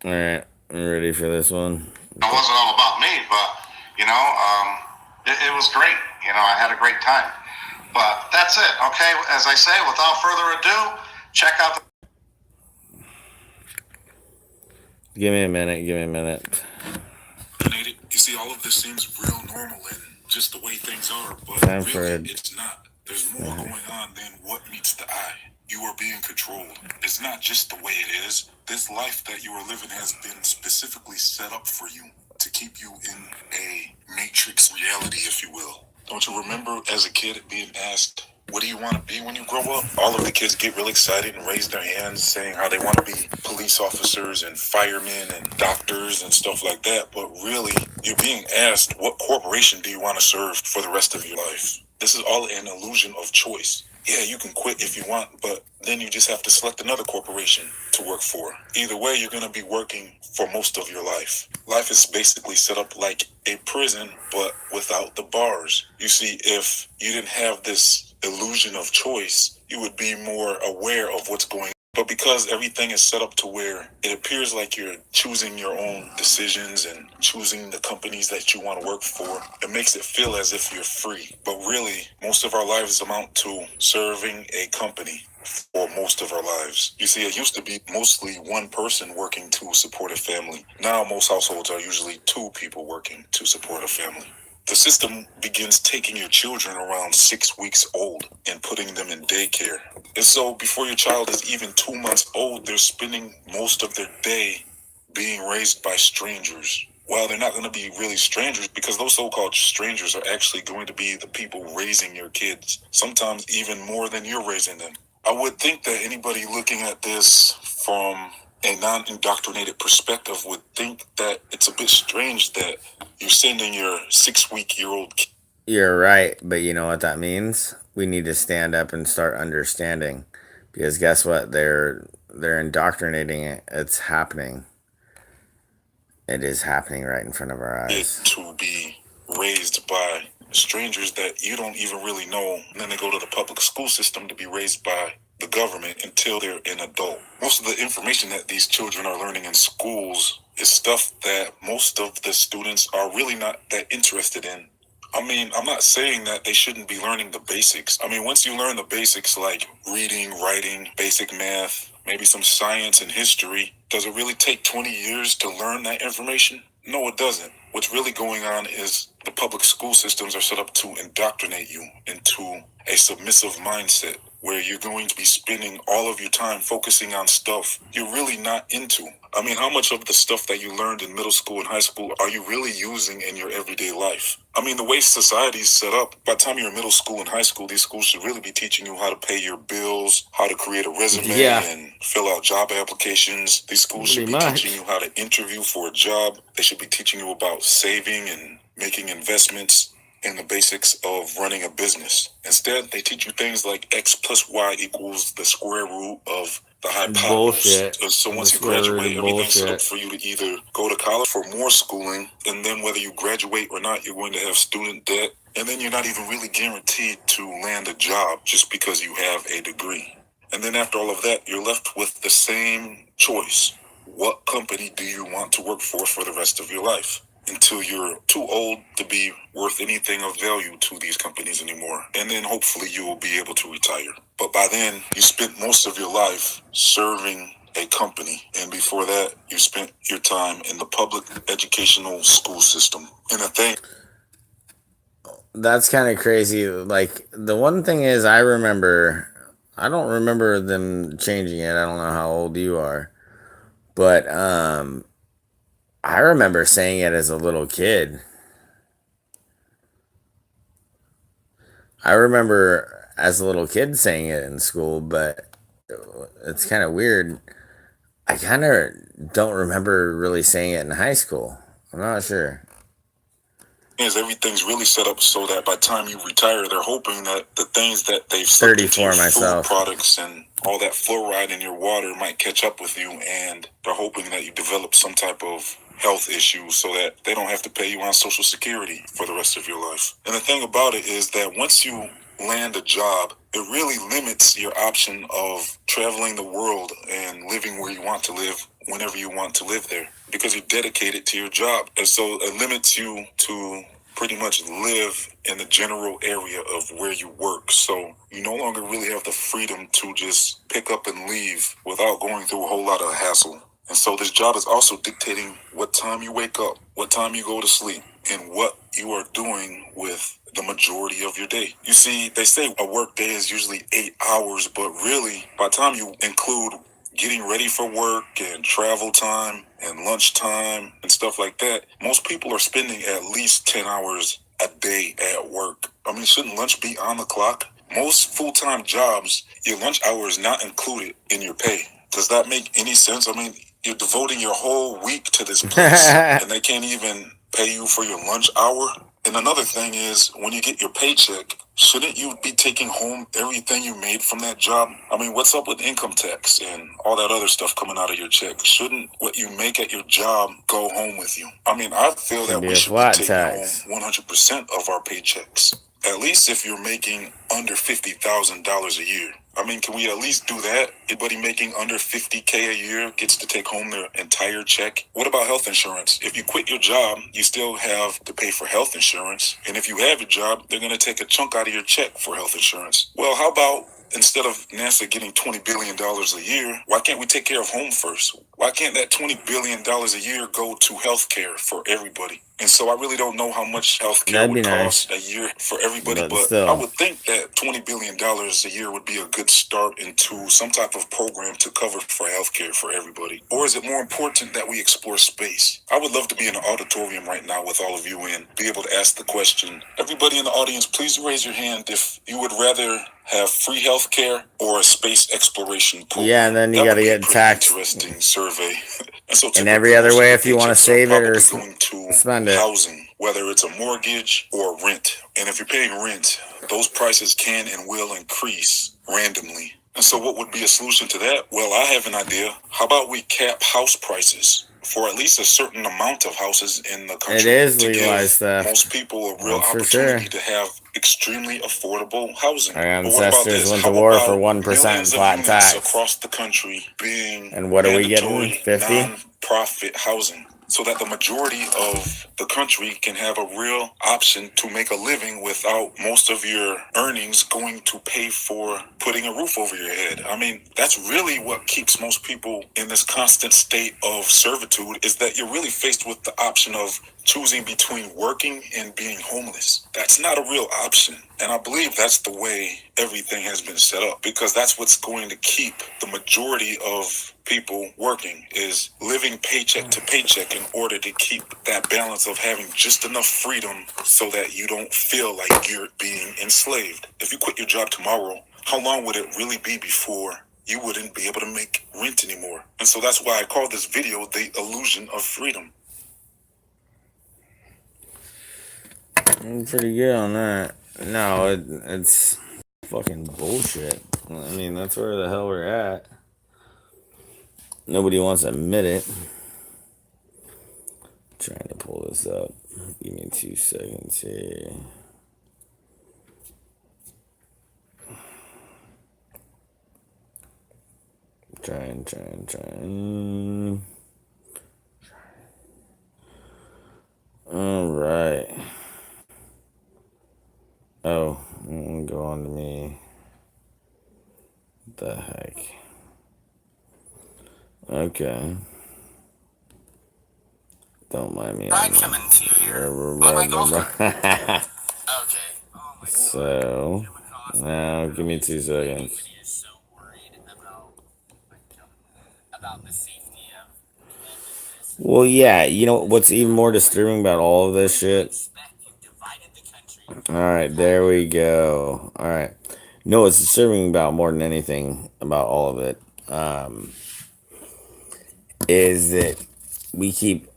All right, you ready for this one? It wasn't all about me, but, it was great. I had a great time. But that's it, okay? As I say, without further ado, check out the... Give me a minute. You see, all of this seems real normal and just the way things are, but Time for really, it's not. There's more going on than what meets the eye. You are being controlled. It's not just the way it is. This life that you are living has been specifically set up for you to keep you in a matrix reality, if you will. Don't you remember as a kid being asked, what do you want to be when you grow up? All of the kids get real excited and raise their hands saying how they want to be police officers and firemen and doctors and stuff like that. But really, you're being asked, what corporation do you want to serve for the rest of your life? This is all an illusion of choice. Yeah, you can quit if you want, but then you just have to select another corporation to work for. Either way, you're going to be working for most of your life. Life is basically set up like a prison, but without the bars. You see, if you didn't have this illusion of choice, you would be more aware of what's going on. But because everything is set up to where it appears like you're choosing your own decisions and choosing the companies that you want to work for, it makes it feel as if you're free. But really, most of our lives amount to serving a company for most of our lives. You see, it used to be mostly one person working to support a family. Now most households are usually two people working to support a family. The system begins taking your children around 6 weeks old and putting them in daycare. And so before your child is even 2 months old, they're spending most of their day being raised by strangers. Well, they're not going to be really strangers because those so-called strangers are actually going to be the people raising your kids, sometimes even more than you're raising them. I would think that anybody looking at this from a non-indoctrinated perspective would think that it's a bit strange that you're sending your 6-week-old kid. You're right, but you know what that means? We need to stand up and start understanding, because guess what? They're indoctrinating it. It's happening. It is happening right in front of our eyes. To be raised by strangers that you don't even really know, and then they go to the public school system to be raised by the government until they're an adult. Most of the information that these children are learning in schools is stuff that most of the students are really not that interested in. I mean, I'm not saying that they shouldn't be learning the basics. I mean, once you learn the basics like reading, writing, basic math, maybe some science and history, does it really take 20 years to learn that information? No, it doesn't. What's really going on is the public school systems are set up to indoctrinate you into a submissive mindset where you're going to be spending all of your time focusing on stuff you're really not into. I mean, how much of the stuff that you learned in middle school and high school are you really using in your everyday life? I mean, the way society is set up, by the time you're in middle school and high school, these schools should really be teaching you how to pay your bills, how to create a resume and fill out job applications. These schools should be teaching you how to interview for a job. They should be teaching you about saving and making investments and the basics of running a business. Instead, they teach you things like X plus Y equals the square root of the hypotenuse. So once you graduate, everything's set up for you to either go to college for more schooling, and then whether you graduate or not, you're going to have student debt, and then you're not even really guaranteed to land a job just because you have a degree. And then after all of that, you're left with the same choice. What company do you want to work for the rest of your life? Until you're too old to be worth anything of value to these companies anymore. And then hopefully you will be able to retire. But by then, you spent most of your life serving a company. And before that, you spent your time in the public educational school system. And I think that's kind of crazy. Like, the one thing is, I don't remember them changing it. I don't know how old you are. But, I remember saying it as a little kid. I remember as a little kid saying it in school, but it's kind of weird. I kind of don't remember really saying it in high school. I'm not sure. Everything's really set up so that by the time you retire, they're hoping that the things that they've sucked into your food products and all that fluoride in your water might catch up with you, and they're hoping that you develop some type of health issues so that they don't have to pay you on Social Security for the rest of your life. And the thing about it is that once you land a job, it really limits your option of traveling the world and living where you want to live whenever you want to live there, because you're dedicated to your job. And so it limits you to pretty much live in the general area of where you work. So you no longer really have the freedom to just pick up and leave without going through a whole lot of hassle. And so this job is also dictating what time you wake up, what time you go to sleep, in what you are doing with the majority of your day. You see, they say a work day is usually 8 hours, but really, by the time you include getting ready for work and travel time and lunch time and stuff like that, most people are spending at least 10 hours a day at work. I mean, shouldn't lunch be on the clock? Most full-time jobs, your lunch hour is not included in your pay. Does that make any sense? I mean, you're devoting your whole week to this place and they can't even pay you for your lunch hour. And another thing is, when you get your paycheck, shouldn't you be taking home everything you made from that job? I mean, what's up with income tax and all that other stuff coming out of your check? Shouldn't what you make at your job go home with you? I mean, I feel that we should be taking home 100% of our paychecks. At least if you're making under $50,000 a year. I mean, can we at least do that? Anybody making under $50K a year gets to take home their entire check. What about health insurance? If you quit your job, you still have to pay for health insurance. And if you have your job, they're going to take a chunk out of your check for health insurance. Well, how about instead of NASA getting $20 billion a year, why can't we take care of home first? Why can't that $20 billion a year go to health care for everybody? And so I really don't know how much health care would cost a year for everybody, but I would think that $20 billion a year would be a good start into some type of program to cover for health care for everybody. Or is it more important that we explore space? I would love to be in an auditorium right now with all of you and be able to ask the question. Everybody in the audience, please raise your hand if you would rather have free health care or a space exploration program. Yeah, and then you got to get taxed. Interesting survey. And so in every other way if you want to save it or spend it. Housing, whether it's a mortgage or rent. And if you're paying rent, those prices can and will increase randomly. And so what would be a solution to that? Well, I have an idea. How about we cap house prices for at least a certain amount of houses in the country? It is legalized theft. Most people a real opportunity to have extremely affordable housing. Our ancestors went to war for 1% flat tax across the country being and what are we getting? 50? Non-profit housing, so that the majority of the country can have a real option to make a living without most of your earnings going to pay for putting a roof over your head. I mean, that's really what keeps most people in this constant state of servitude, is that you're really faced with the option of choosing between working and being homeless. That's not a real option. And I believe that's the way everything has been set up, because that's what's going to keep the majority of people working, is living paycheck to paycheck in order to keep that balance of having just enough freedom so that you don't feel like you're being enslaved. If you quit your job tomorrow, how long would it really be before you wouldn't be able to make rent anymore? And so that's why I call this video The Illusion of Freedom. I'm pretty good on that. No, it's fucking bullshit. I mean, that's where the hell we're at. Nobody wants to admit it. Trying to pull this up. Give me 2 seconds here. Trying. All right. Oh, go on to me. What the heck? Okay. Don't mind me. I coming to you here. My girlfriend. Okay. So, now give me 2 seconds. Well, yeah, you know what's even more disturbing about all of this shit? All right, there we go. All right. No, what's disturbing about more than anything about all of it is that we keep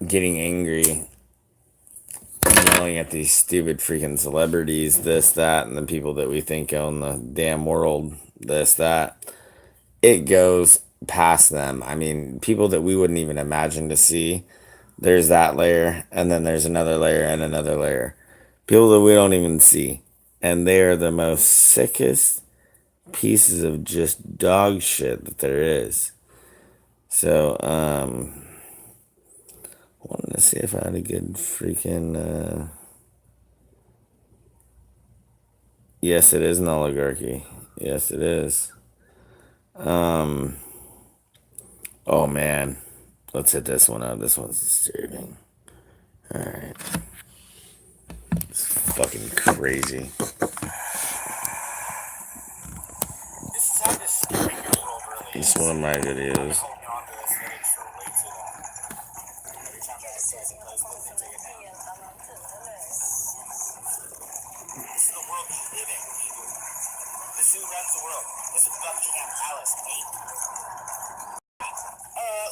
getting angry, yelling at these stupid freaking celebrities, this, that, and the people that we think own the damn world, this, that. It goes past them. I mean, people that we wouldn't even imagine to see. There's that layer, and then there's another layer and another layer. People that we don't even see. And they are the most sickest pieces of just dog shit that there is. So, wanted to see if I had a good freaking, yes, it is an oligarchy. Yes, it is. Oh man, let's hit this one up. This one's disturbing. Alright. It's fucking crazy. It's one of my videos.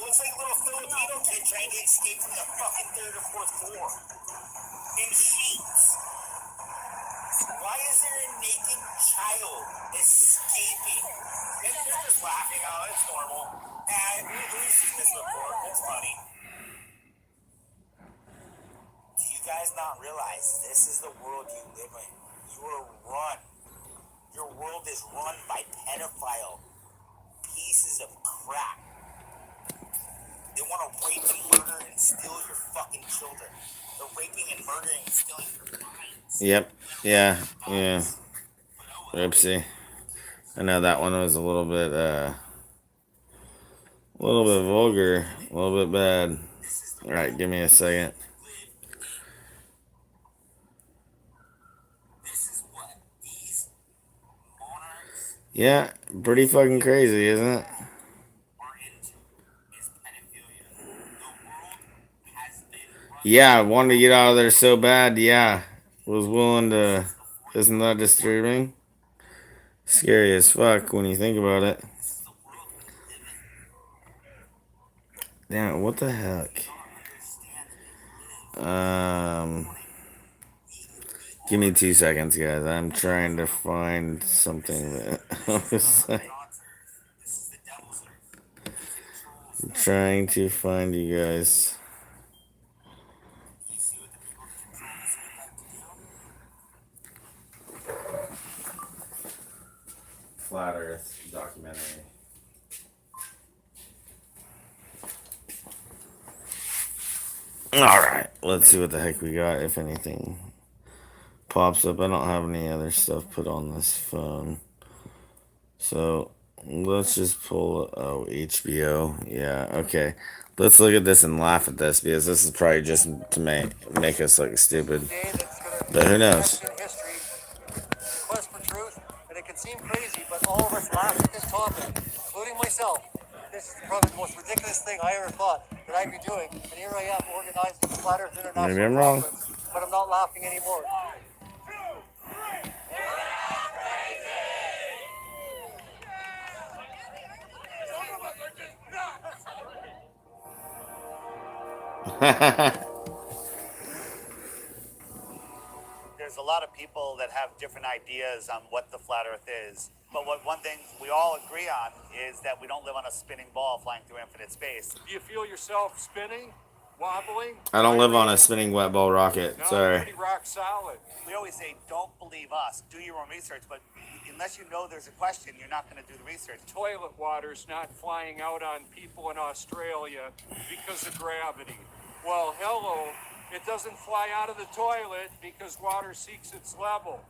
Looks like a little Filipino kid trying to escape from the fucking third or fourth floor. In sheets. Why is there a naked child escaping? And they're just laughing, oh, it's normal. And we've seen this before, it's funny. Do you guys not realize this is the world you live in? You are run. Your world is run by pedophile pieces of crap. They want to rape and murder and steal your fucking children. They're raping and murdering and stealing your minds. Yep. Yeah. Yeah. Oopsie. I know that one was a little bit vulgar, a little bit bad. Alright, give me a second. Yeah, pretty fucking crazy, isn't it? Yeah, I wanted to get out of there so bad, yeah. Was willing to... Isn't that disturbing? Scary as fuck when you think about it. Damn, what the heck? Give me 2 seconds, guys. I'm trying to find something that... I'm trying to find you guys... Flat Earth documentary. Alright, let's see what the heck we got, if anything pops up. I don't have any other stuff put on this phone. So, let's just pull, oh, HBO. Yeah, okay. Let's look at this and laugh at this, because this is probably just to make us look stupid. But who knows? Quest for truth, and it can seem crazy, but all of us laugh at this topic, including myself. This is probably the most ridiculous thing I ever thought that I'd be doing, and here I am organizing the Flat Earth International Maybe I'm wrong. Conference, but I'm not laughing anymore. There's a lot of people that have different ideas on what the flat Earth is. But one thing we all agree on is that we don't live on a spinning ball flying through infinite space. Do you feel yourself spinning, wobbling? I don't live on a spinning wet ball rocket. No, Sorry. pretty rock solid. We always say, don't believe us, do your own research. But unless you know there's a question, you're not going to do the research. Toilet water's not flying out on people in Australia because of gravity. Well, hello, it doesn't fly out of the toilet because water seeks its level.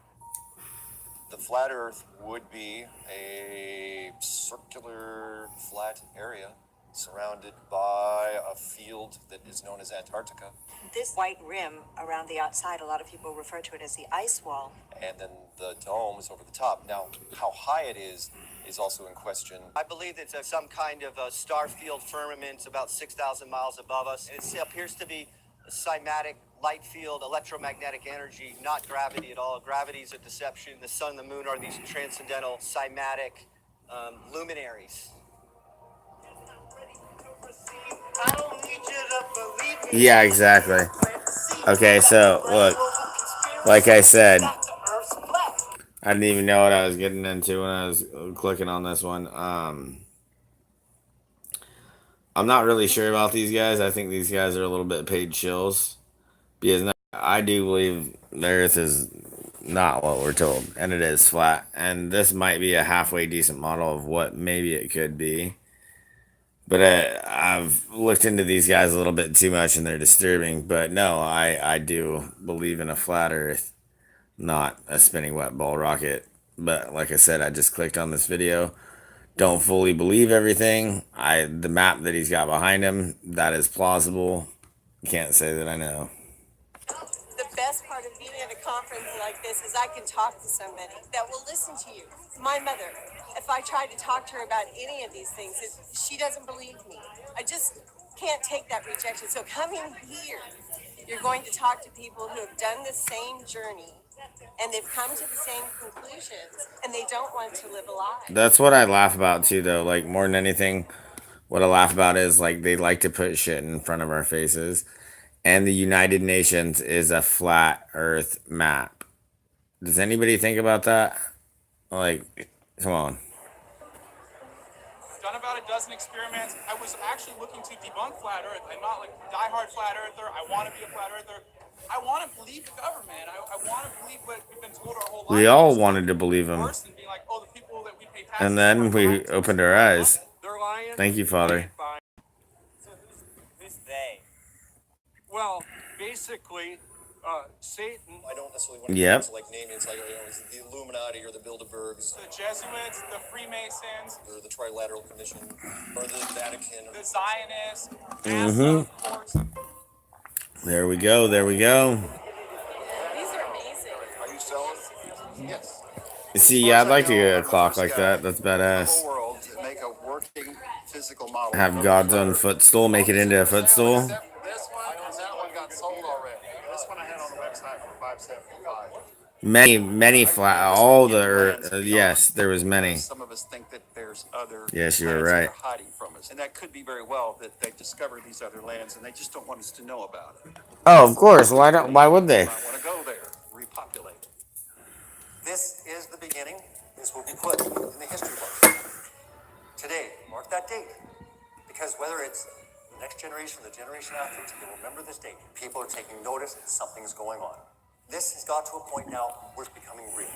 The flat Earth would be a circular flat area surrounded by a field that is known as Antarctica. This white rim around the outside, a lot of people refer to it as the ice wall. And then the dome is over the top. Now, how high it is also in question. I believe it's some kind of a star field firmament about 6,000 miles above us. It appears to be a cymatic light field, electromagnetic energy, not gravity at all. Gravity is a deception. The sun and the moon are these transcendental cymatic luminaries. Yeah, exactly. Okay, so look, like I said, I didn't even know what I was getting into when I was clicking on this one. I'm not really sure about these guys. I think these guys are a little bit paid shills, because I do believe the Earth is not what we're told, and it is flat. And this might be a halfway decent model of what maybe it could be. But I've looked into these guys a little bit too much, and they're disturbing. But no, I do believe in a flat Earth, not a spinning wet ball rocket. But like I said, I just clicked on this video. Don't fully believe everything. The map that he's got behind him, that is plausible. Can't say that I know. conference like this is I can talk to somebody that will listen to you. My mother, if I try to talk to her about any of these things, she doesn't believe me. I just can't take that rejection. So coming here, you're going to talk to people who have done the same journey and they've come to the same conclusions and they don't want to live a lie. That's what I laugh about too, though. Like, more than anything, what I laugh about is like they like to put shit in front of our faces. And the United Nations is a flat Earth map. Does anybody think about that? Like, come on. Done about a dozen experiments. I was actually looking to debunk flat Earth. I'm not like a diehard flat earther. I want to be a flat earther. I want to believe the government. I want to believe what we've been told our whole life. We all wanted to believe him. Worse than being like, oh, the people that we pay taxes And then we opened our eyes. they're lying. Thank you, Father. So who's they? Well, basically, Satan. I don't necessarily want to Yep. get into like naming. It's like, is it the Illuminati or the Bilderbergs, The Jesuits, the Freemasons, or the Trilateral Commission, or the Vatican, the Zionists. There we go. There we go. These are amazing. Are you selling? Yes. See, yeah, I'd like to get a clock like that. That's badass. World to make a working physical model. Have God's own footstool, make it into a footstool. This one and that one got sold already. This one I had on the website for $575. Many flat, all the earth. Yes, there was many. Some of us think that there's other Yes, you were planets that right. are hiding from us, and that could be very well that they discovered these other lands, and they just don't want us to know about it. Oh, of course. Why would they? I want to go there, repopulate. This is the beginning. This will be put in the history books. Today, mark that date, because whether it's the next generation or the generation after, they will remember this date. People are taking notice that something's going on. This has got to a point now where it's becoming real.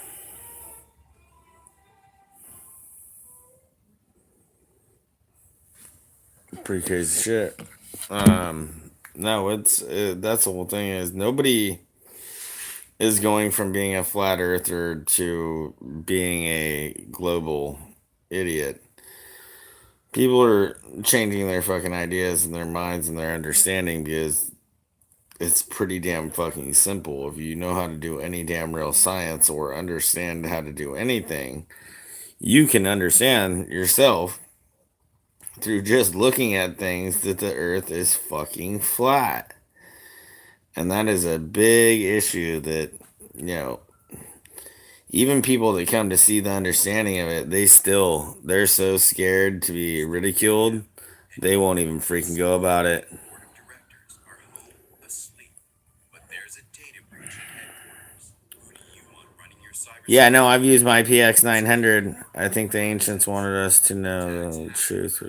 Pretty crazy shit. No, it's that's the whole thing is nobody is going from being a flat earther to being a global idiot. People are changing their fucking ideas and their minds and their understanding because it's pretty damn fucking simple. If you know how to do any damn real science or understand how to do anything, you can understand yourself through just looking at things that the earth is fucking flat. And that is a big issue that, even people that come to see the understanding of it, they're so scared to be ridiculed, they won't even freaking go about it. Yeah, no, I've used my PX 900. I think the ancients wanted us to know the truth.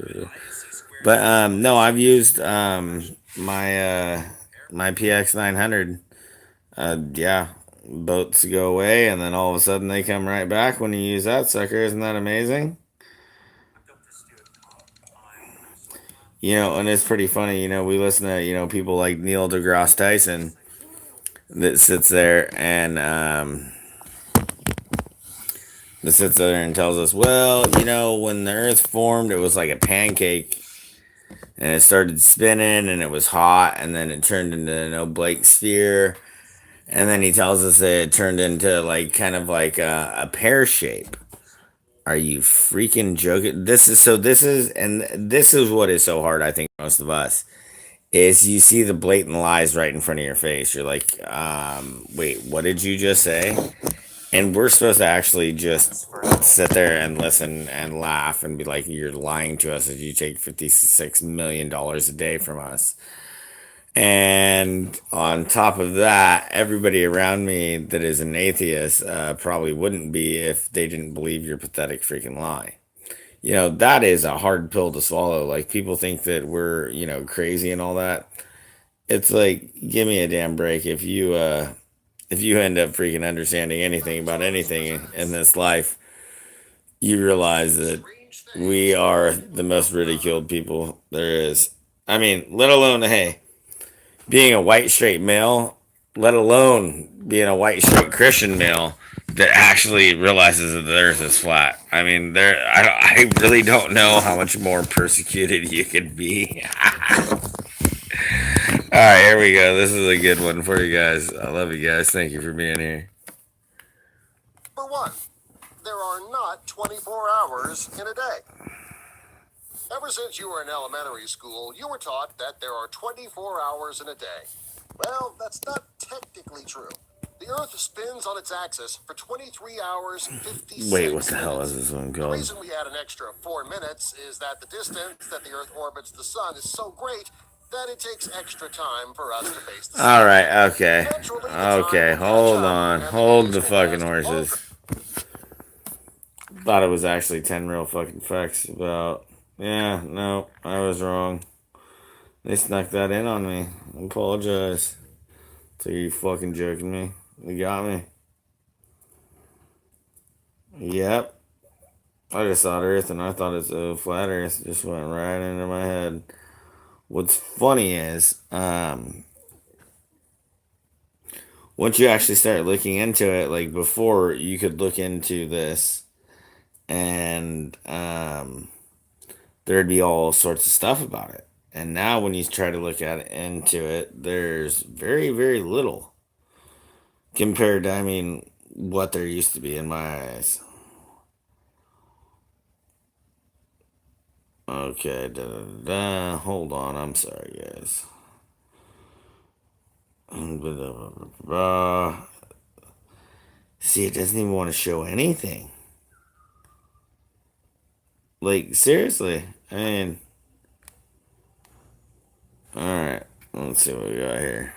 But no, I've used my PX 900. Yeah, boats go away and then all of a sudden they come right back when you use that sucker. Isn't that amazing? And it's pretty funny, we listen to, people like Neil deGrasse Tyson that sits there and tells us, well, when the earth formed, it was like a pancake and it started spinning and it was hot and then it turned into an oblique sphere. And then he tells us that it turned into kind of like a pear shape. Are you freaking joking? This is what is so hard, I think, for most of us, is you see the blatant lies right in front of your face. You're like, wait, what did you just say? And we're supposed to actually just sit there and listen and laugh and be like, you're lying to us as you take $56 million a day from us. And on top of that, everybody around me that is an atheist probably wouldn't be if they didn't believe your pathetic freaking lie. That is a hard pill to swallow. Like, people think that we're, crazy and all that. It's like, give me a damn break. If you end up freaking understanding anything about anything in this life, you realize that we are the most ridiculed people there is. I mean, let alone, hey, being a white straight male, let alone being a white straight Christian male that actually realizes that the earth is flat. I mean, I really don't know how much more persecuted you could be. right, here we go. This is a good one for you guys. I love you guys. Thank you for being here. Number one, there are not 24 hours in a day. Ever since you were in elementary school, you were taught that there are 24 hours in a day. Well, that's not technically true. The Earth spins on its axis for 23 hours, 56 Wait, what the minutes. hell is this one The called? reason we add an extra 4 minutes is that the distance that the Earth orbits the Sun is so great that it takes extra time for us to face the Sun. All right, okay. Okay, hold on. Hold the fucking horses. Thought it was actually 10 real fucking facts about... Yeah, no, I was wrong. They snuck that in on me. I apologize. So you fucking joking me? You got me. Yep. I just thought Earth and I thought it's a flat Earth. Just went right into my head. What's funny is, once you actually start looking into it, like before, you could look into this and there'd be all sorts of stuff about it. And now when you try to look at it into it, there's very, very little compared to, I mean, what there used to be in my eyes. Okay, hold on, I'm sorry, guys. See, it doesn't even want to show anything. Like, seriously, I mean... Alright, let's see what we got here.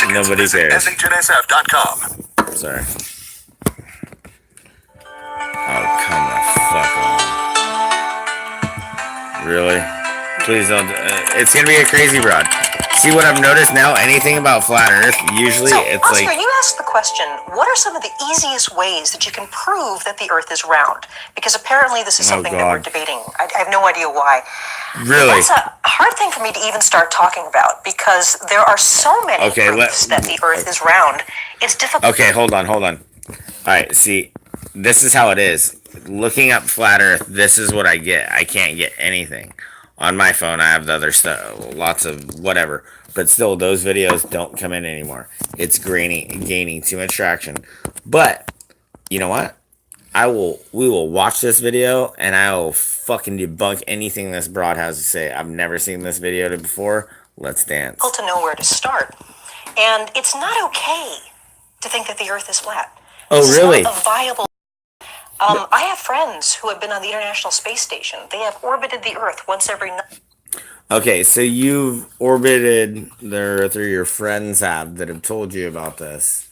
Nobody cares. SHNSF.com. Sorry. Oh, come the fuck on. Really? Please don't. It's gonna be a crazy broad. See what I've noticed now? Anything about flat Earth, usually it's Oscar, like... you asked the question, what are some of the easiest ways that you can prove that the Earth is round? Because apparently this is something that we're debating. I have no idea why. Really? That's a hard thing for me to even start talking about because there are so many proofs that the Earth is round. It's difficult. Okay, hold on. Alright, see, this is how it is. Looking up flat Earth, this is what I get. I can't get anything. On my phone, I have the other stuff, lots of whatever. But still, those videos don't come in anymore. It's gaining too much traction. But, you know what? We will watch this video, and I will fucking debunk anything this broad has to say. I've never seen this video before. Let's dance. To know where to start. And it's not okay to think that the Earth is flat. Oh, this really? Is not a viable... I have friends who have been on the International Space Station. They have orbited the Earth once every... Okay, so you've orbited the Earth, or your friends have, that have told you about this.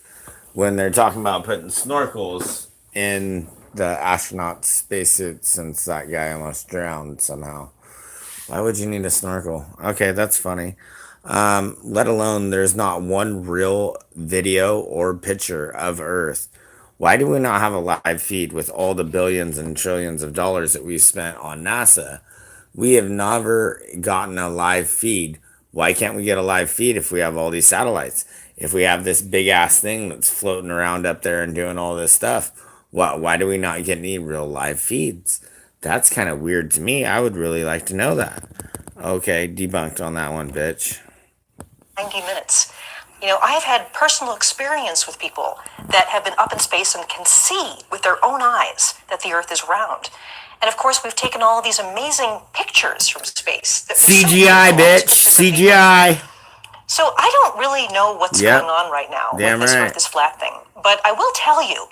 When they're talking about putting snorkels in the astronaut spacesuit, since that guy almost drowned somehow. Why would you need a snorkel? Okay, that's funny. Let alone there's not one real video or picture of Earth. Why do we not have a live feed with all the billions and trillions of dollars that we spent on NASA? We have never gotten a live feed. Why can't we get a live feed if we have all these satellites? If we have this big ass thing that's floating around up there and doing all this stuff, why do we not get any real live feeds? That's kind of weird to me. I would really like to know that. Okay, debunked on that one, bitch. 90 minutes. You know, I have had personal experience with people that have been up in space and can see with their own eyes that the Earth is round. And of course, we've taken all of these amazing pictures from space. CGI, bitch. CGI. So I don't really know what's going on right now with this Earth is flat thing. But I will tell you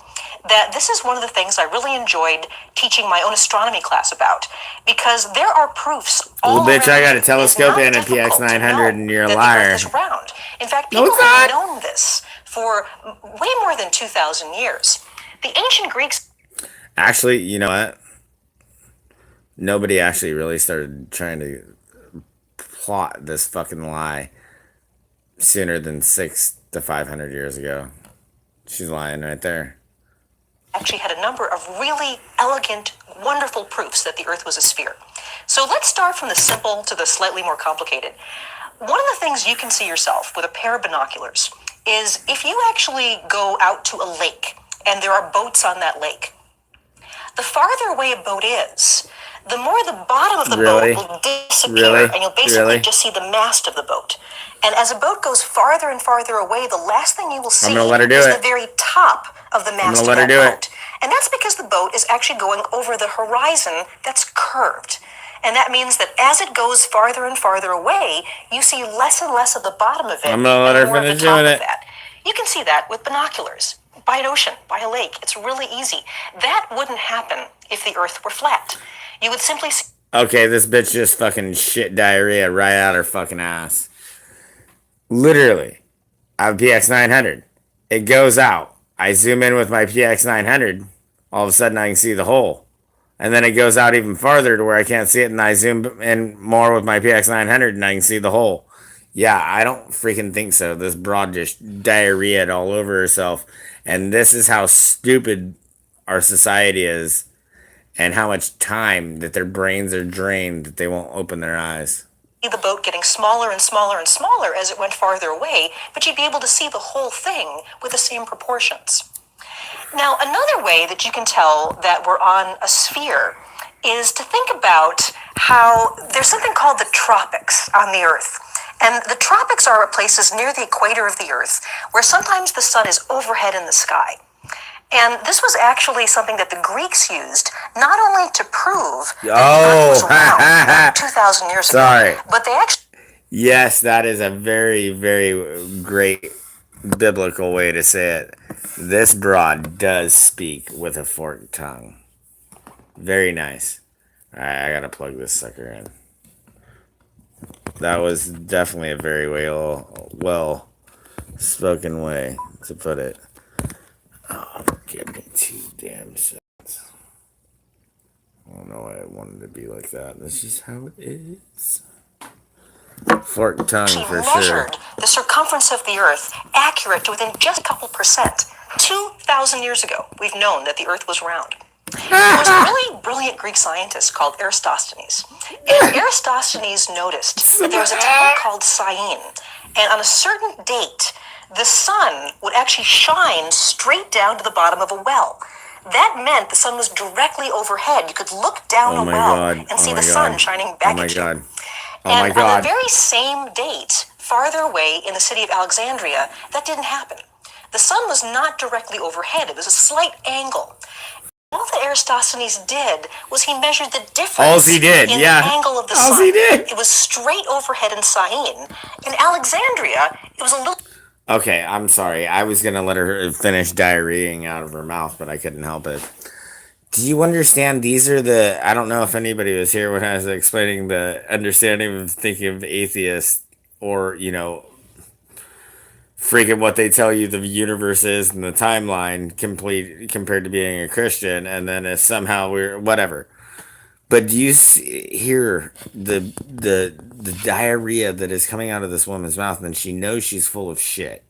that this is one of the things I really enjoyed teaching my own astronomy class about. Because there are proofs all Well, bitch, I got a around. telescope and a PX900 and you're a liar. Round. In fact, people have known this for way more than 2,000 years. The ancient Greeks... Actually, you know what? Nobody actually really started trying to plot this fucking lie sooner than 600 to 500 years ago. She's lying right there. Actually had a number of really elegant, wonderful proofs that the Earth was a sphere. So let's start from the simple to the slightly more complicated. One of the things you can see yourself with a pair of binoculars is if you actually go out to a lake and there are boats on that lake, the farther away a boat is, the more the bottom of the Really? boat will disappear, Really? and you'll basically Really? just see the mast of the boat. And as a boat goes farther and farther away, the last thing you will see I'm gonna let her do is it. the very top of the I'm mast gonna of let her that do boat. it. And that's because the boat is actually going over the horizon that's curved. And that means that as it goes farther and farther away, you see less and less of the bottom of it I'm gonna let and her more of the finish top doing of it. that. You can see that with binoculars, by an ocean, by a lake. It's really easy. That wouldn't happen if the Earth were flat. You would simply see. Okay, this bitch just fucking shit diarrhea right out her fucking ass. Literally. I have a PX900. It goes out. I zoom in with my PX900. All of a sudden I can see the hole. And then it goes out even farther to where I can't see it, and I zoom in more with my PX900 and I can see the hole. Yeah, I don't freaking think so. This broad just diarrheaed all over herself. And this is how stupid our society is, and how much time that their brains are drained that they won't open their eyes. The boat getting smaller and smaller and smaller as it went farther away, but you'd be able to see the whole thing with the same proportions. Now, another way that you can tell that we're on a sphere is to think about how there's something called the tropics on the Earth. And the tropics are places near the equator of the Earth where sometimes the sun is overhead in the sky. And this was actually something that the Greeks used not only to prove that the Earth was round 2,000 years Sorry. ago, but they actually. Yes, that is a very, very great biblical way to say it. This broad does speak with a forked tongue. Very nice. Alright, I gotta plug this sucker in. That was definitely a very well spoken way to put it. Oh, give me 2 damn seconds. I don't know why I wanted to be like that. That's just how it is. Forked tongue for sure. Measured the circumference of the Earth accurate to within just a couple percent. 2,000 years ago, we've known that the Earth was round. There was a really brilliant Greek scientist called Eratosthenes. And Eratosthenes noticed that there was a town called Syene. And on a certain date, the sun would actually shine straight down to the bottom of a well. That meant the sun was directly overhead. You could look down a well and see the sun shining back at you. And on the very same date, farther away in the city of Alexandria, that didn't happen. The sun was not directly overhead. It was a slight angle. All that Eratosthenes did was he measured the difference in the angle of the sun. It was straight overhead in Syene. In Alexandria, it was a little. Okay, I'm sorry. I was gonna let her finish diarrheaing out of her mouth, but I couldn't help it. Do you understand? These are the. I don't know if anybody was here when I was explaining the understanding of thinking of atheists, or freaking what they tell you the universe is and the timeline complete compared to being a Christian, and then if somehow we're whatever. But do you hear the diarrhea that is coming out of this woman's mouth, and she knows she's full of shit,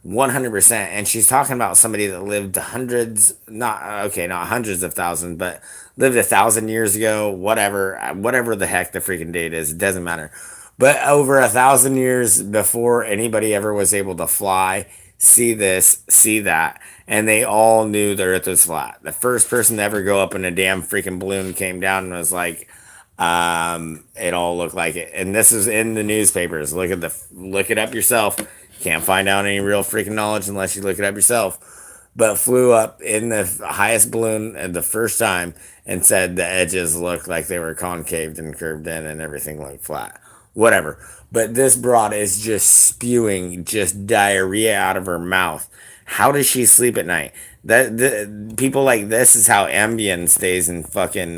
100%, and she's talking about somebody that lived hundreds, not hundreds of thousands, but lived 1,000 years ago, whatever the heck the freaking date is, it doesn't matter. But over 1,000 years before anybody ever was able to fly, see this, see that, and they all knew the Earth was flat. The first person to ever go up in a damn freaking balloon came down and was like, it all looked like it. And this is in the newspapers. Look it up yourself. Can't find out any real freaking knowledge unless you look it up yourself. But flew up in the highest balloon at the first time and said the edges looked like they were concaved and curved in and everything looked flat. Whatever. But this broad is just spewing just diarrhea out of her mouth. How does she sleep at night? People like this is how Ambien stays in fucking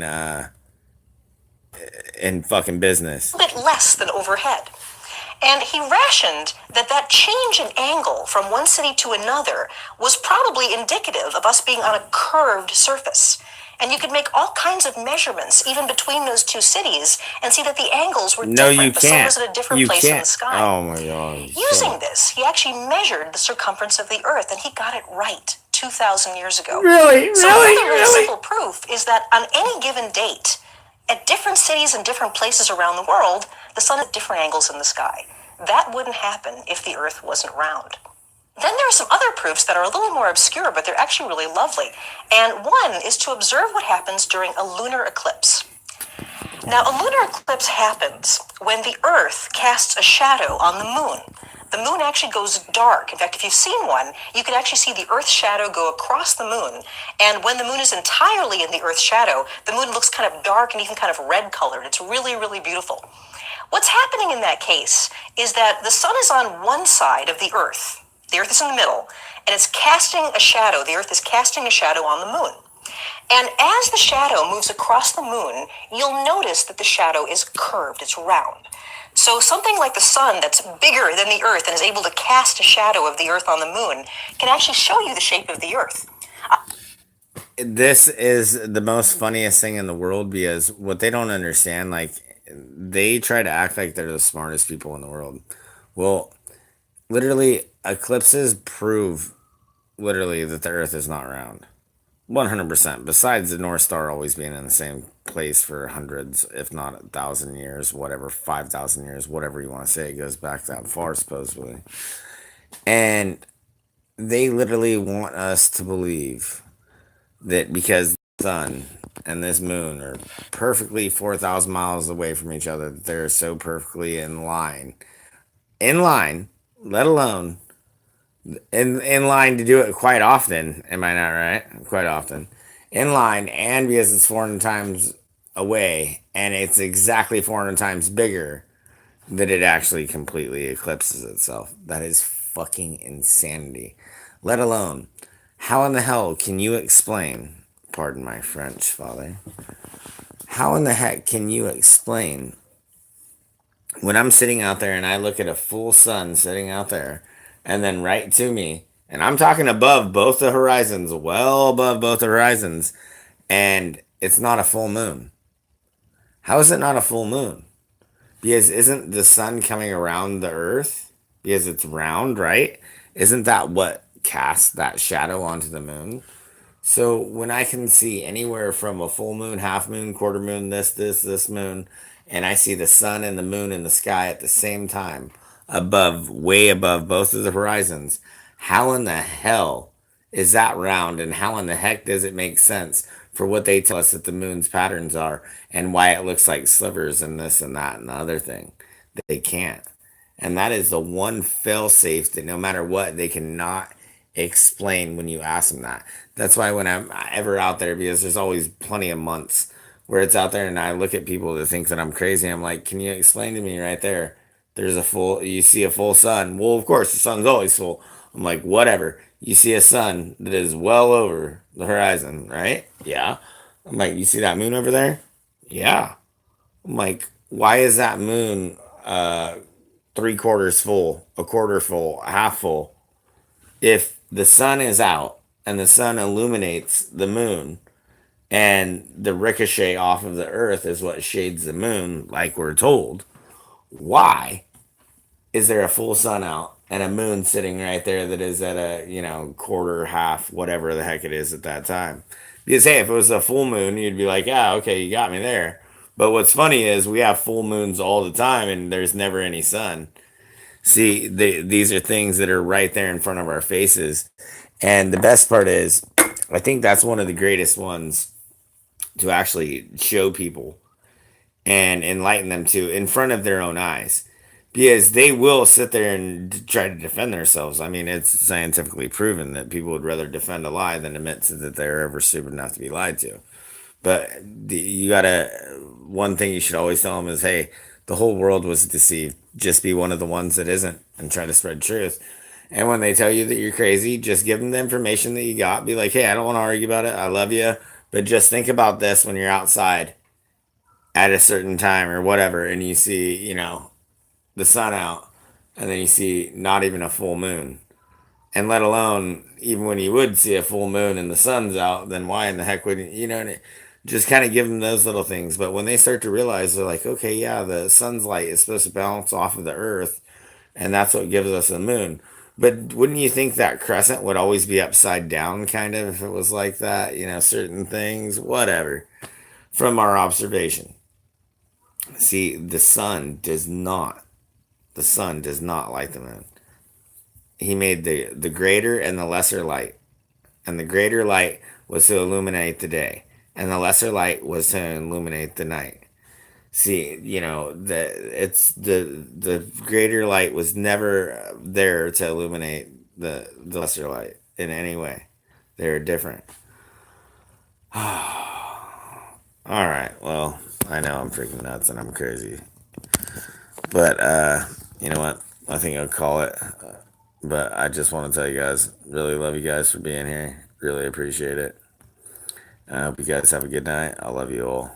business. A bit less than overhead. And he rationed that change in angle from one city to another was probably indicative of us being on a curved surface. And you could make all kinds of measurements even between those two cities and see that the angles were different. No, you the sun can't. was at a different You place in can't. the sky. Oh my god. Using this, he actually measured the circumference of the Earth, and he got it right 2,000 years ago. Really? So Really? another really Really? simple proof is that on any given date, at different cities and different places around the world, the sun at different angles in the sky. That wouldn't happen if the Earth wasn't round. Then there are some other proofs that are a little more obscure, but they're actually really lovely. And one is to observe what happens during a lunar eclipse. Now, a lunar eclipse happens when the Earth casts a shadow on the moon. The moon actually goes dark. In fact, if you've seen one, you can actually see the Earth's shadow go across the moon. And when the moon is entirely in the Earth's shadow, the moon looks kind of dark and even kind of red colored. It's really, really beautiful. What's happening in that case is that the sun is on one side of the Earth. The Earth is in the middle, and it's casting a shadow. The Earth is casting a shadow on the moon. And as the shadow moves across the moon, you'll notice that the shadow is curved, it's round. So something like the sun that's bigger than the Earth and is able to cast a shadow of the Earth on the moon can actually show you the shape of the Earth. This is the most funniest thing in the world, because what they don't understand, like, they try to act like they're the smartest people in the world. Well, literally, eclipses prove literally that the Earth is not round. 100%. Besides the North Star always being in the same place for hundreds, if not 1,000 years, whatever, 5,000 years, whatever you want to say, it goes back that far, supposedly. And they literally want us to believe that because the sun and this moon are perfectly 4,000 miles away from each other, that they're so perfectly in line, let alone in line to do it quite often. Am I not right? Quite often. In line, and because it's 400 times away, and it's exactly 400 times bigger, that it actually completely eclipses itself. That is fucking insanity. Let alone, how in the hell can you explain, pardon my French, Father, how in the heck can you explain when I'm sitting out there and I look at a full sun sitting out there, and then right to me, and I'm talking above both the horizons, well above both the horizons, and it's not a full moon? How is it not a full moon? Because isn't the sun coming around the earth? Because it's round, right? Isn't that what casts that shadow onto the moon? So when I can see anywhere from a full moon, half moon, quarter moon, this moon, and I see the sun and the moon in the sky at the same time, above, way above both of the horizons, how in the hell is that round? And how in the heck does it make sense for what they tell us that the moon's patterns are, and why it looks like slivers and this and that and the other thing? They can't. And that is the one fail safe that no matter what, they cannot explain when you ask them that. That's why when I'm ever out there, because there's always plenty of months where it's out there and I look at people that think that I'm crazy. I'm like, can you explain to me right there? You see a full sun. Well, of course, the sun's always full. I'm like, whatever. You see a sun that is well over the horizon, right? Yeah. I'm like, you see that moon over there? Yeah. I'm like, why is that moon 3/4 full, a quarter full, half full? If the sun is out and the sun illuminates the moon, and the ricochet off of the earth is what shades the moon, like we're told, why is there a full sun out and a moon sitting right there that is at a, quarter, half, whatever the heck it is at that time? Because, hey, if it was a full moon, you'd be like, yeah, okay, you got me there. But what's funny is we have full moons all the time and there's never any sun. See, these are things that are right there in front of our faces. And the best part is, I think that's one of the greatest ones to actually show people and enlighten them to in front of their own eyes. Because they will sit there and try to defend themselves. I mean, it's scientifically proven that people would rather defend a lie than admit that they're ever stupid enough to be lied to. But one thing you should always tell them is, hey, the whole world was deceived. Just be one of the ones that isn't and try to spread truth. And when they tell you that you're crazy, just give them the information that you got. Be like, hey, I don't want to argue about it. I love you. But just think about this when you're outside at a certain time or whatever, and you see, the sun out, and then you see not even a full moon. And let alone, even when you would see a full moon and the sun's out, then why in the heck would just kind of give them those little things. But when they start to realize, they're like, okay, yeah, the sun's light is supposed to bounce off of the earth, and that's what gives us the moon. But wouldn't you think that crescent would always be upside down, kind of, if it was like that? Certain things, whatever, from our observation. See, the sun does not light the moon. he made the greater and the lesser light. And the greater light was to illuminate the day, and the lesser light was to illuminate the night. See, the greater light was never there to illuminate the lesser light in any way. They're different. All right. Well, I know I'm freaking nuts and I'm crazy. But you know what? I think I'll call it. But I just want to tell you guys, really love you guys for being here. Really appreciate it. I hope you guys have a good night. I love you all.